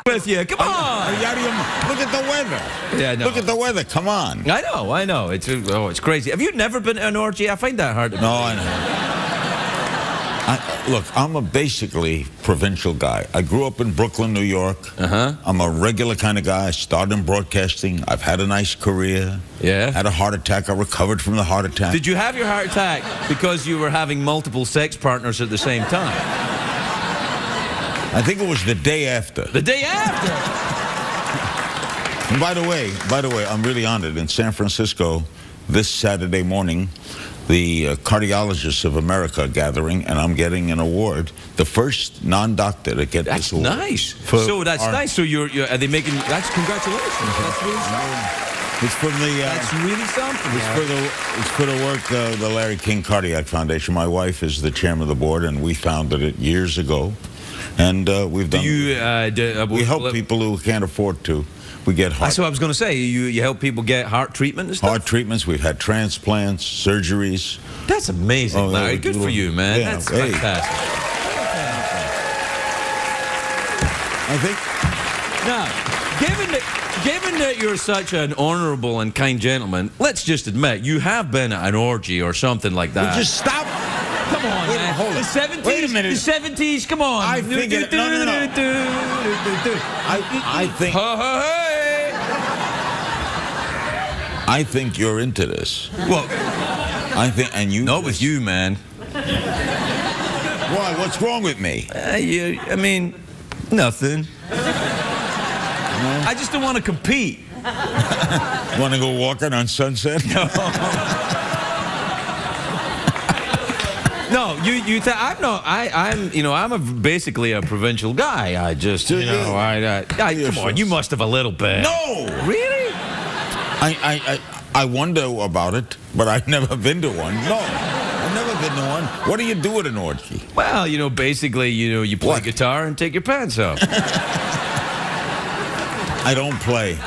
with you. Come on. Look at the weather. Yeah, no. Look at the weather. Come on. I know. It's crazy. Have you never been to an orgy? I find that hard to believe. No, I know. Look, I'm a basically provincial guy. I grew up in Brooklyn, New York. I'm a regular kind of guy. I started in broadcasting. I've had a nice career. Yeah. Had a heart attack. I recovered from the heart attack. Did you have your heart attack because you were having multiple sex partners at the same time? I think it was the day after. The day after? And by the way, I'm really honored. In San Francisco, this Saturday morning, the Cardiologists of America are gathering, and I'm getting an award. The first non-doctor to get this award. Nice. So that's nice. So you're are they making? That's congratulations. That's really something. It's from the. That's really something. It's for the work the Larry King Cardiac Foundation. My wife is the chairman of the board, and we founded it years ago, and we've done. We help people who can't afford to. We get heart. That's what I was going to say. You help people get heart treatment and stuff? Heart treatments. We've had transplants, surgeries. That's amazing, Larry. Yeah, Good for you, man. Yeah, That's fantastic. I think. Now, given that you're such an honorable and kind gentleman, let's just admit you have been at an orgy or something like that. Just stop. Come on, man. Hold the it. 70s. Wait a minute. The 70s. Come on. I figured. No. I think. I think you're into this. Well, I think, and you. not with you, man. Why? What's wrong with me? I mean, nothing. I just don't want to compete. Want to go walking on Sunset? No. No, I'm basically a provincial guy. I just, come on, you must have a little bit. No! Really? I wonder about it, but I've never been to one. No, I've never been to one. What do you do at an orgy? Well, basically, you play guitar and take your pants off. I don't play.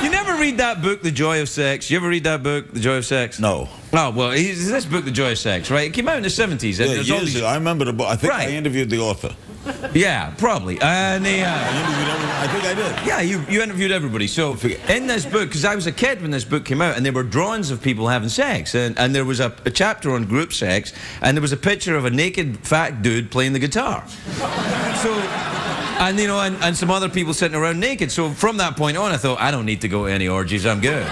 You never read that book, The Joy of Sex? You ever read that book, The Joy of Sex? No. Oh, well, it's this book, The Joy of Sex, right? It came out in the 70s. And Yeah, years ago. I remember the book. I think I interviewed the author. Yeah, probably. And I interviewed everyone. I think I did. Yeah, you interviewed everybody. So in this book, because I was a kid when this book came out, and there were drawings of people having sex, and there was a chapter on group sex, and there was a picture of a naked fat dude playing the guitar. So, and and some other people sitting around naked. So from that point on, I thought, I don't need to go to any orgies. I'm good.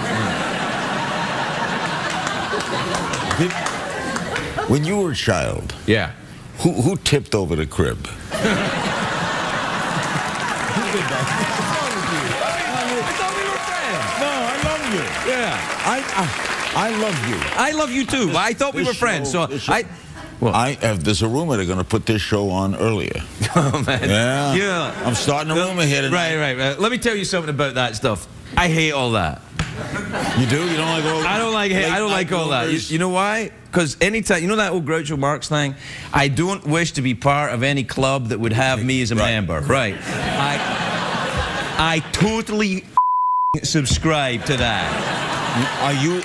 When you were a child, yeah, who tipped over the crib? I thought we were friends. No, I love you. Yeah. I love you. I love you too. I thought we were friends, so there's a rumor they're going to put this show on earlier. Oh, man. Yeah. I'm starting a rumor here tonight. Right. Let me tell you something about that stuff. I hate all that. You do? You don't like all that? I don't like all that. You know why? Because anytime, you know that old Groucho Marx thing? I don't wish to be part of any club that would have me as a member. Right. I totally subscribe to that.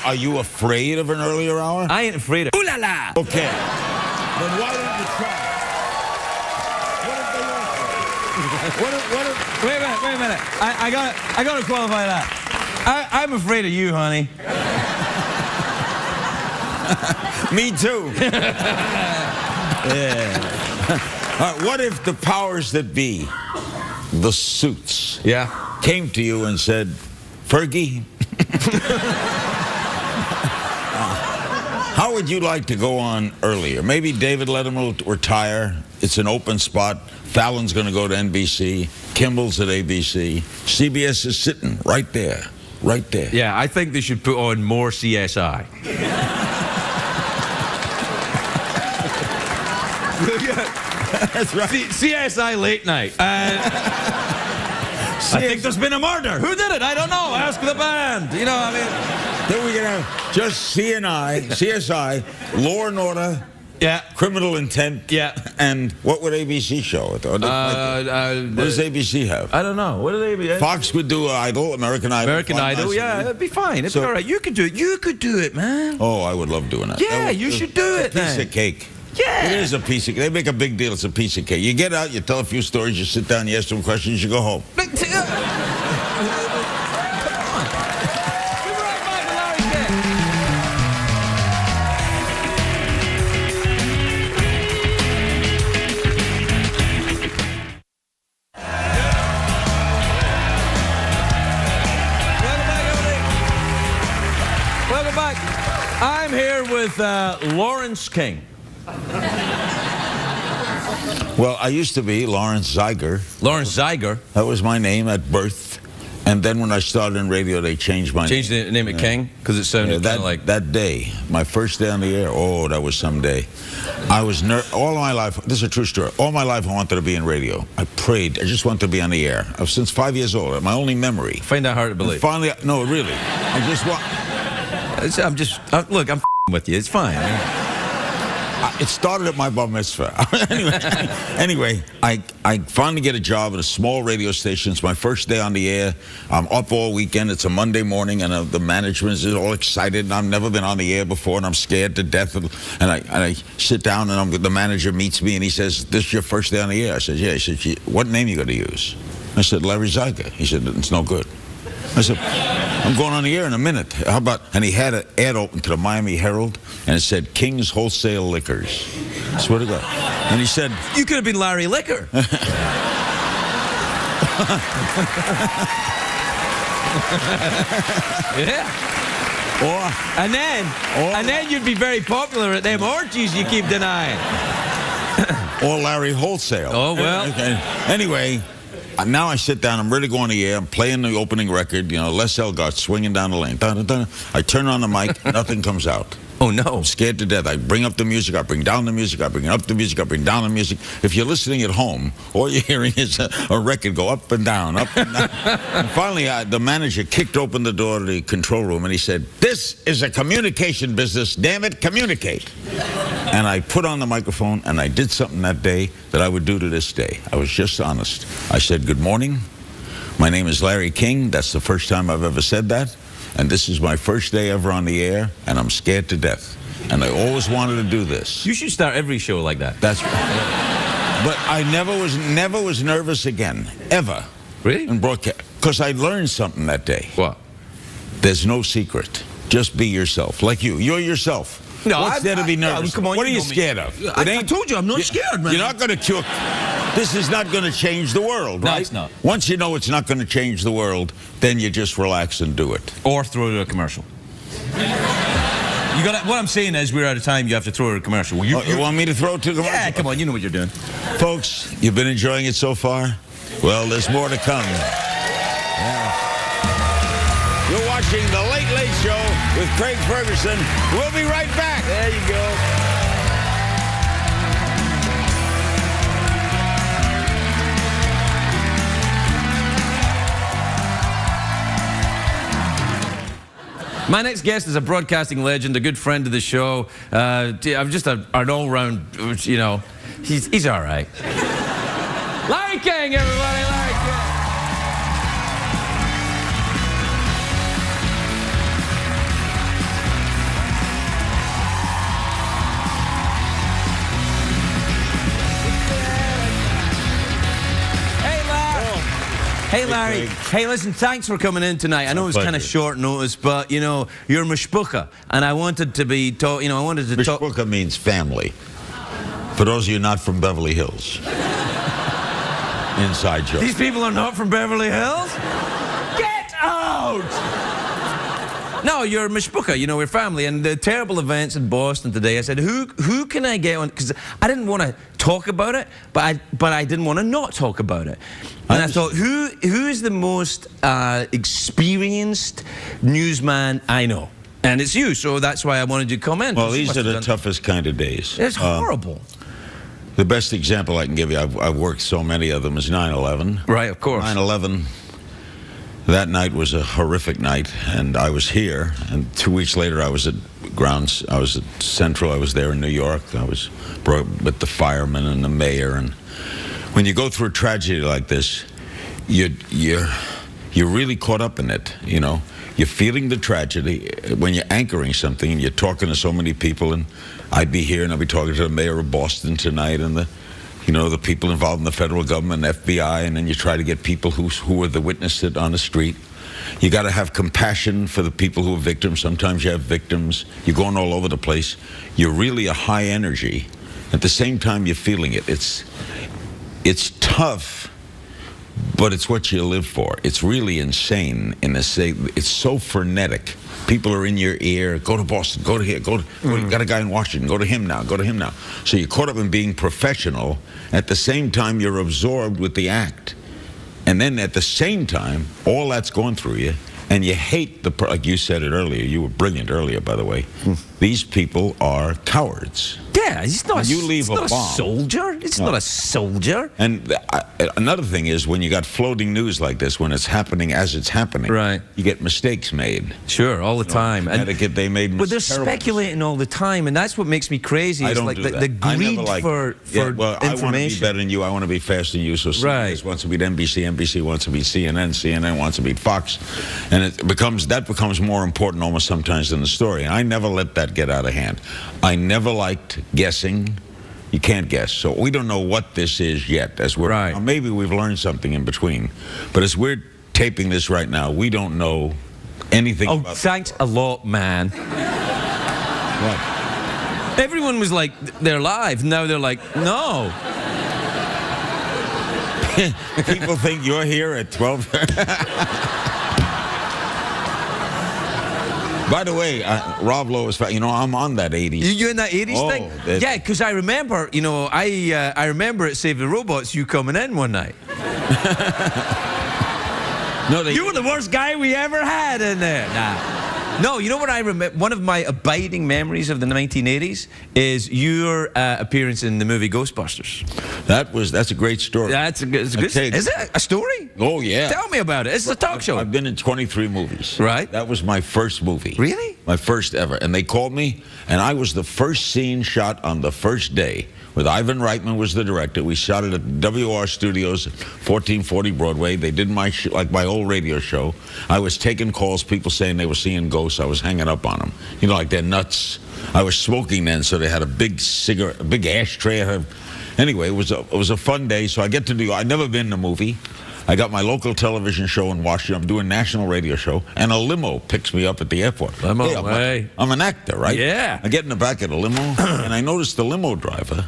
Are you afraid of an earlier hour? I ain't afraid of. Ooh la la! Okay. Then why don't you try? What if they offer? Wait a minute. I gotta qualify that. I'm afraid of you, honey. Me too. Yeah. What if the powers that be, the suits, came to you and said, Fergie, how would you like to go on earlier? Maybe David Letterman will retire. It's an open spot. Fallon's going to go to NBC. Kimball's at ABC. CBS is sitting right there. Right there. Yeah, I think they should put on more CSI. That's right. CSI Late Night. I think there's been a murder. Who did it? I don't know. Ask the band. You know, I mean. Then we're going to just CSI, Law and Order. Yeah. Criminal Intent. Yeah. And what would ABC show it? What does ABC have? I don't know. What do they? Fox would do Idol, American Idol. American Idol, yeah. It'd be fine. It'd be all right. You could do it. You could do it, man. Oh, I would love doing that. Yeah, you should do it, then. It's a piece of cake. Yeah. It is a piece of cake. They make a big deal. It's a piece of cake. You get out, you tell a few stories, you sit down, you ask them questions, you go home. Welcome back. I'm here with Lawrence King. Well, I used to be Lawrence Zeiger. Lawrence Zeiger? That was my name at birth. And then when I started in radio, they changed my name. Changed the name of King? Because it sounded kind of like... That day, my first day on the air, oh, that was some day. I was all my life, this is a true story, all my life I wanted to be in radio. I prayed, I just wanted to be on the air. I was since 5 years old, my only memory. I find that hard to believe. And finally, no, really. I just want... look, I'm with you. It's fine. It started at my bar mitzvah. anyway, I finally get a job at a small radio station. It's my first day on the air. I'm up all weekend. It's a Monday morning, and the management is all excited. And I've never been on the air before, and I'm scared to death. And I sit down, and the manager meets me, and he says, "This is your first day on the air?" I said, "Yeah." He said, "What name you going to use?" I said, "Larry Zeiger." He said, "It's no good." I said, "I'm going on the air in a minute. How about," and he had an ad open to the Miami Herald, and it said, "King's Wholesale Liquors." I swear to God. And he said, "You could have been Larry Liquor." Yeah. And then you'd be very popular at them orgies you keep denying. Or Larry Wholesale. Oh, well. Anyway, now I sit down, I'm ready to go on the air, I'm playing the opening record, Les Elgart swinging down the lane. Dun, dun, dun. I turn on the mic, nothing comes out. Oh, no. I'm scared to death. I bring up the music, I bring down the music, I bring up the music, I bring down the music. If you're listening at home, all you're hearing is a record go up and down, up and down. And finally, the manager kicked open the door to the control room, and he said, "This is a communication business, damn it, communicate." And I put on the microphone, and I did something that day that I would do to this day. I was just honest. I said, "Good morning. My name is Larry King." That's the first time I've ever said that. And this is my first day ever on the air, and I'm scared to death. And I always wanted to do this. You should start every show like that. That's right. But I never was nervous again, ever. Really? In broadcast. Because I learned something that day. What? There's no secret. Just be yourself. Like you. You're yourself. No, what's there to be nervous? Come on, what are you scared of? I told you, I'm not scared, man. You're not going to cure. This is not going to change the world, right? No, it's not. Once you know it's not going to change the world, then you just relax and do it. Or throw it to a commercial. What I'm saying is, we're out of time. You have to throw it to a commercial. You want me to throw it to a commercial? Yeah, come on. You know what you're doing. Folks, you've been enjoying it so far? Well, there's more to come. Yeah. You're watching watching The Late Late Show with Craig Ferguson. We'll be right back. There you go. My next guest is a broadcasting legend, a good friend of the show. I'm just an all-round, you know, he's all right. Larry King, everybody, Larry King. Hey, Larry. Hey, listen, thanks for coming in tonight. I know it was kind of short notice, but, you know, you're mishpucha, and I wanted to be talk. You know, I wanted to talk. Mishpucha means family. For those of you not from Beverly Hills. Inside joke. These people are not from Beverly Hills? Get out! No, you're mishpucha, you know, we're family. And the terrible events in Boston today, I said, who can I get on? Because I didn't want to talk about it, but I didn't want to not talk about it. And I thought, who is the most experienced newsman I know? And it's you, so that's why I wanted you to come in. Well, these are the toughest kind of days. It's horrible. The best example I can give you, I've worked so many of them, is 9/11. Right, of course. 9/11, that night was a horrific night, and I was here, and 2 weeks later I was at grounds, I was at Central, I was there in New York, I was with the firemen and the mayor, and when you go through a tragedy like this, you're really caught up in it, you know. You're feeling the tragedy when you're anchoring something and you're talking to so many people, and I'd be here and I'd be talking to the mayor of Boston tonight and the people involved in the federal government, FBI, and then you try to get people who are the witnesses on the street. You got to have compassion for the people who are victims. Sometimes you have victims. You're going all over the place. You're really a high energy. At the same time, you're feeling it. It's tough, but it's what you live for. It's really insane in a say. It's so frenetic. People are in your ear. Go to Boston. Go to here. Got a guy in Washington. Go to him now. Go to him now. So you're caught up in being professional. At the same time, you're absorbed with the act. And then at the same time, all that's going through you, and you hate like you said it earlier. You were brilliant earlier, by the way. These people are cowards. Yeah, he's not. You leave a soldier. It's not a soldier. And another thing is, when you got floating news like this, when it's happening as it's happening, right, you get mistakes made. Sure, all the time. Connecticut, they made mistakes. But they're speculating all the time, and that's what makes me crazy. I it's don't like do the greed for well, information. I want to be better than you. I want to be faster than you. So CBS wants to beat NBC. NBC wants to beat CNN. CNN wants to beat Fox, and that becomes more important almost sometimes than the story. And I never let that get out of hand. I never liked guessing. You can't guess. So we don't know what this is yet. Maybe we've learned something in between. But as we're taping this right now, we don't know anything about thanks a lot, man. What? Everyone was like, they're live. Now they're like, no. People think you're here at 12. By the way, Rob Lowe is, I'm on that 80s. You're in that 80s thing? Yeah, because I remember, I remember at Save the Robots, you coming in one night. You were the worst guy we ever had in there. Nah. No, you know what I remember? One of my abiding memories of the 1980s is your appearance in the movie Ghostbusters. That's a great story. It's a good. Is it a story? Oh yeah. Tell me about it. It's a talk show. I've been in 23 movies. Right. That was my first movie. Really? My first ever. And they called me, and I was the first scene shot on the first day. With Ivan Reitman was the director. We shot it at WR Studios, 1440 Broadway. They did my old radio show. I was taking calls, people saying they were seeing ghosts. I was hanging up on them. Like they're nuts. I was smoking then, so they had a big cigarette, a big ashtray. Anyway, it was a fun day. So I get to do. I'd never been in a movie. I got my local television show in Washington. I'm doing a national radio show, and a limo picks me up at the airport. I'm an actor, right? Yeah. I get in the back of the limo, and I notice the limo driver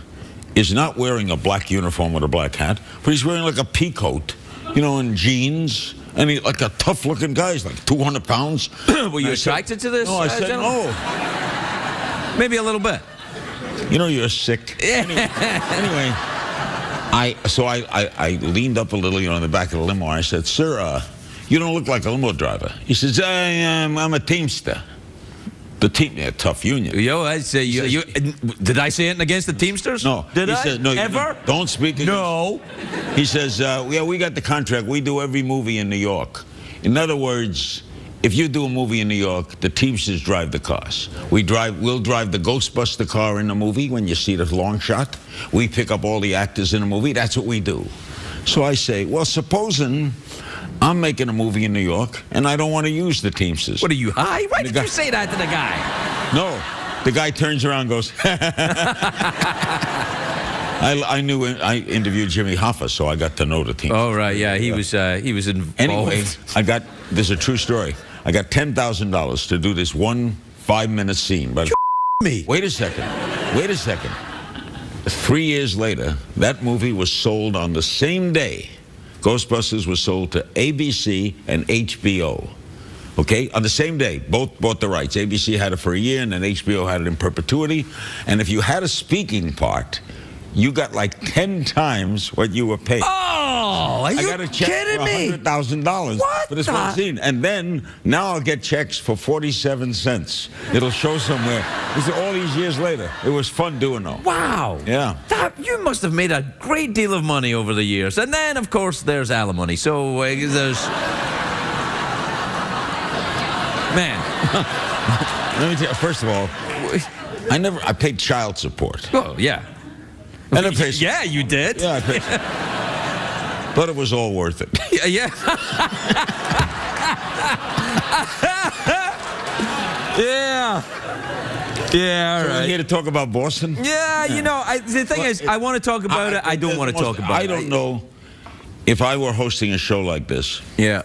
is not wearing a black uniform with a black hat, but he's wearing like a pea coat, and jeans, and he's like a tough-looking guy. He's like 200 pounds. Were you attracted to this? No, I said no. Maybe a little bit. You're sick. Anyway, I leaned up a little, in the back of the limo. I said, "Sir, you don't look like a limo driver. He says, I'm a Teamster. The team, tough union. Yo, I say did I say anything against the Teamsters? No. Did he I? Says, no, ever? Don't speak against. No. He says, yeah, we got the contract. We do every movie in New York. In other words, if you do a movie in New York, the Teamsters drive the cars. We'll drive the Ghostbuster car in the movie when you see the long shot. We pick up all the actors in the movie. That's what we do. So I say, well, supposing I'm making a movie in New York, and I don't want to use the Teamsters. What are you, high? Why did you say that to the guy? No. The guy turns around and goes, I knew I interviewed Jimmy Hoffa, so I got to know the team. Oh, right, yeah. He was involved. Anyway, this is a true story. I got $10,000 to do this one 5-minute scene. But me. Wait a second. 3 years later, that movie was sold on the same day. Ghostbusters was sold to ABC and HBO. Okay, on the same day, both bought the rights. ABC had it for a year, and then HBO had it in perpetuity. And if you had a speaking part, you got like 10 times what you were paid. Oh, are you I got a check kidding for me? $100,000 for this one scene. And then, now I'll get checks for 47 cents. It'll show somewhere. This is all these years later. It was fun doing though. Wow. Yeah. You must have made a great deal of money over the years. And then, of course, there's alimony. So, there's... Man. Let me tell you, first of all, I paid child support. Oh, yeah. And I paid, yeah, you did. Yeah, I paid. But it was all worth it. Yeah. Yeah. Yeah, all So right. we're here to talk about Boston? Yeah, you know, the thing is, I want to talk about it. I don't want to talk about it. I don't know if I were hosting a show like this. Yeah.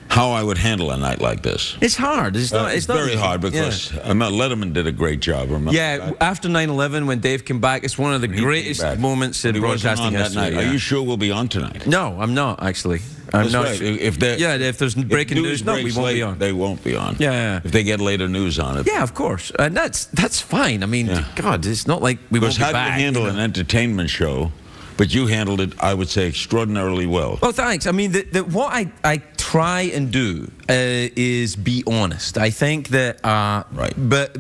How I would handle a night like this. It's hard. It's not. It's very hard because Letterman did a great job. Remember? Yeah. After 9/11, when Dave came back, it's one of the greatest moments in broadcasting history. That night. Are you sure we'll be on tonight? No, I'm not actually. I'm not. Right. If there's breaking news, no, we won't be on. They won't be on. Yeah. If they get later news on it. Yeah, of course, and that's fine. I mean, God, it's not like we won't be back. How do you handle an entertainment show? But you handled it, I would say, extraordinarily well. Well, thanks. I mean, what I try and do is be honest. I think that, right. But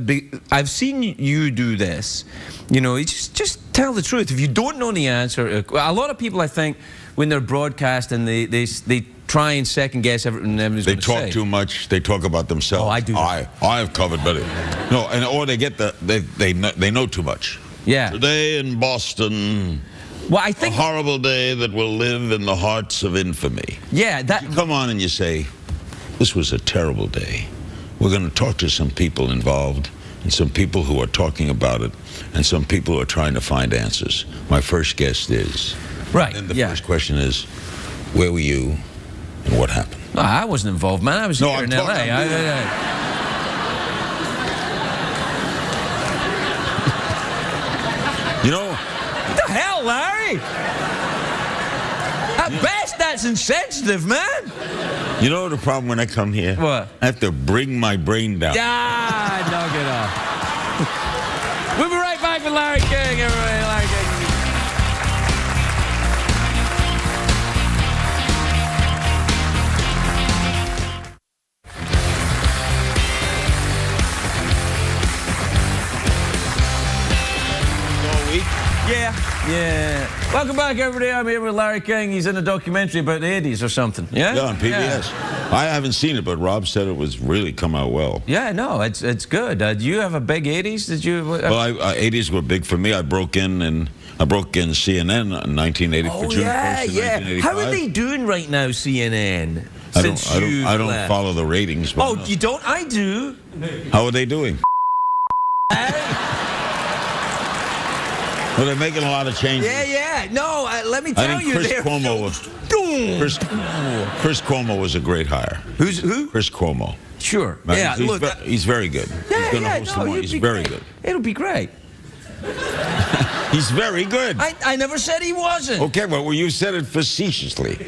I've seen you do this. You know, you just tell the truth. If you don't know the answer, a lot of people, I think, when they're broadcasting, they try and second guess everything everyone's going to say. They talk too much. They talk about themselves. Oh, I do. I have covered better. No, or they get they know too much. Yeah. Today in Boston. Well, I think a horrible day that will live in the hearts of infamy. Yeah, you come on and you say, this was a terrible day. We're going to talk to some people involved, and some people who are talking about it, and some people who are trying to find answers. My first guest is. Right. And the first question is, where were you, and what happened? No, I wasn't involved, man. I was here in L.A. You know. What the hell, Larry? At best, that's insensitive, man. You know the problem when I come here? What? I have to bring my brain down. Ah, knock it off. We'll be right back with Larry King, everybody. Larry King. Yeah. Welcome back, everybody. I'm here with Larry King. He's in a documentary about the 80s or something. Yeah? Yeah, on PBS. Yeah. I haven't seen it, but Rob said it was really come out well. Yeah, no, it's good. Do you have a big 80s? Did you? Well, 80s were big for me. I broke in CNN in 1980 for June 1st in 1985. How are they doing right now, CNN? I don't follow the ratings. But oh, you don't? I do. How are they doing? Well, they're making a lot of changes. Yeah. No, let me tell you. Chris Cuomo was a great hire. Who? Chris Cuomo. Sure. Man, yeah. He's very good. He's very good. It'll be great. He's very good. I never said he wasn't. Okay, well, you said it facetiously.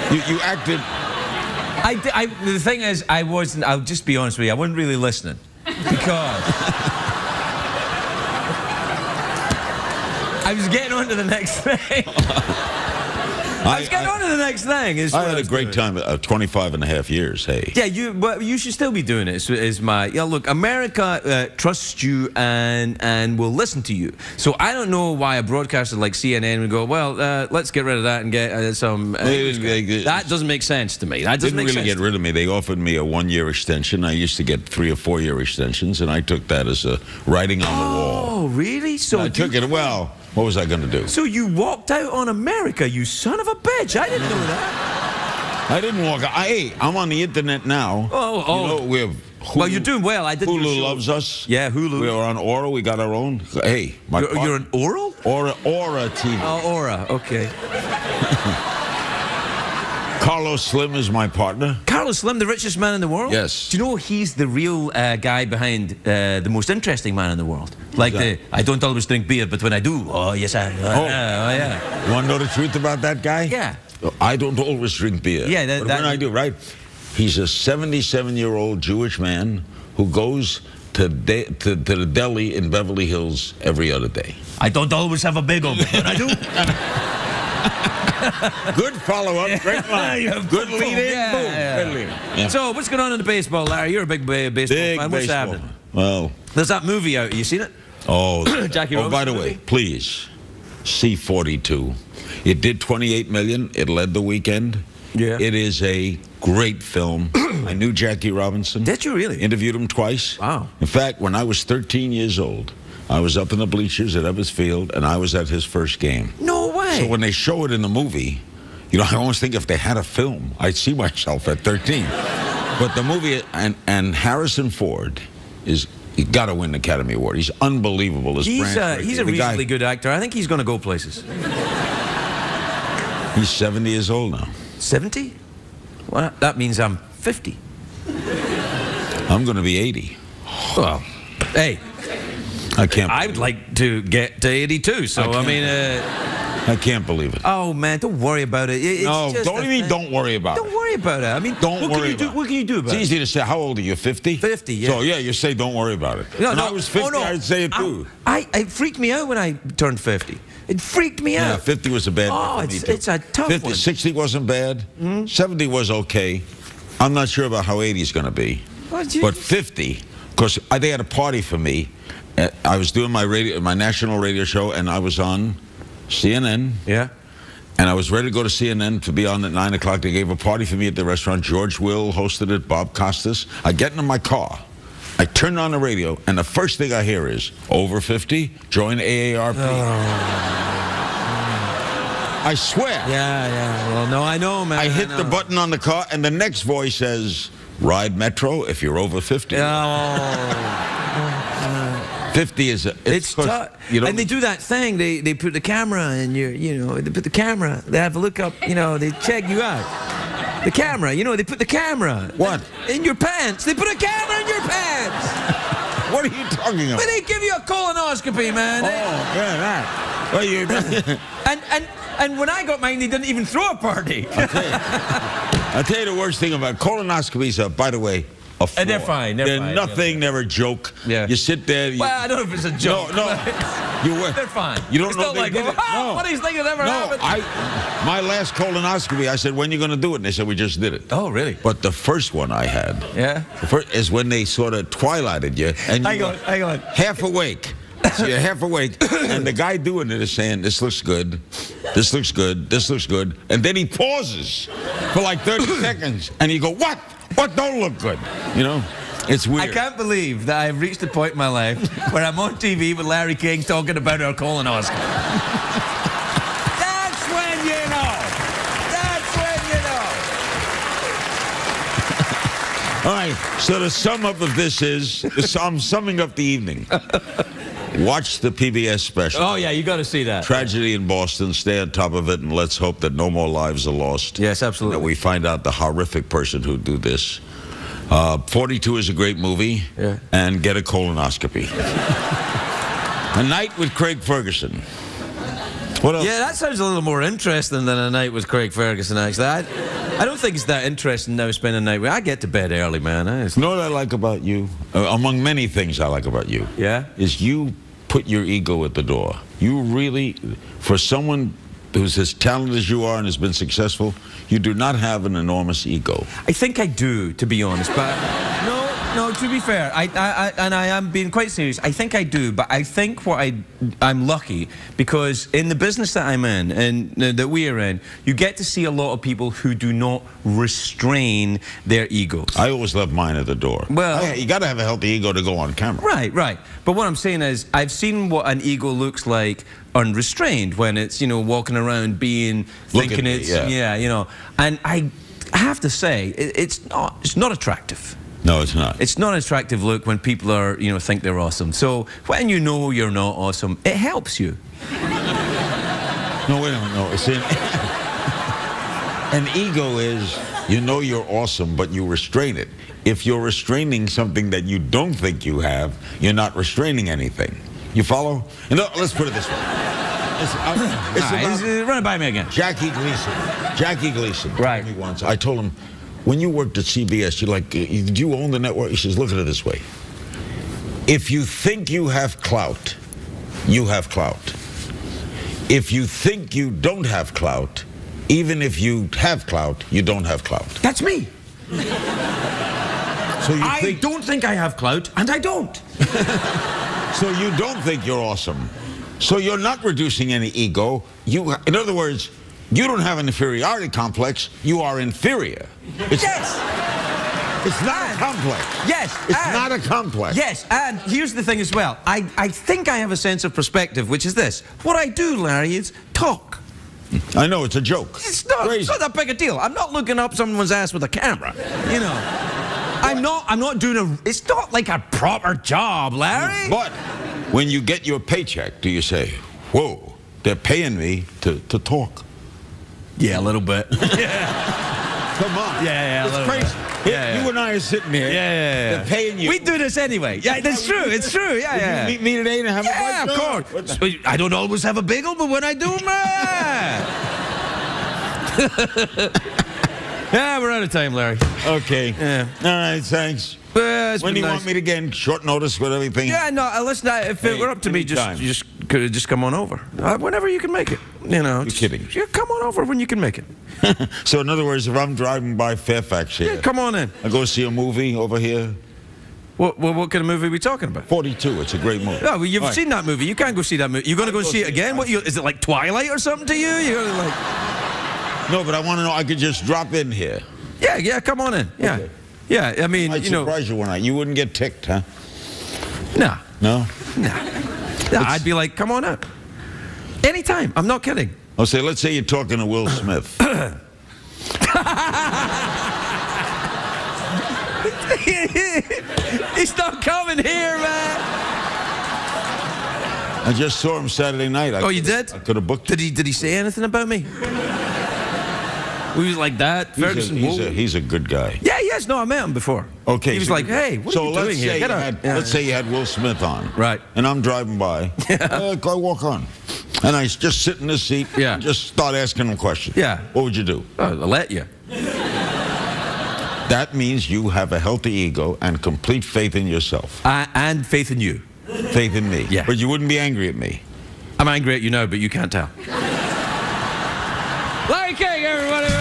You acted. The thing is, I wasn't. I'll just be honest with you. I wasn't really listening because. I was getting on to the next thing. Let's get on to the next thing. I had a great time, 25 and a half years, hey. Yeah, but you should still be doing it, is my... Yeah, look, America trusts you and will listen to you. So I don't know why a broadcaster like CNN would go, well, let's get rid of that and get some... that doesn't make sense to me. That doesn't make sense. They didn't really get rid of me. They offered me a 1-year extension. I used to get 3 or 4 year extensions, and I took that as a writing on the wall. Oh, really? So I took it, well, what was I going to do? So you walked out on America, you son of a bitch. I didn't know that. I didn't walk out. Hey, I'm on the internet now. Oh. You know, we have Hulu, well, you're doing well. I did. Hulu loves us. Yeah, Hulu. We're on Aura. We got our own. Hey, you're an Oral? Aura TV. Oh, Aura. Okay. Carlos Slim is my partner. Carlos Slim, the richest man in the world? Yes. Do you know he's the real guy behind the most interesting man in the world? Like I don't always drink beer, but when I do, oh, yes, I... yeah. You want to know the truth about that guy? Yeah. I don't always drink beer. Yeah, but when I do, right? He's a 77-year-old Jewish man who goes to the deli in Beverly Hills every other day. I don't always have a bagel, but I do. Good follow-up, great line. Good lead-in, Good lead-in. So, what's going on in the baseball, Larry? You're a big baseball fan. What's happening? Well... There's that movie out. You seen it? Oh, Jackie Robinson by the way, please, see 42. It did $28 million. It led the weekend. Yeah. It is a great film. I knew Jackie Robinson. Did you really? Interviewed him twice. Wow. In fact, when I was 13 years old, I was up in the bleachers at Evers Field, and I was at his first game. No way. So when they show it in the movie, you know, I almost think if they had a film, I'd see myself at 13. But the movie, and Harrison Ford is... He got to win the Academy Award. He's unbelievable. He's a reasonably good actor. I think he's going to go places. He's 70 years old now. 70? Well, that means I'm 50. I'm going to be 80. Well, hey. I can't. I would like to get to 82, so I mean... I can't believe it. Oh, man, don't worry about it. No, don't worry about it. Don't worry about it. I mean, what can you do about it? It's easy to say. How old are you, 50? 50, yeah. So, yeah, you say don't worry about it. When I was 50, I'd say it too. It freaked me out when I turned 50. It freaked me out. Yeah, 50 was a bad one for me, too. It's a tough 50, one. 60 wasn't bad. 70 was okay. I'm not sure about how 80 is going to be. But 50, because they had a party for me. I was doing my national radio show, and I was on CNN. Yeah. And I was ready to go to CNN to be on at 9 o'clock. They gave a party for me at the restaurant. George Will hosted it, Bob Costas. I get into my car. I turn on the radio, and the first thing I hear is, over 50, join AARP. I swear. Yeah. Well, no, I know, man. I hit the button on the car, and the next voice says, ride Metro if you're over 50. 50 is it's tough. And they do that thing. They put the camera in they put the camera. They have a look up. They check you out. The camera. They put the camera. What? In your pants. They put a camera in your pants. What are you talking about? But they give you a colonoscopy, man. Oh, yeah, that. Well, and when I got mine, they didn't even throw a party. I'll tell you the worst thing about colonoscopies. By the way. They're fine. They're nothing. They're a joke. Yeah. You sit there. Well, I don't know if it's a joke. No. They're fine. You don't it's know not like, funniest thing that ever happened. My last colonoscopy, I said, when are you going to do it? And they said, we just did it. Oh, really? But the first one I had, the first is when they sort of twilighted you. And hang on. Half awake. So you're half awake, and the guy doing it is saying, this looks good, this looks good, this looks good. And then he pauses for like 30 seconds, and you go, what? What don't look good? It's weird. I can't believe that I've reached a point in my life where I'm on TV with Larry King talking about our colonoscopy. That's when you know. That's when you know. All right, so the sum up of this is, I'm summing up the evening. Watch the PBS special. Oh, yeah, you got to see that. Tragedy in Boston. Stay on top of it, and let's hope that no more lives are lost. Yes, absolutely. That we find out the horrific person who do this. 42 is a great movie. Yeah. And get a colonoscopy. A Night with Craig Ferguson. What else? Yeah, that sounds a little more interesting than A Night with Craig Ferguson, actually. I don't think it's that interesting now spending a night with. I get to bed early, man. You know what I like about you? Among many things I like about you. Yeah? Is you put your ego at the door. You really, for someone who's as talented as you are and has been successful, you do not have an enormous ego. I think I do, to be honest, but no, to be fair, and I am being quite serious. I think I do, but I think I'm lucky because in the business that I'm in and that we are in, you get to see a lot of people who do not restrain their egos. I always left mine at the door. Well, you got to have a healthy ego to go on camera. Right. But what I'm saying is, I've seen what an ego looks like unrestrained when it's, you know, walking around thinking it's, you know. And I have to say, it's not attractive. No, it's not. It's not an attractive look when people are, you know, think they're awesome. So when you know you're not awesome, it helps you. No, wait a minute. No, it's an ego is, you know you're awesome, but you restrain it. If you're restraining something that you don't think you have, you're not restraining anything. You follow? No, let's put it this way. Run it by me again. Jackie Gleason. Right. Told me once. I told him, when you worked at CBS, you're like, did you own the network? He says, look at it this way. If you think you have clout, you have clout. If you think you don't have clout, even if you have clout, you don't have clout. That's me. So I don't think I have clout, and I don't. So you don't think you're awesome. So you're not reducing any ego. In other words, you don't have an inferiority complex. You are inferior. Yes. It's not a complex. Yes. It's not a complex. Yes, and here's the thing as well. I think I have a sense of perspective, which is this. What I do, Larry, is talk. I know, it's a joke. It's not that big a deal. I'm not looking up someone's ass with a camera, you know. I'm not doing it's not like a proper job, Larry. But when you get your paycheck, do you say, whoa, they're paying me to talk? Yeah, a little bit. Come on. Yeah, it's crazy. You and I are sitting here. Yeah. They're paying you. We do this anyway. Yeah, that's true. It's true. Yeah. You meet me today and have a Yeah, of course. I don't always have a bagel, but when I do, man. Yeah, we're out of time, Larry. Okay. Yeah. All right, thanks. When do you want me to get in short notice with everything? Yeah, no, listen, if it were up to me, just come on over. Whenever you can make it. You know. You're kidding. Yeah, come on over when you can make it. So in other words, if I'm driving by Fairfax here. Yeah, come on in. I go see a movie over here. What kind of movie are we talking about? 42. It's a great movie. Oh, well, you've seen that movie. You can't go see that movie. You're going to go see it again? Is it like Twilight or something to you? You're like... No, but I want to know, I could just drop in here. Yeah, come on in. Yeah. Okay. Yeah, I mean, I'd surprise you one night. You wouldn't get ticked, huh? Nah. No? Nah, I'd be like, come on up. Anytime. I'm not kidding. I'll say, let's say you're talking to Will Smith. He's not coming here, man. I just saw him Saturday night. You did? I could have booked it. Did he say anything about me? We was like that. Ferguson. He's a good guy. Yeah, yes. No, I met him before. Okay. He was like, hey, what are you doing here? Get up. Let's say you had Will Smith on. Right. And I'm driving by. I walk on. And I just sit in this seat and just start asking him questions. Yeah. What would you do? I'll let you. That means you have a healthy ego and complete faith in yourself. And faith in you. Faith in me. Yeah. But you wouldn't be angry at me. I'm angry at you now, but you can't tell. Larry King, everybody.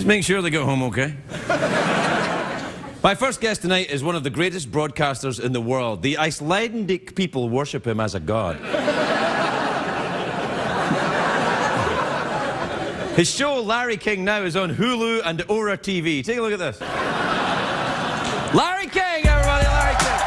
Make sure they go home okay. My first guest tonight is one of the greatest broadcasters in the world. The Icelandic people worship him as a god. His show, Larry King, now is on Hulu and Ora TV. Take a look at this. Larry King, everybody, Larry King.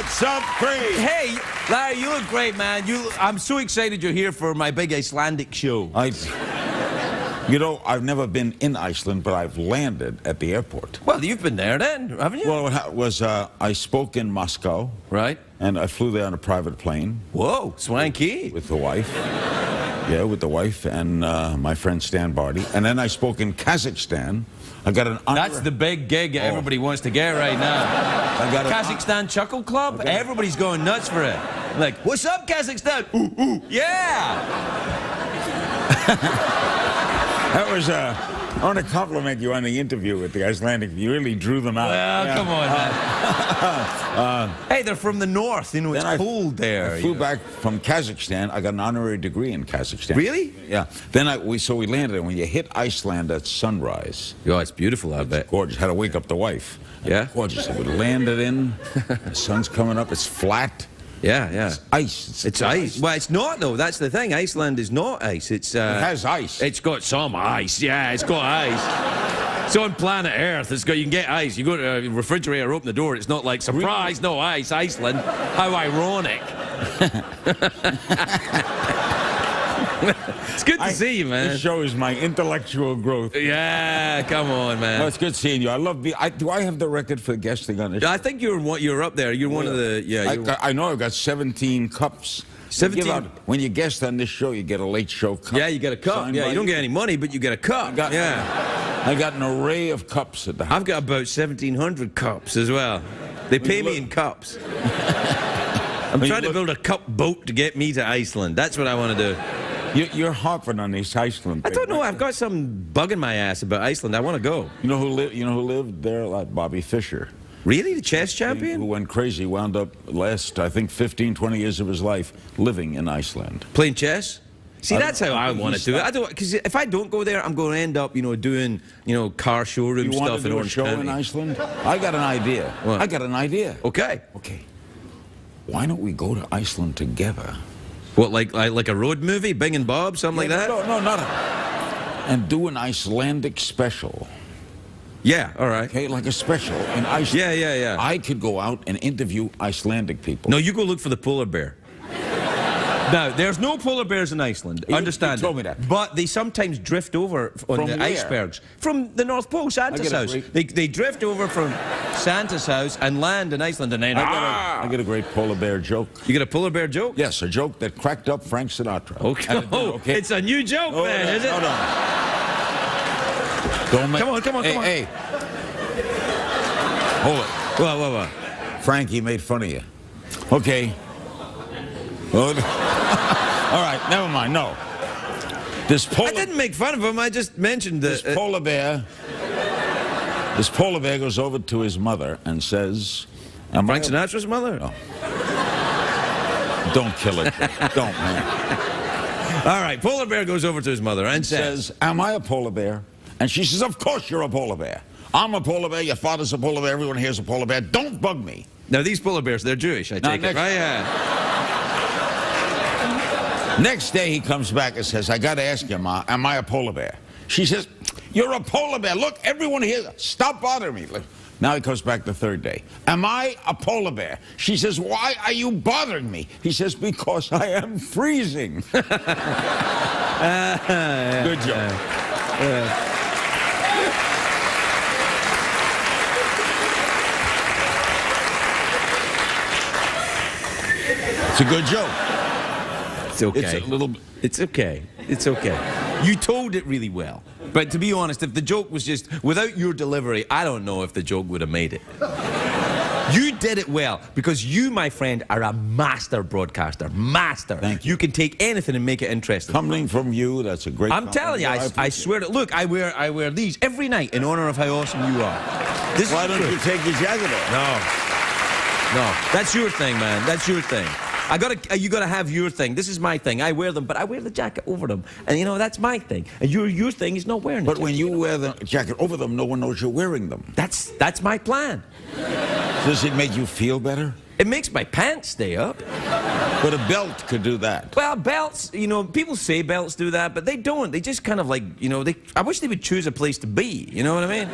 What's up, Craig? Hey, Larry, you look great, man. I'm so excited you're here for my big Icelandic show. You know, I've never been in Iceland, but I've landed at the airport. Well, you've been there then, haven't you? Well, what was I spoke in Moscow. Right. And I flew there on a private plane. Whoa, swanky. With the wife. Yeah, with the wife and my friend Stan Barty. And then I spoke in Kazakhstan. I got an honor. That's the big gig everybody wants to get right now. I got Kazakhstan Chuckle Club? Everybody's going nuts for it. Like, what's up, Kazakhstan? Ooh, ooh, yeah! That was, I want to compliment you on the interview with the Icelandic. You really drew them out. Well, come on, man. Hey, they're from the north. You know, it's cold there. I flew back from Kazakhstan. I got an honorary degree in Kazakhstan. Really? Yeah. Then we landed, and when you hit Iceland at sunrise. Oh, it's beautiful, I bet. Gorgeous. Had to wake up the wife. Yeah? Gorgeous. We landed in. The sun's coming up. It's flat. Yeah, yeah. It's ice. It's ice. Well, it's not, though. That's the thing. Iceland is not ice. It has ice. It's got some ice. Yeah, it's got ice. It's on planet Earth. It's got. You can get ice. You go to a refrigerator, open the door. It's not like, surprise, no ice, Iceland. How ironic. It's good to see you, man. This shows my intellectual growth. Yeah, come on, man. No, it's good seeing you. I love being. Do I have the record for guesting on this? I think you're up there. You're one of the. Yeah. I know I've got 17 cups. 17. When you guest on this show, you get a late show cup. Yeah, you get a cup. Yeah, you don't get any money, but you get a cup. I got an array of cups at the house. I've got about 1,700 cups as well. They pay me in cups. I'm trying to build a cup boat to get me to Iceland. That's what I want to do. You're harping on this Iceland thing. I don't know. I've got some bug in my ass about Iceland. I want to go. You know who lived there? Like Bobby Fischer. Really? The chess champion? Who went crazy, wound up last, I think, 15, 20 years of his life living in Iceland. Playing chess? See, that's how I want to do it. Because if I don't go there, I'm going to end up, doing, car showroom stuff in Orange County. You want to do a show in Iceland? I got an idea. What? I got an idea. Okay. Why don't we go to Iceland together? What, like a road movie? Bing and Bob? Something like that? No, not and do an Icelandic special. Yeah, all right. Okay, like a special in Iceland. Yeah. I could go out and interview Icelandic people. No, you go look for the polar bear. Now, there's no polar bears in Iceland. Understand? You told me that. But they sometimes drift over on the icebergs. From the North Pole, Santa's house. They drift over from Santa's house and land in Iceland, and then I get a great polar bear joke. You get a polar bear joke? Yes, a joke that cracked up Frank Sinatra. Okay. It's a new joke, man, is it? Hold on. Come on. Hey. Hold it. What? Frankie made fun of you. Okay. All right, never mind. No. I didn't make fun of him. I just mentioned this polar bear. This polar bear goes over to his mother and says, Frank Sinatra's mother? No. Don't kill it. Don't, man. All right, polar bear goes over to his mother and says, am I a polar bear? And she says, of course you're a polar bear. I'm a polar bear, your father's a polar bear, everyone here's a polar bear. Don't bug me. Now, these polar bears, they're Jewish, I take it, right? Yeah. Next day he comes back and says, I got to ask you, Ma, am I a polar bear? She says, you're a polar bear. Look, everyone here, stop bothering me. Now he comes back the third day. Am I a polar bear? She says, why are you bothering me? He says, because I am freezing. Good joke. It's a good joke. It's okay. It's okay. It's okay. You told it really well. But to be honest, if the joke was just, without your delivery, I don't know if the joke would have made it. You did it well, because you, my friend, are a master broadcaster. Master. Thank you. You can take anything and make it interesting. Coming from you, that's a great I'm telling you, I swear to, look, I wear these every night in honor of how awesome you are. Why don't you take your jacket off? No. That's your thing, man. That's your thing. You gotta have your thing. This is my thing. I wear them, but I wear the jacket over them. And that's my thing. And your thing is not wearing it. But when you wear the jacket over them, no one knows you're wearing them. That's my plan. Does it make you feel better? It makes my pants stay up. But a belt could do that. Well, belts, people say belts do that, but they don't. They just kind of I wish they would choose a place to be. You know what I mean?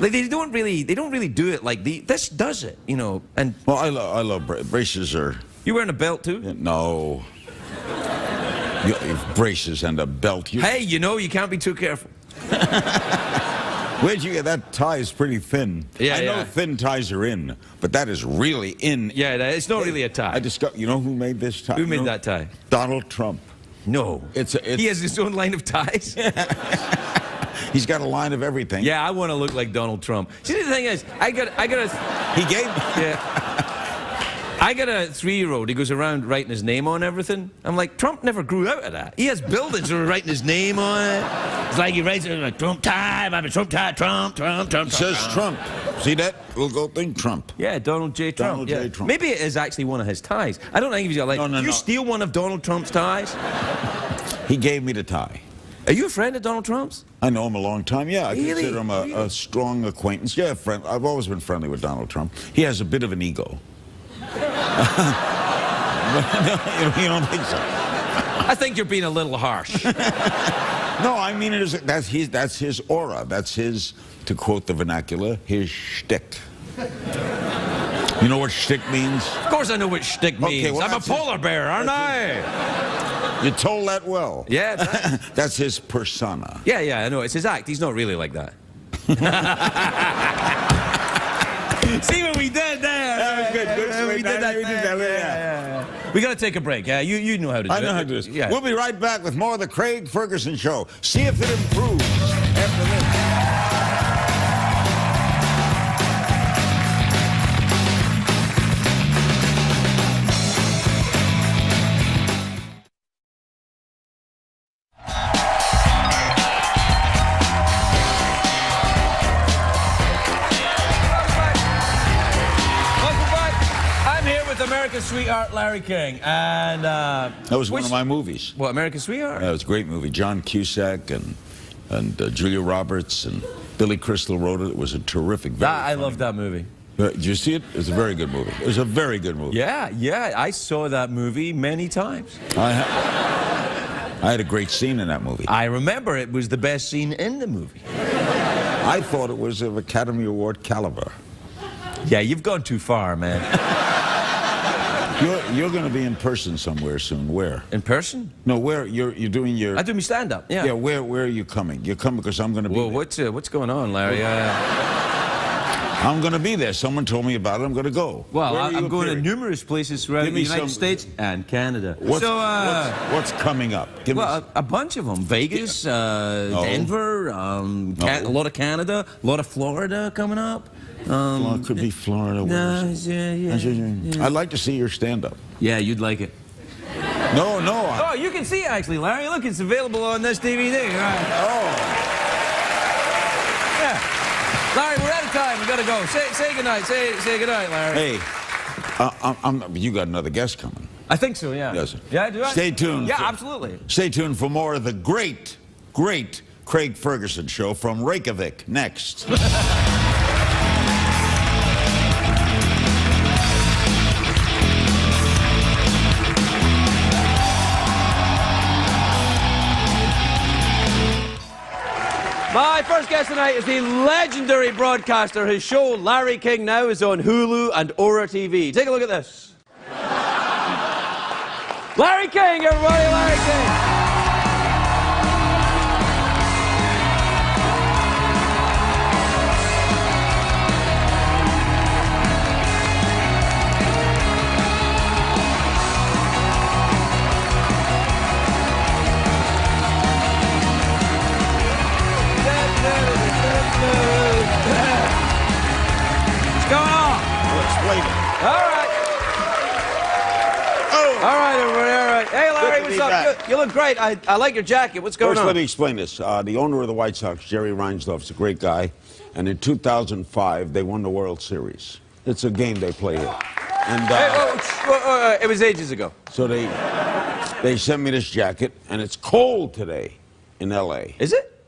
Like they don't really do it like this does it, you know. And well, I love braces. Are you wearing a belt too? No. Braces and a belt. Hey, you know you can't be too careful. Where'd you get that? Tie is pretty thin. Yeah, I know thin ties are in, but that is really in. Yeah, it's not really a tie. I discovered. You know who made this tie? Who made that tie? Donald Trump. No. He has his own line of ties? He's got a line of everything. Yeah, I want to look like Donald Trump. See, the thing is, I got a... He gave... Yeah. I got a 3-year-old. He goes around writing his name on everything. I'm like, Trump never grew out of that. He has buildings that are writing his name on it. It's like he writes it like, Trump tie, I'm a Trump tie, Trump. It says Trump. See that? We'll go think Trump. Yeah, Donald J. Trump. Donald J. Trump. Maybe it is actually one of his ties. I don't think he's got like, No. You steal one of Donald Trump's ties? He gave me the tie. Are you a friend of Donald Trump's? I know him a long time, yeah. I Really? consider him a strong acquaintance. Yeah, friend. I've always been friendly with Donald Trump. He has a bit of an ego. You don't think so? I think you're being a little harsh. No, I mean that's his aura. That's his, to quote the vernacular, his shtick. You know what shtick means? Of course I know what shtick means. Okay, well, I'm a polar bear, aren't I? You told that well. Yeah. That's his persona. Yeah, I know. It's his act. He's not really like that. See what we did there? That was good. We did that. Yeah. We got to take a break. Yeah, you know how to do it. I know how to do this. Yeah. We'll be right back with more of the Craig Ferguson Show. See if it improves after this. America's Sweetheart, Larry King, and that was one of my movies. What, America's Sweetheart? Yeah, it was a great movie. John Cusack and Julia Roberts and Billy Crystal wrote it. It was a terrific. I loved that movie. Did you see it? It was a very good movie. It was a very good movie. Yeah, I saw that movie many times. I had a great scene in that movie. I remember it was the best scene in the movie. I thought it was of Academy Award caliber. Yeah, you've gone too far, man. You're going to be in person somewhere soon. Where? In person? No, where you're doing your... I do me stand-up, yeah. Yeah, where are you coming? You're coming because I'm going to be there. What's going on, Larry? I'm going to be there. Someone told me about it. I'm going to go. Well, I'm going to numerous places throughout the United States and Canada. What's coming up? A bunch of them. Vegas, Denver, a lot of Canada, a lot of Florida coming up. It could be Florida. Yeah. I'd like to see your stand-up. Yeah, you'd like it. No. Oh, you can see it actually, Larry. Look, it's available on this DVD. Right. Oh. Yeah. Larry, we're out of time. We gotta go. Say goodnight. Say goodnight, Larry. Hey, you got another guest coming. I think so. Yeah. Yes. Yeah, do I? Stay tuned. Yeah, absolutely. Stay tuned for more of the great Craig Ferguson Show from Reykjavik next. My first guest tonight is the legendary broadcaster. His show, Larry King, now is on Hulu and Aura TV. Take a look at this. Larry King, everybody, Larry King. You look great. I like your jacket. What's going on? First, let me explain this. The owner of the White Sox, Jerry Reinsdorf, is a great guy. And in 2005, they won the World Series. It's a game they play here. And it was ages ago. So they sent me this jacket, and it's cold today in L.A. Is it?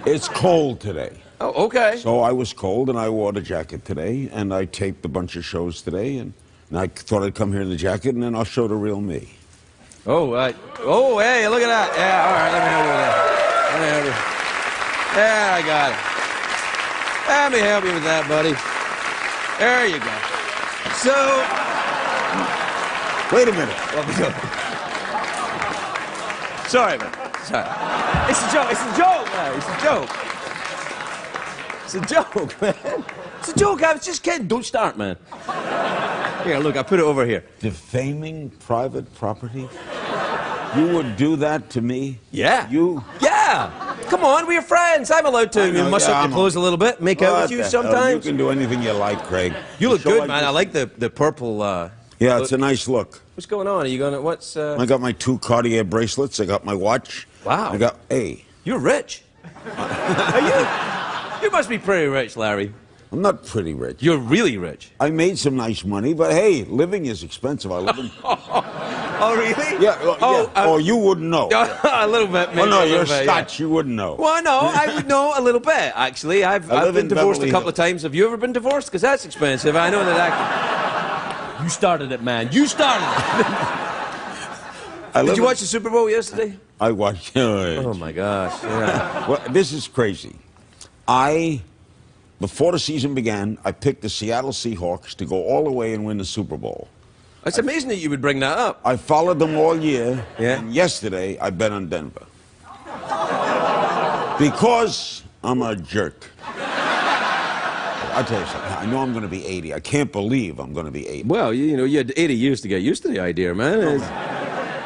It's cold today. Oh, okay. So I was cold, and I wore the jacket today, and I taped a bunch of shows today, and I thought I'd come here in the jacket, and then I'll show the real me. Oh, hey, look at that. Yeah, all right, let me have that. Yeah, I got it. Let me help you with that, buddy. There you go. So, Wait a minute. sorry, man. Sorry. It's a joke. It's a joke, man. It's a joke. It's a joke, man. It's a joke. I was just kidding. Don't start, man. Here, look, I put it over here. Defaming private property? You would do that to me? Yeah. You? Yeah. Come on, we're friends. I'm allowed to muscle up your clothes a little bit, make out with you sometimes. You can do anything you like, Craig. You look good, man. I like the purple. Yeah, look. it's a nice look. What's going on? Are you going to, what's... I got my 2 Cartier bracelets. I got my watch. Wow. I got, hey. You're rich. Are you? You must be pretty rich, Larry. I'm not pretty rich. You're really rich. I made some nice money, but hey, living is expensive. I live in... Oh, really? Yeah. Oh, you wouldn't know. A little bit, maybe. Oh, no, you're bit, Scotch. Yeah. You wouldn't know. Well, no, I would know a little bit, actually. I've been divorced a couple of times. Have you ever been divorced? Because that's expensive. I know that. You started it, man. You started it. Did you watch the Super Bowl yesterday? I watched. Oh, my gosh. Yeah. Well, this is crazy. Before the season began, I picked the Seattle Seahawks to go all the way and win the Super Bowl. It's amazing that you would bring that up. I followed them all year, yeah. And yesterday I bet on Denver. Because I'm a jerk. I'll tell you something. I know I'm going to be 80. I can't believe I'm going to be 80. Well, you know, you had 80 years to get used to the idea, man.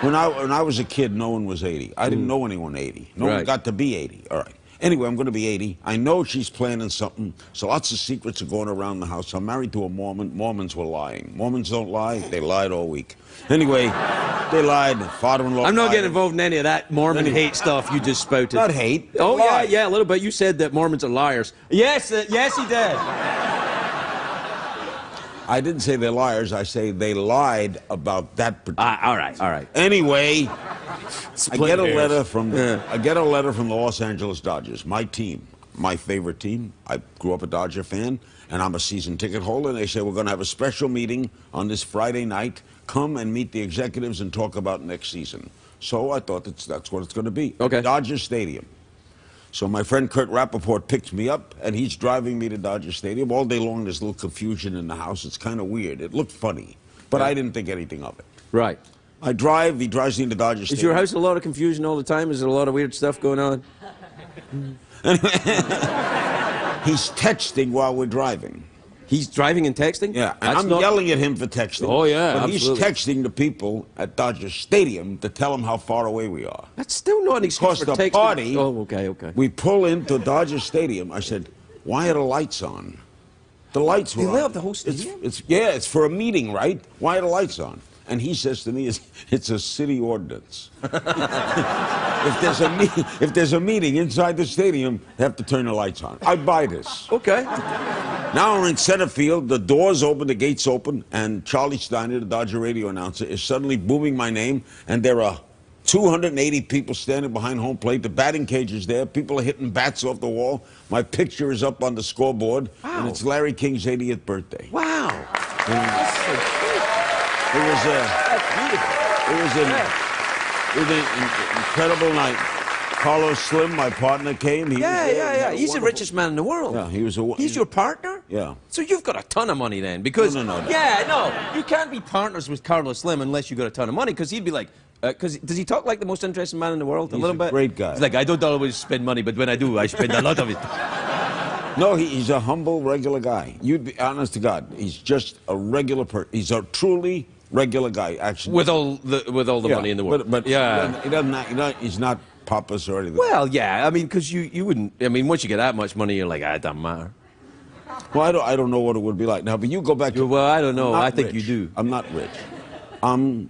When I was a kid, no one was 80. I didn't know anyone 80. No one got to be 80. All right. Anyway, I'm going to be 80. I know she's planning something, so lots of secrets are going around the house. I'm married to a Mormon. Mormons were lying. Mormons don't lie. They lied all week. Anyway, they lied. Father-in-law I'm not lied. getting involved in any of that Mormon hate stuff you just spouted. Not hate. Oh, lie. yeah, a little bit. You said that Mormons are liars. Yes, yes, he did. I didn't say they're liars. I say they lied about that particular. All right. Anyway, I get a letter from the Los Angeles Dodgers, my team, my favorite team. I grew up a Dodger fan, and I'm a season ticket holder. And they say we're going to have a special meeting on this Friday night. Come and meet the executives and talk about next season. So I thought that's what it's going to be. Okay. Dodger Stadium. So my friend Kurt Rappaport picks me up, and he's driving me to Dodger Stadium. All day long, there's a little confusion in the house. It's kind of weird. It looked funny, but I didn't think anything of it. Right. He drives me to Dodger Stadium. Is your house a lot of confusion all the time? Is there a lot of weird stuff going on? He's texting while we're driving. He's driving and texting? Yeah, and I'm yelling at him for texting. Oh, yeah, but absolutely. he's texting the people at Dodger Stadium to tell them how far away we are. That's still not an excuse for texting. Party, oh, okay. We pull into Dodger Stadium. I said, why are the lights on? The lights were on. They lit up the whole stadium? It's for a meeting, right? Why are the lights on? And he says to me, it's a city ordinance. If there's a meeting inside the stadium, they have to turn the lights on. I buy this. Okay. Now we're in center field, the doors open, the gates open, and Charlie Steiner, the Dodger radio announcer, is suddenly booming my name, and there are 280 people standing behind home plate. The batting cage is there. People are hitting bats off the wall. My picture is up on the scoreboard, and it's Larry King's 80th birthday. Wow. That's so cute. It was an incredible night. Carlos Slim, my partner, came. Yeah. He's the richest man in the world. Yeah, He's your partner? Yeah. So you've got a ton of money then, because... No. Yeah, no. You can't be partners with Carlos Slim unless you got a ton of money, because he'd be like... Because does he talk like the most interesting man in the world? He's a little bit? Great guy. He's like, I don't always spend money, but when I do, I spend a lot of it. No, he's a humble, regular guy. You'd be honest to God. He's just a regular person. He's a truly regular guy, actually. With all the money in the world. But yeah, he's not pompous or anything. Well, yeah. I mean, because you wouldn't. I mean, once you get that much money, you're like, it doesn't matter. Well, I don't know what it would be like now. But you go back. Well, I don't know. I think rich. you do. I'm not rich. I'm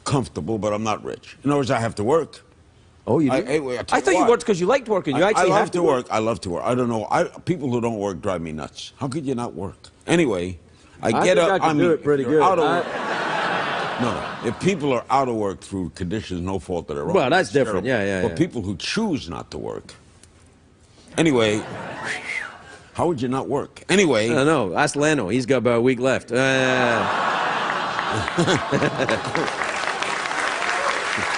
comfortable, but I'm not rich. In other words, I have to work. Oh, you do? I thought you worked because you liked working. You actually have to work. I love to work. I don't know. People who don't work drive me nuts. How could you not work? Anyway, I get up. I can do it pretty good. No. If people are out of work through conditions, no fault of their own. Well, that's different. Yeah. But people who choose not to work. Anyway, how would you not work? Anyway. I don't know. Ask Leno. He's got about a week left. I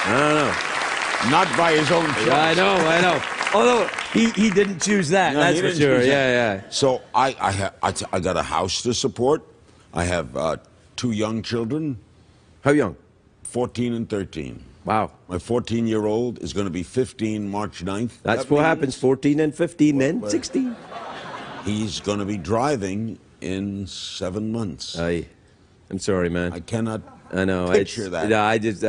don't know. Not by his own choice. I know. Although, He didn't choose that, No, that's he for didn't sure. choose Yeah, that. yeah. So I got a house to support. I have 2 young children, How young? 14 and 13. Wow. My 14-year-old is going to be 15 March 9th. That's That what means happens, 14 and 15, then Well, 16. He's going to be driving in 7 months. I'm sorry, man. I cannot I know. picture that. No, I just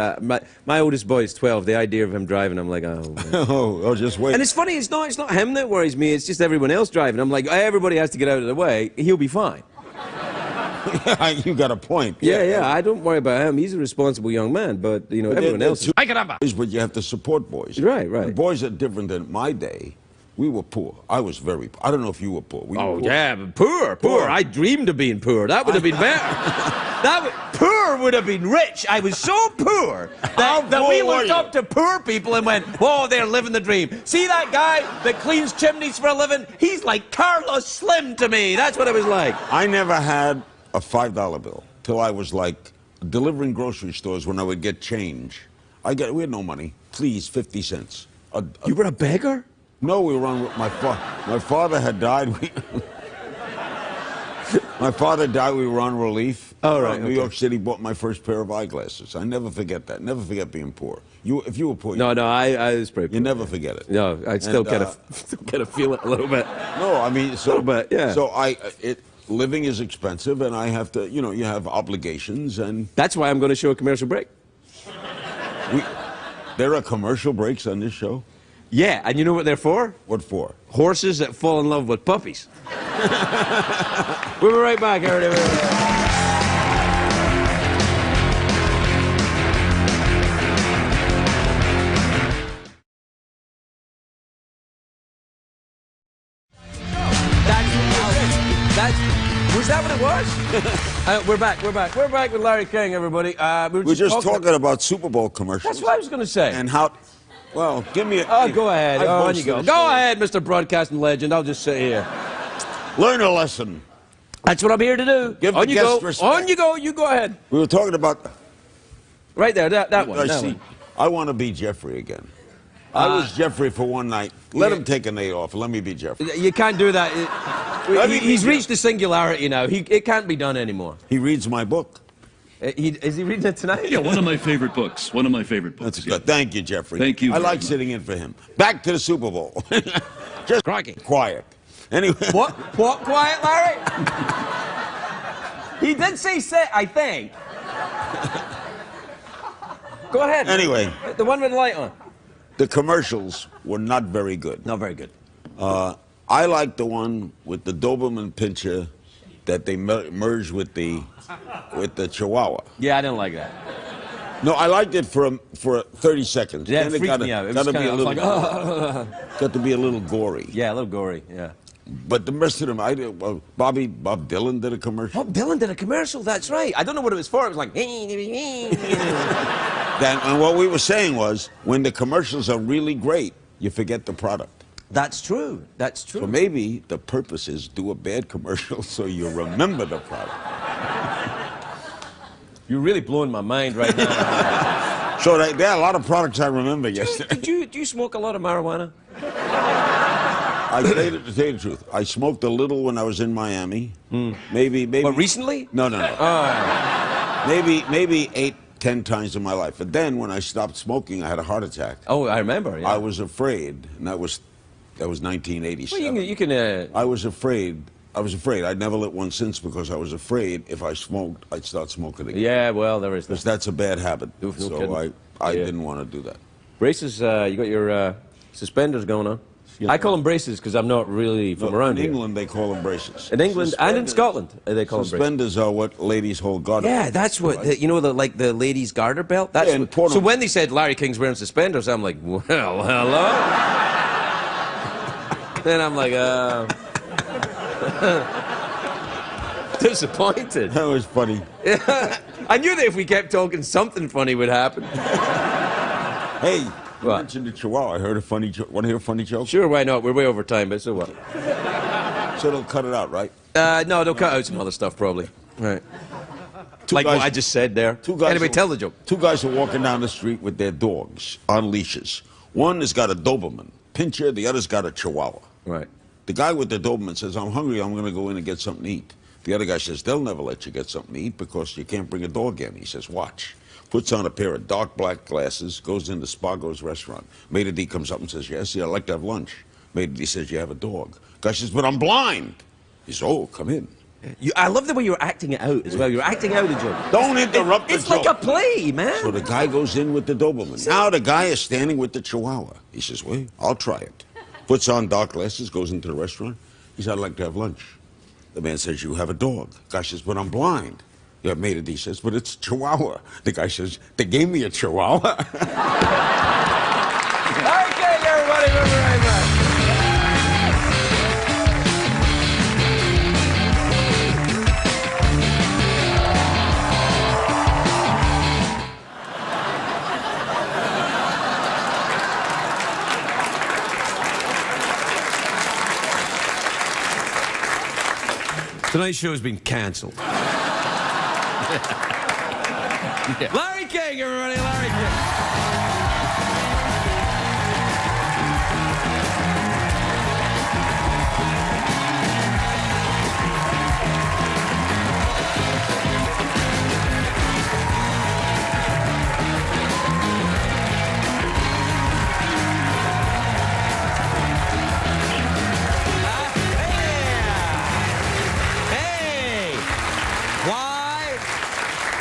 my oldest boy is 12. The idea of him driving, I'm like, oh. Man. oh, just wait. And it's funny. It's not him that worries me. It's just everyone else driving. I'm like, everybody has to get out of the way. He'll be fine. You got a point. Yeah. I don't worry about him. He's a responsible young man. But you know, everyone else. Boys, but you have to support boys. Right. And boys are different than my day. We were poor. I was very poor. I don't know if you were poor. We were poor. Yeah, but poor. I dreamed of being poor. That would have been better. Poor would have been rich. I was so poor that we looked up to poor people and went, "Whoa, they're living the dream." See that guy that cleans chimneys for a living? He's like Carlos Slim to me. That's what it was like. I never had a $5 bill till I was like delivering grocery stores when I would get change. We had no money. Please, 50 cents. You were a beggar? No, we were on my father had died. My father died. We were on relief. Oh, right. New York City bought my first pair of eyeglasses. I never forget that. Never forget being poor. If you were poor. No, I was pretty poor. You never forget it. No, I still kind of feel it a little bit. No, I mean, so but yeah. So living is expensive, and I have to. You have obligations, and that's why I'm going to show a commercial break. There are commercial breaks on this show. Yeah, and you know what they're for? What for? Horses that fall in love with puppies. We'll be right back, everybody. Was that what it was? We're back with Larry King, everybody. We're just talking about Super Bowl commercials. That's what I was going to say. And how... Well, give me a... Oh, go ahead. On you go. Go ahead, Mr. Broadcasting Legend. I'll just sit here. Learn a lesson. That's what I'm here to do. Give on the you go. guest respect. On you go. You go ahead. We were talking about... Right there, that one. I see. I want to be Jeffrey again. I was Jeffrey for one night. Let him take a night off. Let me be Jeffrey. You can't do that. He's reached the singularity now. It can't be done anymore. He reads my book. Is he reading it tonight? Yeah, one of my favorite books. One of my favorite books. That's good. Thank you, Jeffrey. Thank you. I like sitting in for him. Back to the Super Bowl. Just quiet. Anyway. What quiet, Larry? He did say sit, I think. Go ahead. Anyway. The one with the light on. The commercials were not very good. Not very good. I like the one with the Doberman Pinscher that they merged with the Chihuahua. Yeah, I didn't like that. No, I liked it for 30 seconds. Yeah, it freaked me out. It was kind of like, got to be a little gory. Yeah, a little gory. Yeah. But the rest of them, Bob Dylan did a commercial. Bob Dylan did a commercial. That's right. I don't know what it was for. It was like. And what we were saying was, when the commercials are really great, you forget the product. That's true. That's true. So maybe the purpose is do a bad commercial so you remember the product. You're really blowing my mind right now. So there are a lot of products I remember yesterday. Do you smoke a lot of marijuana? To tell you the truth, I smoked a little when I was in Miami. Maybe. What, recently? No. Maybe 8-10 times in my life. But then when I stopped smoking, I had a heart attack. Oh, I remember. Yeah. I was afraid, and that was 1987. Well, you can. I was afraid. I'd never lit one since because I was afraid if I smoked, I'd start smoking again. Yeah, well, there is that. Because that's a bad habit. No so kidding. I didn't want to do that. Braces, you got your suspenders going on. I call them braces because I'm not really from around here. In England, they call them braces. In England and in Scotland, they call them braces. Suspenders are what ladies hold garter. Yeah, that's what, like the ladies' garter belt? That's so when they said Larry King's wearing suspenders, I'm like, well, hello? Then I'm like, disappointed. That was funny. I knew that if we kept talking, something funny would happen. Hey, you mentioned the Chihuahua. I heard a funny joke. Want to hear a funny joke? Sure, why not? We're way over time, but so what? So they'll cut it out, right? No, they'll cut out some other stuff, probably. Right. Like what I just said there. Anyway, tell the joke. 2 guys are walking down the street with their dogs on leashes. One has got a Doberman. Pinscher, the other's got a Chihuahua. Right. The guy with the Doberman says, I'm hungry, I'm going to go in and get something to eat. The other guy says, they'll never let you get something to eat because you can't bring a dog in. He says, watch. Puts on a pair of dark black glasses, goes into Spargo's restaurant. Maitre d' comes up and says, yes, I'd like to have lunch. Maitre d' says, you have a dog. Guy says, but I'm blind. He says, oh, come in. I love the way you're acting it out as well. You're acting out a joke. Don't interrupt the It's joke. like a play, man. So the guy goes in with the Doberman. Now the guy is standing with the Chihuahua. He says, wait, I'll try it. Puts on dark glasses, goes into the restaurant. He says, I'd like to have lunch. The man says, you have a dog. The guy says, but I'm blind. The maitre d' says, but it's a Chihuahua. The guy says, they gave me a Chihuahua. Okay, everybody, we'll be right back. Tonight's show has been cancelled. Larry King, everybody, Larry King.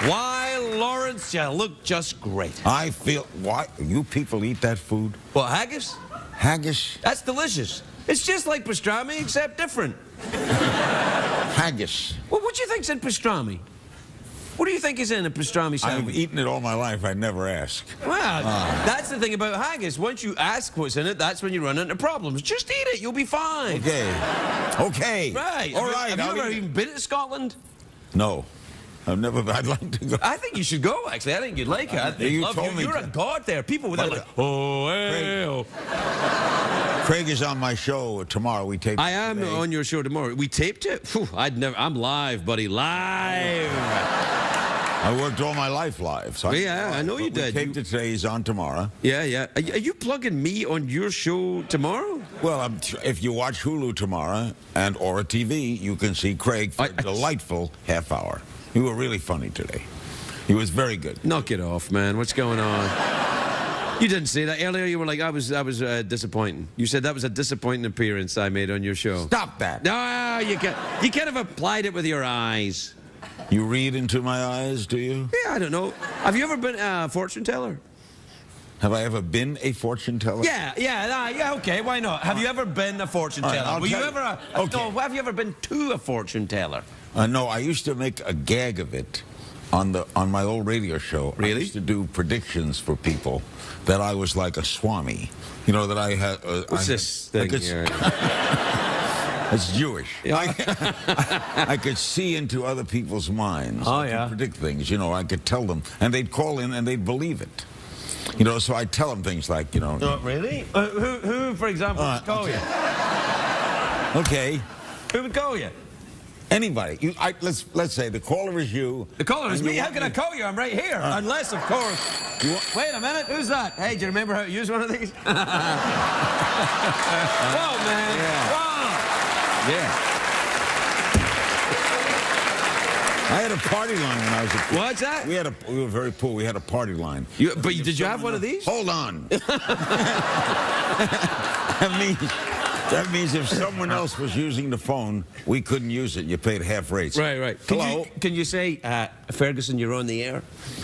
Why, Lawrence, you look just great. I feel, why? You people eat that food? Well, haggis? Haggis? That's delicious. It's just like pastrami, except different. Haggis. Well, what do you think's in pastrami? What do you think is in a pastrami sandwich? I've eaten it all my life. I never ask. Well, that's the thing about haggis. Once you ask what's in it, that's when you run into problems. Just eat it. You'll be fine. Okay. Okay. Right. All right. Have you ever even been to Scotland? No. I've never, I'd like to go. I think you should go, actually. I think you'd like it. I think You love told me You're a to. god there. People with that like, oh, hey, oh. Craig is on my show tomorrow. We taped I am today. on your show tomorrow. We taped it? Phew, I'm live, buddy. Live. I worked all my life live. So Yeah, I know you did. We taped it today. He's on tomorrow. Yeah, yeah. Are you plugging me on your show tomorrow? Well, if you watch Hulu tomorrow and Aura TV, you can see Craig for a delightful half hour. You were really funny today. He was very good. Knock it off, man. What's going on? You didn't say that earlier. You were like, I was disappointing. You said that was a disappointing appearance I made on your show. Stop that. No, you kind of applied it with your eyes. You read into my eyes, do you? Yeah, I don't know. Have you ever been a fortune teller? Have I ever been a fortune teller? Yeah, okay, why not? Have you ever been a fortune All right, teller? I'll Were you tell ever you. Okay. No, have you ever been to a fortune teller? No, I used to make a gag of it on my old radio show. Really? I used to do predictions for people that I was like a swami. You know, that I had... What's this thing here? It's Jewish. Yeah. I could see into other people's minds. Oh, I could predict things, you know. I could tell them. And they'd call in and they'd believe it. You know, so I'd tell them things like, you know... Really? Who, for example, would call you? Okay. Who would call you? Anybody. Let's say the caller is you. The caller is and me. you How want can I call you? I'm right here. Unless, of course... Wait a minute. Who's that? Hey, do you remember how to use one of these? Whoa, man. Yeah. Whoa. Yeah. I had a party line when I was a kid. What's that? We were very poor. We had a party line. Did you have one of these? Hold on. That means if someone else was using the phone, we couldn't use it. You paid half rates. Right. Hello? Can you say, Ferguson, you're on the air?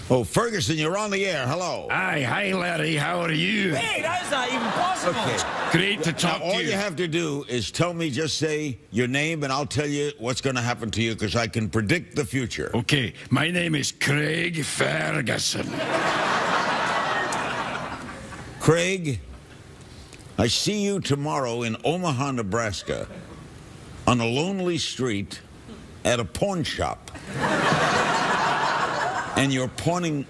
Oh, Ferguson, you're on the air. Hello. Hi, Larry. How are you? Hey, that's not even possible. Okay. Great to talk All to you. you have to do is tell me, just say your name, and I'll tell you what's going to happen to you, because I can predict the future. Okay, my name is Craig Ferguson. Craig, I see you tomorrow in Omaha, Nebraska, on a lonely street at a pawn shop. And you're pawning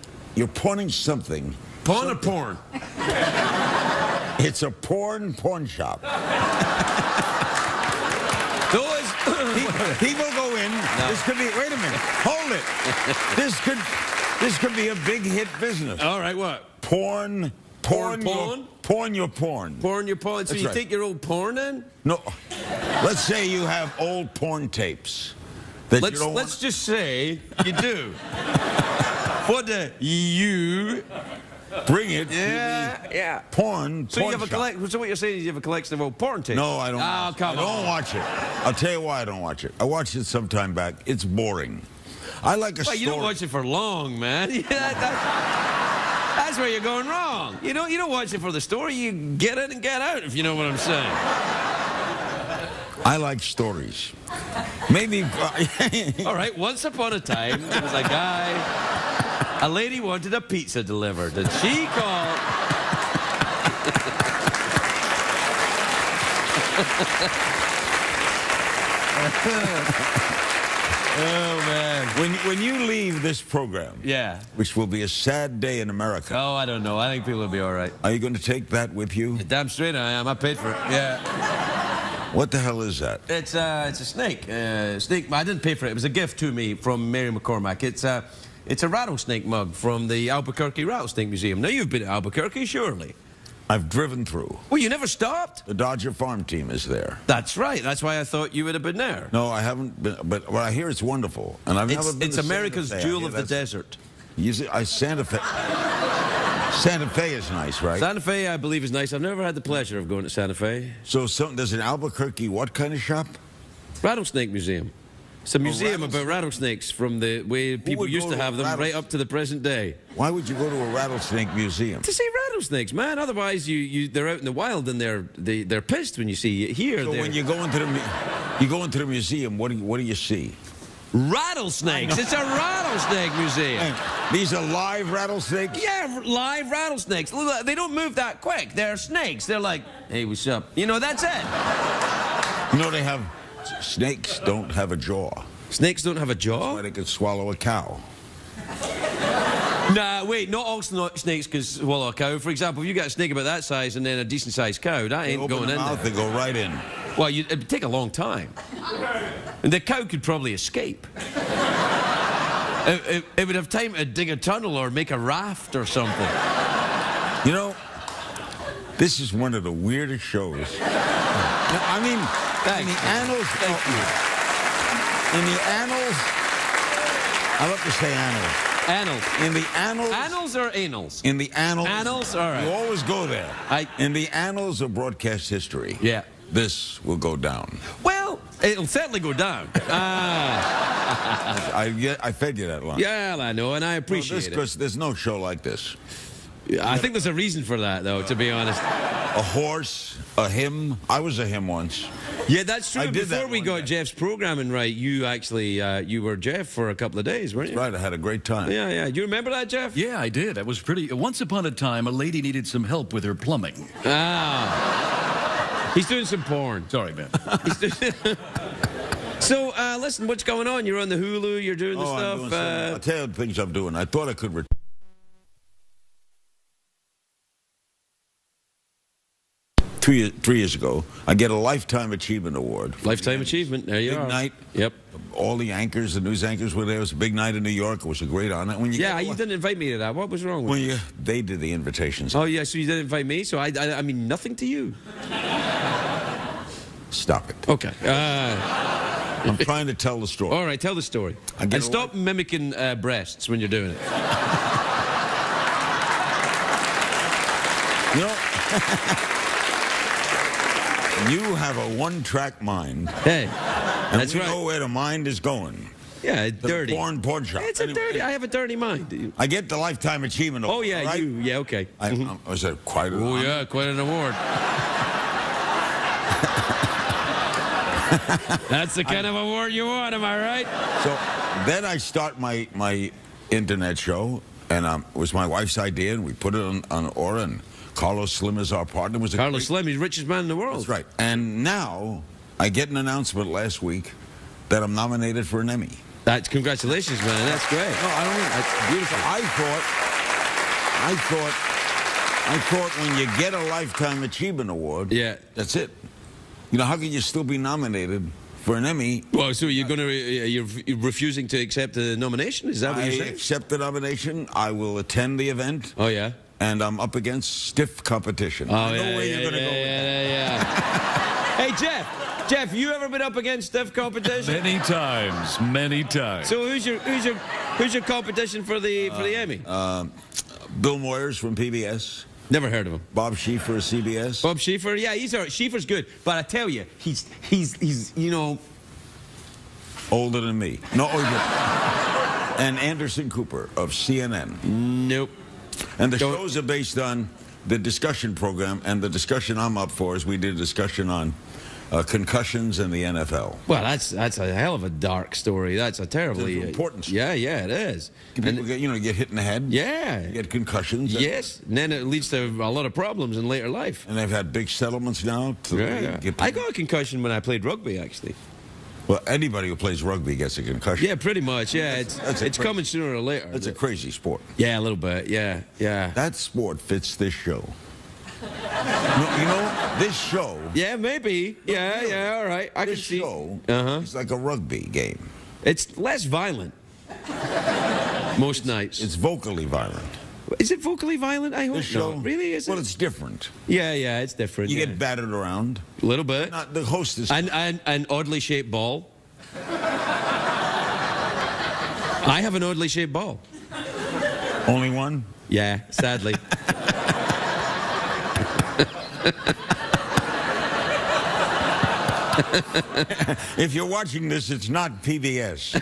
something. Pawn or porn? It's a pawn shop. People go in. No. This could be, wait a minute, hold it. This could be a big hit business. All right, what? Pawn Porn your porn. Porn your porn. So That's you right. take your old porn in? No. Let's say you have old porn tapes. That you don't Let's just say you do. What do you bring it? Yeah. Porn. So porn you have a shop. So what you're saying is you have a collection of old porn tapes? No, I don't. Oh, come I don't watch it. I'll tell you why I don't watch it. I watched it some time back. It's boring. I like a Well, story. you don't watch it for long, man. That's where you're going wrong. You don't watch it for the story. You get in and get out, if you know what I'm saying. I like stories. Maybe. All right. Once upon a time, there was a lady wanted a pizza delivered, and she called. Oh, man. When you leave this program, Yeah. which will be a sad day in America, Oh, I don't know. I think people will be all right. are you going to take that with you? Damn straight I am. I paid for it. Yeah. What the hell is that? It's a snake. Snake. I didn't pay for it. It was a gift to me from Mary McCormack. It's a rattlesnake mug from the Albuquerque Rattlesnake Museum. Now, you've been to Albuquerque, surely. I've driven through. Well, you never stopped? The Dodger farm team is there. That's right. That's why I thought you would have been there. No, I haven't been, but I hear it's wonderful. And I've never been It's to America's Santa Fe. I jewel hear of the that's- desert. You see, Santa Fe. Santa Fe is nice, right? Santa Fe, I believe, is nice. I've never had the pleasure of going to Santa Fe. So there's an Albuquerque what kind of shop? Rattlesnake Museum. It's a museum about rattlesnakes from the way people would used go to to a have them right up to the present day. Why would you go to a rattlesnake museum? To see rattlesnakes, man. Otherwise, they're out in the wild and they're pissed when you see here. So when you go into the museum, what do you see? Rattlesnakes. It's a rattlesnake museum. These are live rattlesnakes? Yeah, live rattlesnakes. Look, they don't move that quick. They're snakes. They're like, hey, what's up? You know, that's it. You know, snakes don't have a jaw. Snakes don't have a jaw? That's why they could swallow a cow. Nah, wait, not all snakes can swallow a cow. For example, if you got a snake about that size and then a decent-sized cow, that ain't going in Mouth, there. they go right in. Well, it'd take a long time. And the cow could probably escape. It would have time to dig a tunnel or make a raft or something. You know, this is one of the weirdest shows. I mean, in the annals... In the annals... I love to say annals. Annals. In the annals... Annals or anals? In the annals... Annals? All right. You always go there. In the annals of broadcast history... Yeah. This will go down. Well, it'll certainly go down. I fed you that line. Yeah, I know, and I appreciate it. Because there's no show like this. I think there's a reason for that, though, to be honest. A horse, a hymn. I was a hymn once. Yeah, that's true. I did Before that we one got day. Jeff's programming right, you actually, you were Jeff for a couple of days, weren't you? Right, I had a great time. Yeah, yeah. Do you remember that, Jeff? Yeah, I did. That was pretty... Once upon a time, a lady needed some help with her plumbing. Ah. He's doing some porn. Sorry, man. So, listen, what's going on? You're on the Hulu, you're doing the I'm stuff. doing some- I'll tell you the things I'm doing. I thought I could... 3 years ago, I get a Lifetime Achievement Award. Lifetime Achievement. There you Big are. night. Yep. All the anchors, the news anchors were there. It was a big night in New York. It was a great honor. When you Yeah, you didn't invite me to that. What was wrong with you? They did the invitations. Oh, yeah, so you didn't invite me? So I mean, nothing to you. Stop it. Okay. I'm trying to tell the story. All right, tell the story. I get And a stop mimicking breasts when you're doing it. You know, you have a one-track mind. Hey, and that's we right. know where the mind is going. Yeah, To dirty. The porn shop. It's a dirty. I have a dirty mind. I get the Lifetime Achievement Award. Oh yeah, right? you. Yeah, okay. I was quite an Oh honor. yeah, quite an award. That's the kind of award you want, am I right? So then I start my internet show, and it was my wife's idea, and we put it on Aura, and Carlos Slim is our partner. Carlos Slim, he's the richest man in the world. That's right. And now I get an announcement last week that I'm nominated for an Emmy. That's congratulations, man. That's great. No, I don't mean That's beautiful. I thought when you get a Lifetime Achievement Award, Yeah. that's it. You know, how can you still be nominated for an Emmy? Well, so you're going to you're refusing to accept the nomination? Is that what I you're saying? accept the nomination. I will attend the event. Oh yeah. and I'm up against stiff competition. Oh, I know yeah, where you're going to go with that. Hey, Jeff, you ever been up against stiff competition? Many times, many times. So who's your competition for the Emmy? Bill Moyers from PBS. Never heard of him. Bob Schieffer of CBS. Bob Schieffer, yeah, he's all right. Schieffer's good, but I tell you, he's you know, older than me. No, older. And Anderson Cooper of CNN. Nope. And the shows are based on the discussion program, and the discussion I'm up for is we did a discussion on concussions in the NFL. Well, that's a hell of a dark story. That's a terribly important story. Yeah, it is. People get hit in the head. Yeah. You get concussions. Yes. And then it leads to a lot of problems in later life. And they've had big settlements now. I got a concussion when I played rugby, actually. Well, anybody who plays rugby gets a concussion. Yeah, pretty much. Yeah, it's coming sooner or later. It's a crazy sport. Yeah, a little bit. Yeah. That sport fits this show. This show. Yeah, maybe. Yeah, all right. I can see. This show is like a rugby game. It's less violent. Most nights. It's vocally violent. Is it vocally violent? I hope not. Really? Is it? Well, it's different. Yeah, it's different. You get battered around. A little bit. The host is... And an oddly shaped ball. I have an oddly shaped ball. Only one? Yeah, sadly. If you're watching this, it's not PBS.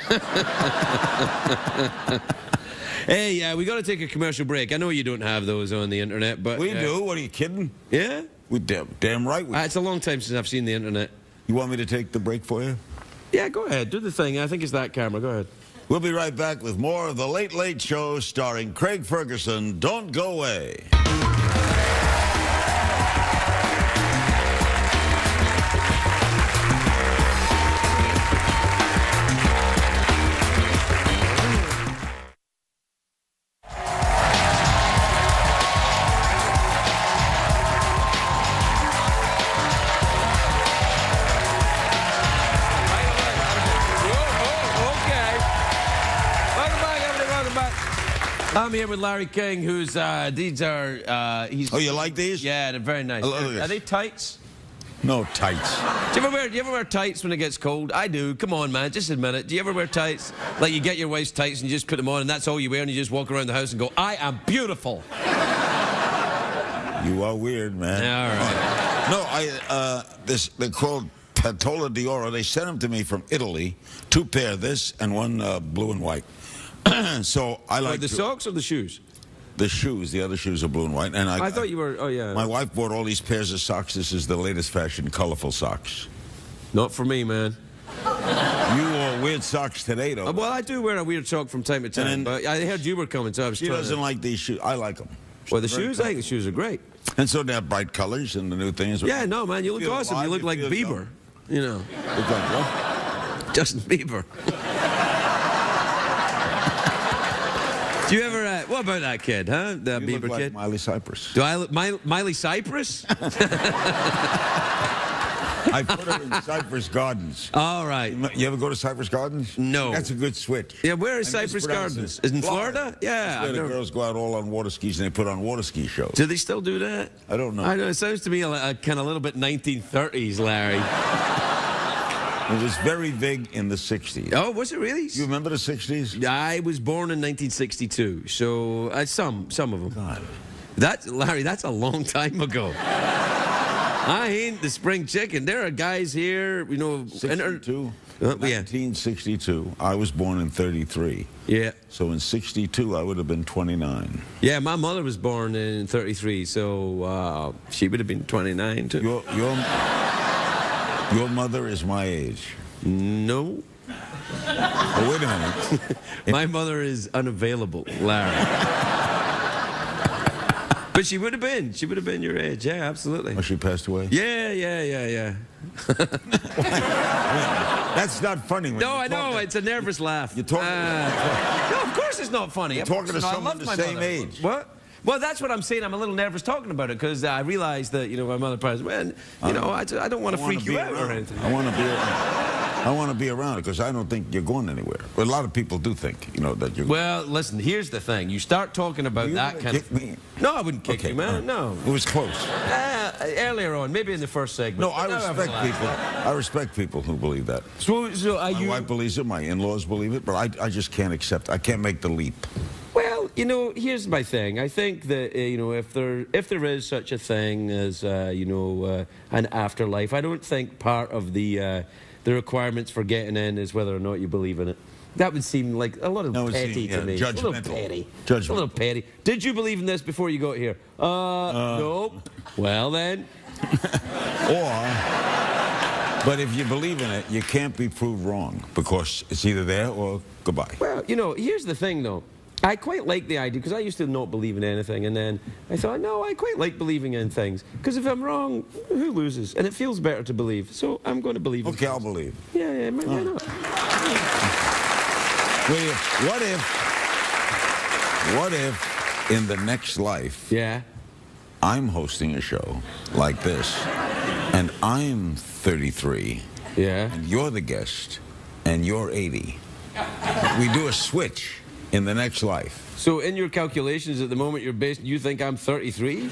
Hey, we got to take a commercial break. I know you don't have those on the internet, but... We do? What, are you kidding? Yeah? We damn right we do. It's a long time since I've seen the internet. You want me to take the break for you? Yeah, go ahead. Do the thing. I think it's that camera. Go ahead. We'll be right back with more of The Late Late Show starring Craig Ferguson. Don't go away. I'm here with Larry King, who's, these are, he's... Oh, you like these? Yeah, they're very nice. Are they tights? No tights. Do you ever wear tights when it gets cold? I do. Come on, man, just admit it. Do you ever wear tights? Like you get your wife's tights and you just put them on and that's all you wear and you just walk around the house and go, I am beautiful. You are weird, man. Yeah, all right. No, they're called Patola d'Oro. They sent them to me from Italy. 2 pair, this and one blue and white. So I like the socks or the shoes? The shoes. The other shoes are blue and white. And I thought you were. Oh yeah. My wife bought all these pairs of socks. This is the latest fashion, colorful socks. Not for me, man. You wore weird socks today, though. Well, I do wear a weird sock from time to time. But I heard you were coming, so I was. She doesn't like these shoes. I like them. Well, the shoes. I think the shoes are great. And so they have bright colors and the new things. Yeah, no, man, you look awesome. You look like Bieber. You know. Look like what? Justin Bieber. Do you ever, what about that kid, huh? The you Bieber look like kid? Miley Cyrus. Do I look, Miley Cyrus? I put her in Cypress Gardens. All right. You ever go to Cypress Gardens? No. That's a good switch. Yeah, where is Cypress Gardens? Is it in Florida? Yeah. That's where the girls go out all on water skis and they put on water ski shows. Do they still do that? I don't know. I know, it sounds to me a kind of little bit 1930s, Larry. It was very big in the 60s. Oh, was it really? You remember the 60s? I was born in 1962, so some of them. God. Larry, that's a long time ago. I ain't the spring chicken. There are guys here, you know. 62? 1962. I was born in 33. Yeah. So in 62, I would have been 29. Yeah, my mother was born in 33, so she would have been 29 too. Your mother is my age. No. Oh, wait a minute. My mother is unavailable, Larry. But she would have been. She would have been your age. Yeah, absolutely. Oh, she passed away? Yeah. That's not funny. No, I know. It's a nervous laugh. You're talking. No, of course it's not funny. You're talking to someone the same age. What? Well, that's what I'm saying. I'm a little nervous talking about it because I realized that, you know, my mother passed away. And, you know, I don't want to freak you out or anything. I want to be around. I want to be around it because I don't think you're going anywhere. But a lot of people do think, you know, that you're. Well, listen, here's the thing. You start talking about that kind of... me? No, I wouldn't kick you, man. No. It was close. Earlier on, maybe in the first segment. No, I respect people. I respect people who believe that. So are my wife believes it. My in-laws believe it. But I just can't accept. I can't make the leap. Well, you know, here's my thing. I think that, you know, if there is such a thing as, you know, an afterlife, I don't think part of the requirements for getting in is whether or not you believe in it. That would seem like a little petty to me. Judgmental. A little petty. Judgmental. A little petty. Did you believe in this before you got here? Nope. Well, then. But if you believe in it, you can't be proved wrong because it's either there or goodbye. Well, you know, here's the thing, though. I quite like the idea, because I used to not believe in anything, and then I thought, no, I quite like believing in things, because if I'm wrong, who loses? And it feels better to believe, so I'm going to believe. Okay, I'll believe. Yeah, why not? What if in the next life, I'm hosting a show like this, and I'm 33, and you're the guest, and you're 80. We do a switch in the next life. So in your calculations at the moment, you think I'm 33? You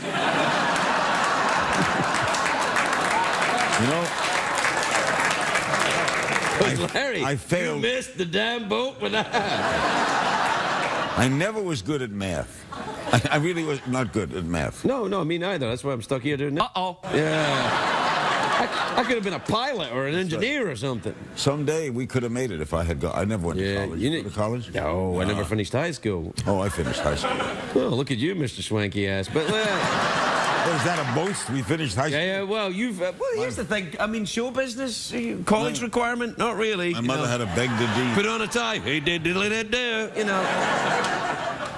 know, Larry, I failed. You missed the damn boat with that. I never was good at math. I really was not good at math. No, me neither. That's why I'm stuck here doing it. Uh-oh. Yeah. I could have been a pilot or an engineer or something. Someday we could have made it if I had gone. I never went to college. You go to college? No, I never finished high school. Oh, I finished high school. Well, look at you, Mr. Swanky ass. But well, is that a boast? We finished high school. Yeah. Well, well, here's the thing. I mean, show business, college requirement, not really. My mother had to beg the dean. Put on a tie. Hey, did you know.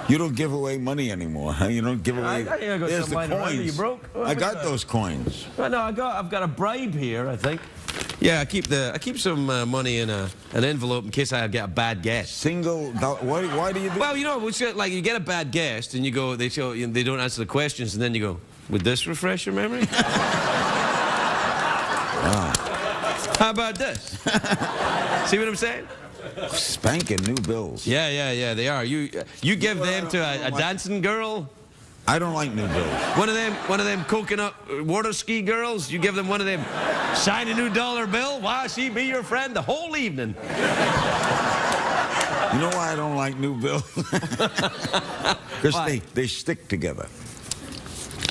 You don't give away money anymore, huh? You don't give away. I got There's the coins. You broke? I got those coins. Well, no, I've got a bribe here, I think. Yeah, I keep some money in an envelope in case I get a bad guest. Single dollar? Why do you do? Well, you know, it's like you get a bad guest and you go, they don't answer the questions, and then you go, would this refresh your memory? How about this? See what I'm saying? Spanking new bills. Yeah, they are. You give them to a dancing girl. I don't like new bills. One of them coconut water ski girls. You give them one of them shiny new dollar bill. Why she be your friend the whole evening? You know why I don't like new bills? Because they stick together.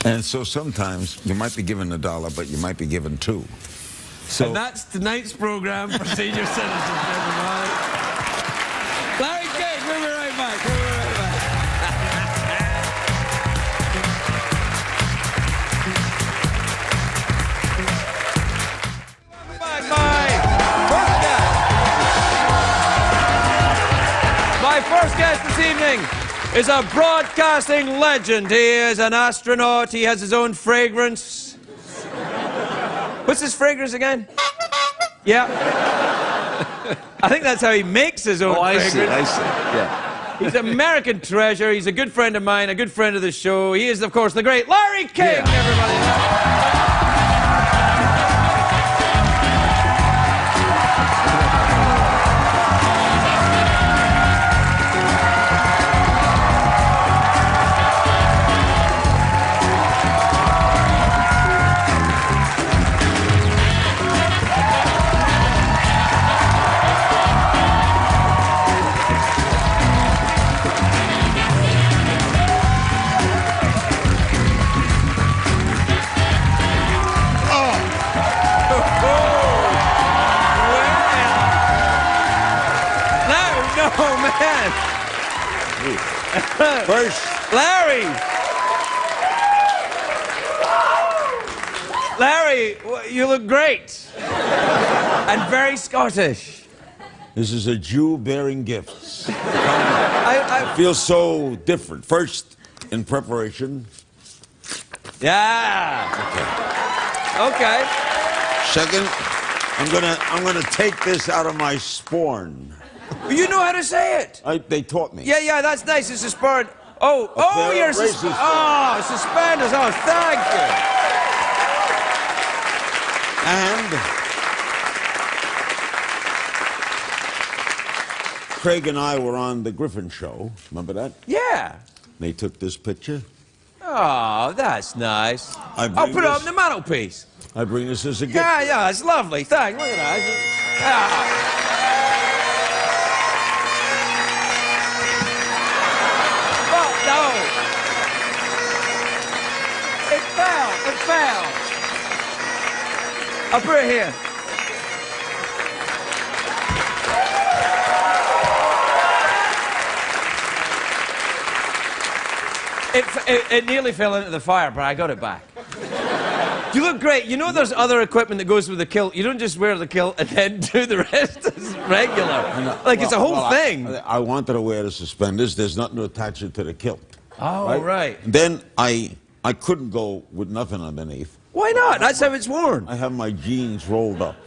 And so sometimes you might be given $1, but you might be given $2. So and that's tonight's program for senior citizens, everybody. Larry King, we'll be right back. My first guest this evening is a broadcasting legend. He is an astronaut. He has his own fragrance. What's his fragrance again? Yeah. I think that's how he makes his own fragrance. I see. Yeah. He's an American treasure. He's a good friend of mine, a good friend of the show. He is, of course, the great Larry King, everybody. Oh, man. First. Larry, you look great. And very Scottish. This is a Jew bearing gifts. I feel so different. First, in preparation. Yeah. Okay. Second, I'm gonna take this out of my sporn. You know how to say it. They taught me. Yeah, that's nice. It's a sporn. Oh, you're suspenders. Oh, suspenders. Oh, thank you. Craig and I were on the Griffin show. Remember that? Yeah. They took this picture. Oh, that's nice. I I'll bring put it this- on the mantelpiece. I bring this as a gift. Yeah, yeah, it's lovely. Thanks. Look at that. Oh, no. It fell. It fell. I'll put it here. It nearly fell into the fire, but I got it back. You look great. You know there's other equipment that goes with the kilt. You don't just wear the kilt and then do the rest as regular. Like, it's a whole thing. I wanted to wear the suspenders. There's nothing to attach it to the kilt. Oh, right. Then I couldn't go with nothing underneath. Why not? That's how it's worn. I have my jeans rolled up.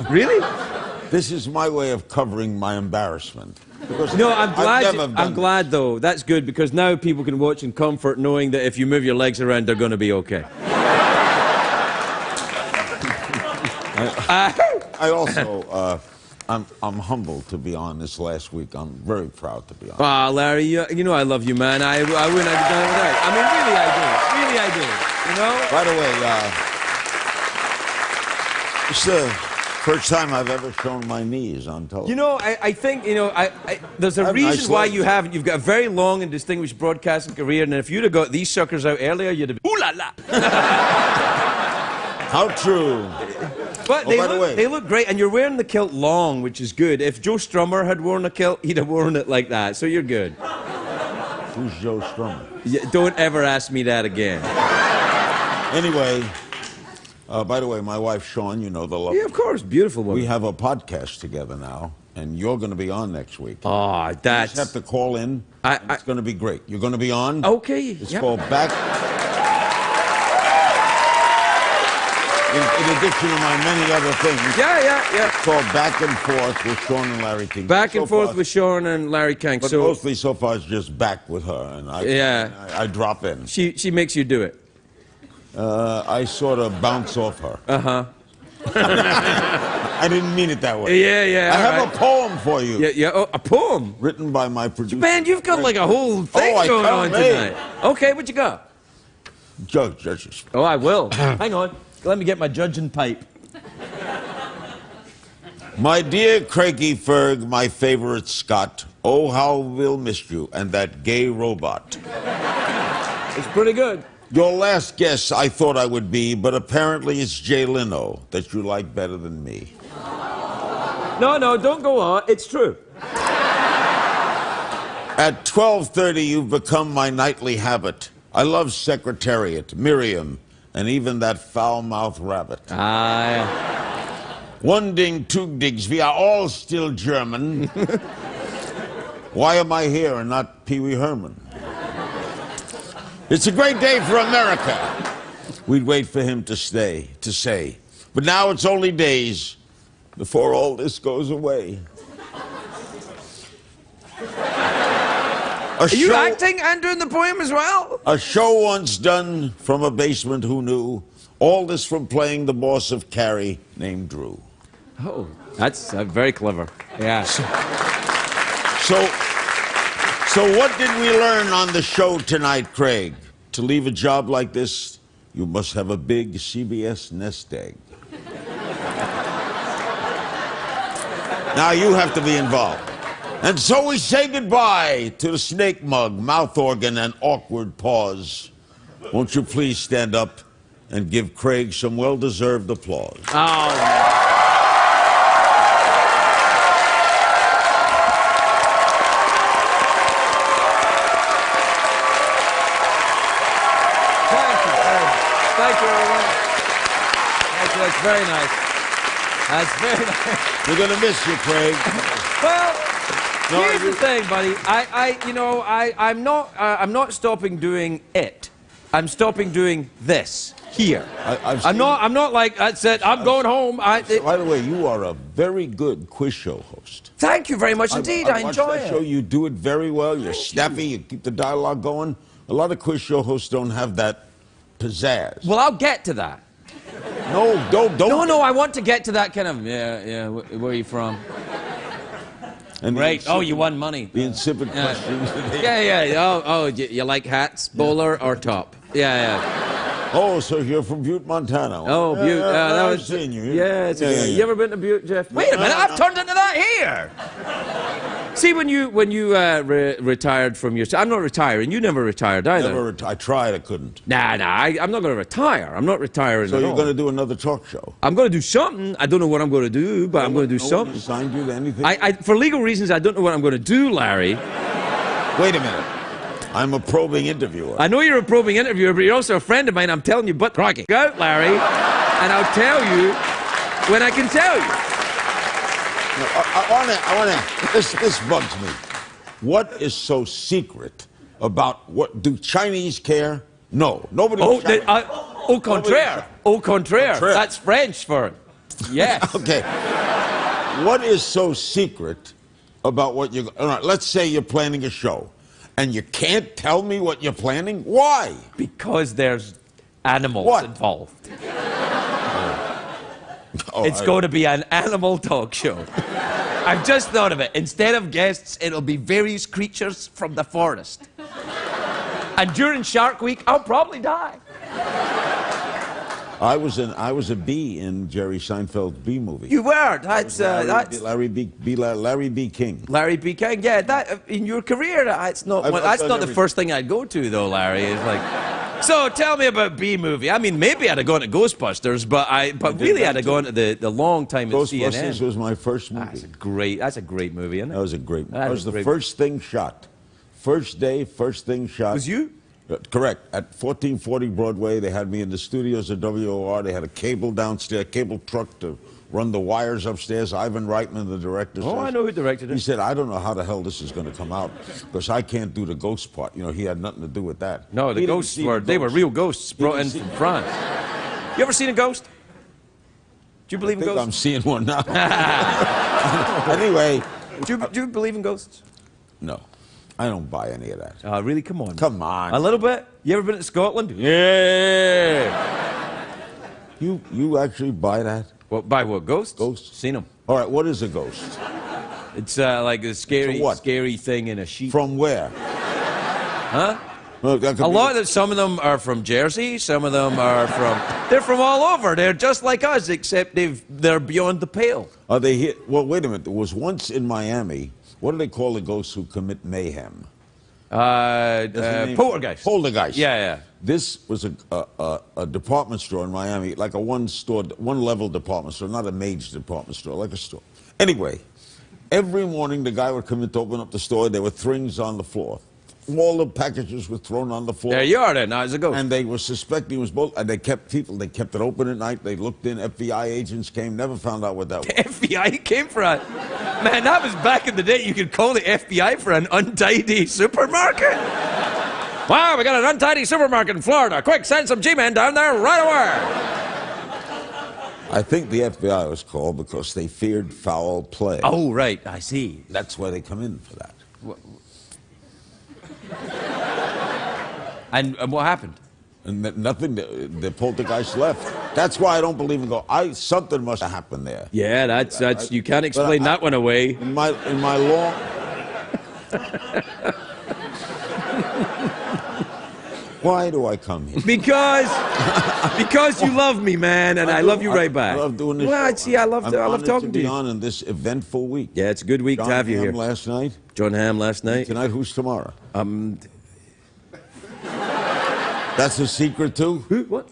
Really? This is my way of covering my embarrassment. Because No, I'm glad. I've never I'm done glad though. That's good because now people can watch in comfort, knowing that if you move your legs around, they're going to be okay. I also, I'm humbled to be on this last week. I'm very proud to be on. Ah, Larry, you know I love you, man. I wouldn't have done it without. I mean, really, I do. Really, I do. You know. By the way, it's the first time I've ever shown my knees on television. You know, I think, you know, there's a have reason nice why legs. you haven't. You've got a very long and distinguished broadcasting career, and if you'd have got these suckers out earlier, you'd have been, ooh la la. How true. But Oh, by the way- they look great, and you're wearing the kilt long, which is good. If Joe Strummer had worn a kilt, he'd have worn it like that, so you're good. Who's Joe Strummer? Yeah, don't ever ask me that again. Anyway, by the way, my wife, Sean, you know the love. Yeah, of course, beautiful woman. We have a podcast together now, and you're going to be on next week. Oh, You that's... just have to call in. It's going to be great. You're going to be on. Okay. It's yep. called Back. In addition to my many other things. Yeah. It's called Back and Forth with Sean and Larry King. Back and So forth far- with Sean and Larry King. But So mostly so far it's just back with her, and I drop in. she makes you do it. I sort of bounce off her. Uh-huh. I didn't mean it that way. Yeah. I have all right. a poem for you. Yeah. Oh, a poem. Written by my producer. Man, you've got like a whole thing I going on can't wait. tonight. Okay, what you got? Judges. Oh, I will. Hang on. Let me get my judging pipe. My dear Craigie Ferg, my favorite Scot, oh how we'll miss you and that gay robot. It's pretty good. Your last guess I thought I would be, but apparently it's Jay Leno that you like better than me. No, don't go on. It's true. At 12:30 you've become my nightly habit. I love Secretariat, Miriam, and even that foul-mouthed rabbit. One ding, two digs, we are all still German. Why am I here and not Pee Wee Herman? It's a great day for America. We'd wait for him to say. But now it's only days before all this goes away. Are you acting and doing the poem as well? A show once done from a basement, who knew? All this from playing the boss of Carrie named Drew. Oh, that's very clever. Yeah. So what did we learn on the show tonight, Craig? To leave a job like this, you must have a big CBS nest egg. Now you have to be involved. And so we say goodbye to the snake mug, mouth organ, and awkward pause. Won't you please stand up and give Craig some well-deserved applause? Oh. Thank you, everyone. Thank you. That's very nice. That's very nice. We're gonna miss you, Craig. Well, here's the thing, buddy. I'm not stopping doing it. I'm stopping doing this here. I'm not like that's it. I'm going home. By the way, you are a very good quiz show host. Thank you very much indeed. I watched enjoy that it. show. You do it very well. You're snappy. You keep the dialogue going. A lot of quiz show hosts don't have that pizzazz. Well, I'll get to that. No, don't. No, I want to get to that kind of, yeah, where are you from? And Right. Oh, you won money. The insipid questions. Oh, you like hats, bowler or top? Yeah. Oh, so you're from Butte, Montana. Oh, Butte. That I've was. seen you. Yeah, You ever been to Butte, Jeff? Wait a minute, I've turned into that here. See, when you retired from your... I'm not retiring. You never retired either. I tried, I couldn't. Nah, I'm not going to retire. I'm not retiring So at you're all. going to do another talk show? I'm going to do something. I don't know what I'm going to do, but I'm going to do something. No one signed you to anything? For legal reasons, I don't know what I'm going to do, Larry. Wait a minute. I'm a probing interviewer. I know you're a probing interviewer, but you're also a friend of mine. I'm telling you, but crikey. Go out, Larry, and I'll tell you when I can tell you. No, I want to. This bugs me. What is so secret about what? Do Chinese care? No, nobody. Au contraire. Au contraire. That's French for yes. Okay. What is so secret about what you? All right. Let's say you're planning a show, and you can't tell me what you're planning. Why? Because there's animals involved. It's going to be an animal talk show. I've just thought of it. Instead of guests, it'll be various creatures from the forest. And during Shark Week, I'll probably die. I was a bee in Jerry Seinfeld's Bee movie. You were. That's Larry B. King. Larry B. King. Yeah, that in your career, that's not the first thing I'd go to, though, Larry. It's like. So tell me about Bee movie. I mean, maybe I'd have gone to Ghostbusters, but really I'd have gone to the long time at CNN. Ghostbusters was my first movie. That's a great movie, isn't it? That was a great movie. That was the first thing shot. First day, first thing shot. Was you? Correct. At 1440 Broadway, they had me in the studios at WOR. They had a cable downstairs, cable truck to run the wires upstairs. Ivan Reitman, the director, Oh, I know who directed it. He said, I don't know how the hell this is going to come out because I can't do the ghost part. You know, he had nothing to do with that. No, the ghosts were real ghosts brought in from France. You ever seen a ghost? Do you believe in ghosts? I'm seeing one now. Anyway. Do you believe in ghosts? No. I don't buy any of that. Really? Come on. Come on. A little bit? You ever been to Scotland? Yeah. You actually buy that? What, buy what? Ghosts? Ghosts. Seen them. All right, what is a ghost? It's like a scary thing in a sheet. From where? Huh? Well, some of them are from Jersey. Some of them are they're from all over. They're just like us, except they're beyond the pale. Are they here? Well, wait a minute. There was once in Miami. What do they call the ghosts who commit mayhem? Poltergeist. Poltergeist. Yeah. This was a department store in Miami, like a one-level department store, not a major department store, like a store. Anyway, every morning the guy would come in to open up the store. There were things on the floor. All the packages were thrown on the floor. There you are then, now it's a ghost. And they were suspecting it was both, and they kept it open at night. They looked in, FBI agents came, never found out what that was. The FBI came for it. Man, that was back in the day. You could call the FBI for an untidy supermarket. Wow, we got an untidy supermarket in Florida. Quick, send some G-men down there right away. I think the FBI was called because they feared foul play. Oh, right, I see. That's why they come in for that. And what happened? And nothing. The poltergeist left. That's why I don't believe in ghosts. Something must have happened there. Yeah, that's you can't explain that one away. In my long. Why do I come here? Because you love me, man, and I love you right back. I love doing this. Well, show. see, I love talking to you. Be on in this eventful week. Yeah, it's a good week to have you here. John Hamm last night. John Hamm last night. Tonight, who's tomorrow? That's a secret too. Who? What?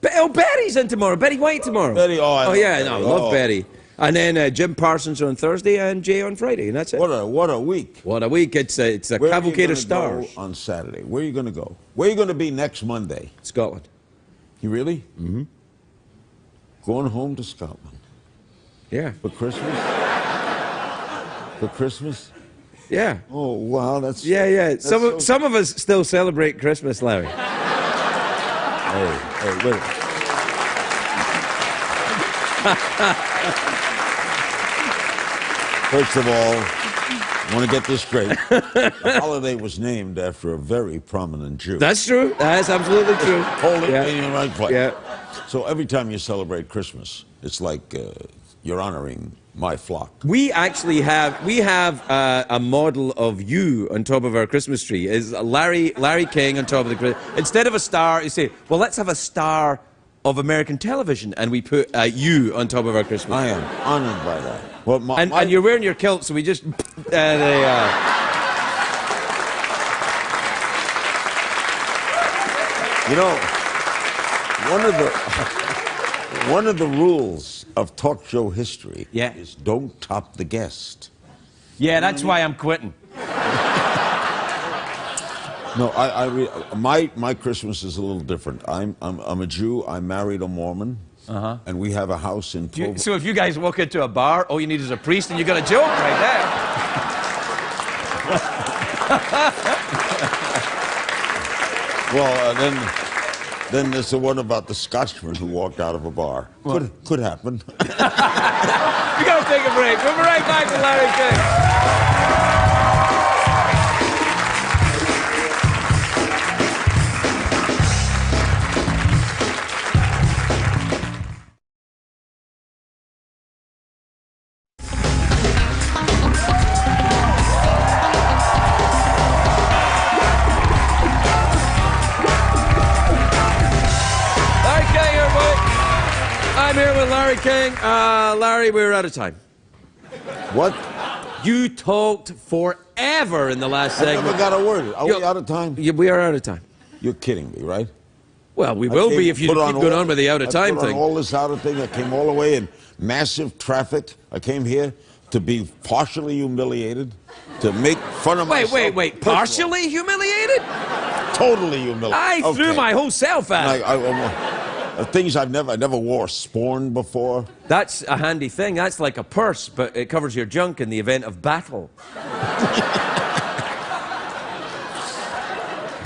Betty's in tomorrow. Betty White tomorrow. Betty. Oh yeah, no, I love Betty. And then Jim Parsons on Thursday and Jay on Friday, and that's it. What a week! What a week! It's a cavalcade of stars. On Saturday, where are you going to go? Where are you going to be next Monday? Scotland. You really? Mm-hmm. Going home to Scotland? Yeah. For Christmas? For Christmas? Yeah. Oh wow, that's That's some of us still celebrate Christmas, Larry. Hey, wait. First of all, I want to get this straight. The holiday was named after a very prominent Jew. That's true. That's absolutely true. Hold it in the right place. Yeah. So every time you celebrate Christmas, it's like you're honoring my flock. We actually have a model of you on top of our Christmas tree. Is Larry King on top of the Christmas. Instead of a star, you say, well, let's have a star of American television, and we put you on top of our Christmas tree. I am honored by that. Well, and you're wearing your kilt, so we just You know, one of the rules of talk show history is don't top the guest. Yeah, that's why I'm quitting. No, my Christmas is a little different. I'm a Jew. I married a Mormon, and we have a house in. So if you guys walk into a bar, all you need is a priest, and you got a joke right there. Well, then there's the one about the Scotchman who walked out of a bar. Could happen. We gotta take a break. We'll be right back with Larry King. I'm here with Larry King. Larry, we're out of time. What? You talked forever in the last segment. I never got a word. Are we out of time? Yeah, we are out of time. You're kidding me, right? Well, we will be if you keep going on with the out of time I put thing. on all this out of thing. I came all the way in massive traffic. I came here to be partially humiliated, to make fun of myself. Wait. Partially humiliated? Totally humiliated. I threw my whole self at it. Things I never wore sporn before. That's a handy thing. That's like a purse, but it covers your junk in the event of battle.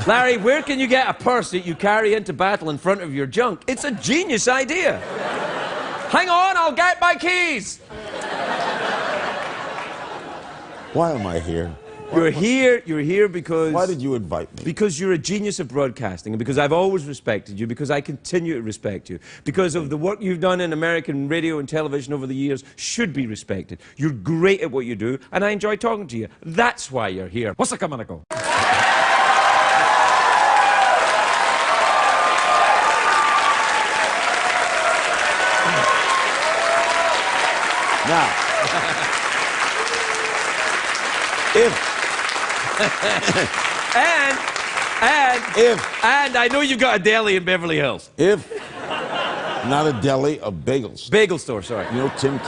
Larry, where can you get a purse that you carry into battle in front of your junk? It's a genius idea. Hang on, I'll get my keys. Why am I here? You're here because... Why did you invite me? Because you're a genius of broadcasting, and because I've always respected you, because I continue to respect you, because of the work you've done in American radio and television over the years should be respected. You're great at what you do, and I enjoy talking to you. That's why you're here. What's the kamanago? Now, and I know you've got a deli in Beverly Hills. Not a deli, a bagel store. Bagel store, sorry. You know Tim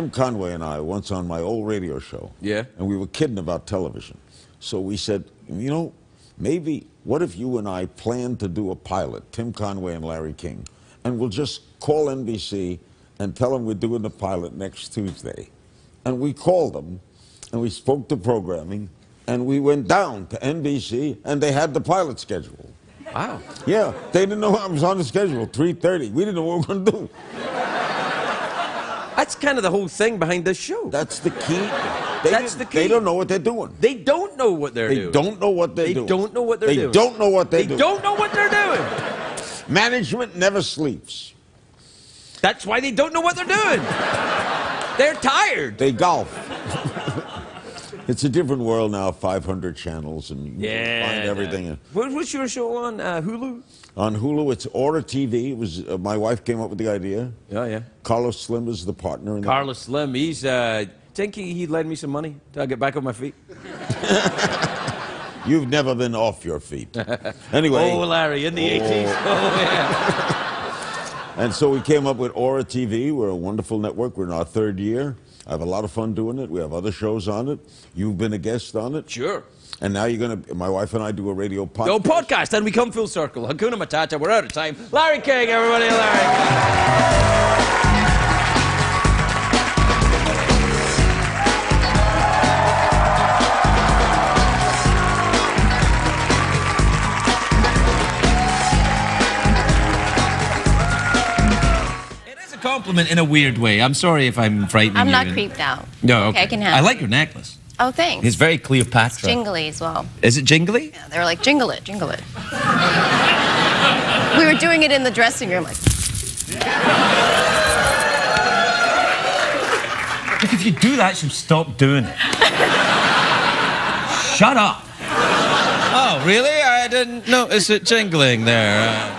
Conway and I once on my old radio show. Yeah. And we were kidding about television. So we said, you know, maybe, what if you and I plan to do a pilot, Tim Conway and Larry King, and we'll just call NBC and tell them we're doing the pilot next Tuesday. And we called them, and we spoke to programming, and we went down to NBC, and they had the pilot schedule. Wow. Yeah, they didn't know I was on the schedule, 3:30. We didn't know what we were going to do. That's kind of the whole thing behind this show. That's the key. That's the key. They don't know what they're doing. They don't know what they're doing. They don't know what they're doing. They don't know what they're doing. They don't know what they're doing. They don't know what they're doing. Management never sleeps. That's why they don't know what they're doing. They're tired. They golf. It's a different world now, 500 channels, and you can find everything. What's your show on Hulu? On Hulu, it's Aura TV. It was my wife came up with the idea. Yeah. Carlos Slim is the partner. Carlos Slim, he's think he lend me some money till I get back on my feet. You've never been off your feet. Anyway. Oh, Larry, in the 80s. Oh, yeah. And so we came up with Aura TV. We're a wonderful network. We're in our 3rd year. I have a lot of fun doing it. We have other shows on it. You've been a guest on it. Sure. And now my wife and I do a radio podcast. No podcast, and we come full circle. Hakuna Matata, we're out of time. Larry King, everybody, Larry. Compliment in a weird way. I'm sorry if I'm frightening you. I'm not creeped out. No, okay. I can handle I like your necklace. Oh, thanks. It's very Cleopatra. It's jingly as well. Is it jingly? Yeah, they were like, jingle it, jingle it. We were doing it in the dressing room, like. Look, if you do that, she'll stop doing it. Shut up. Oh, really? I didn't notice it jingling there.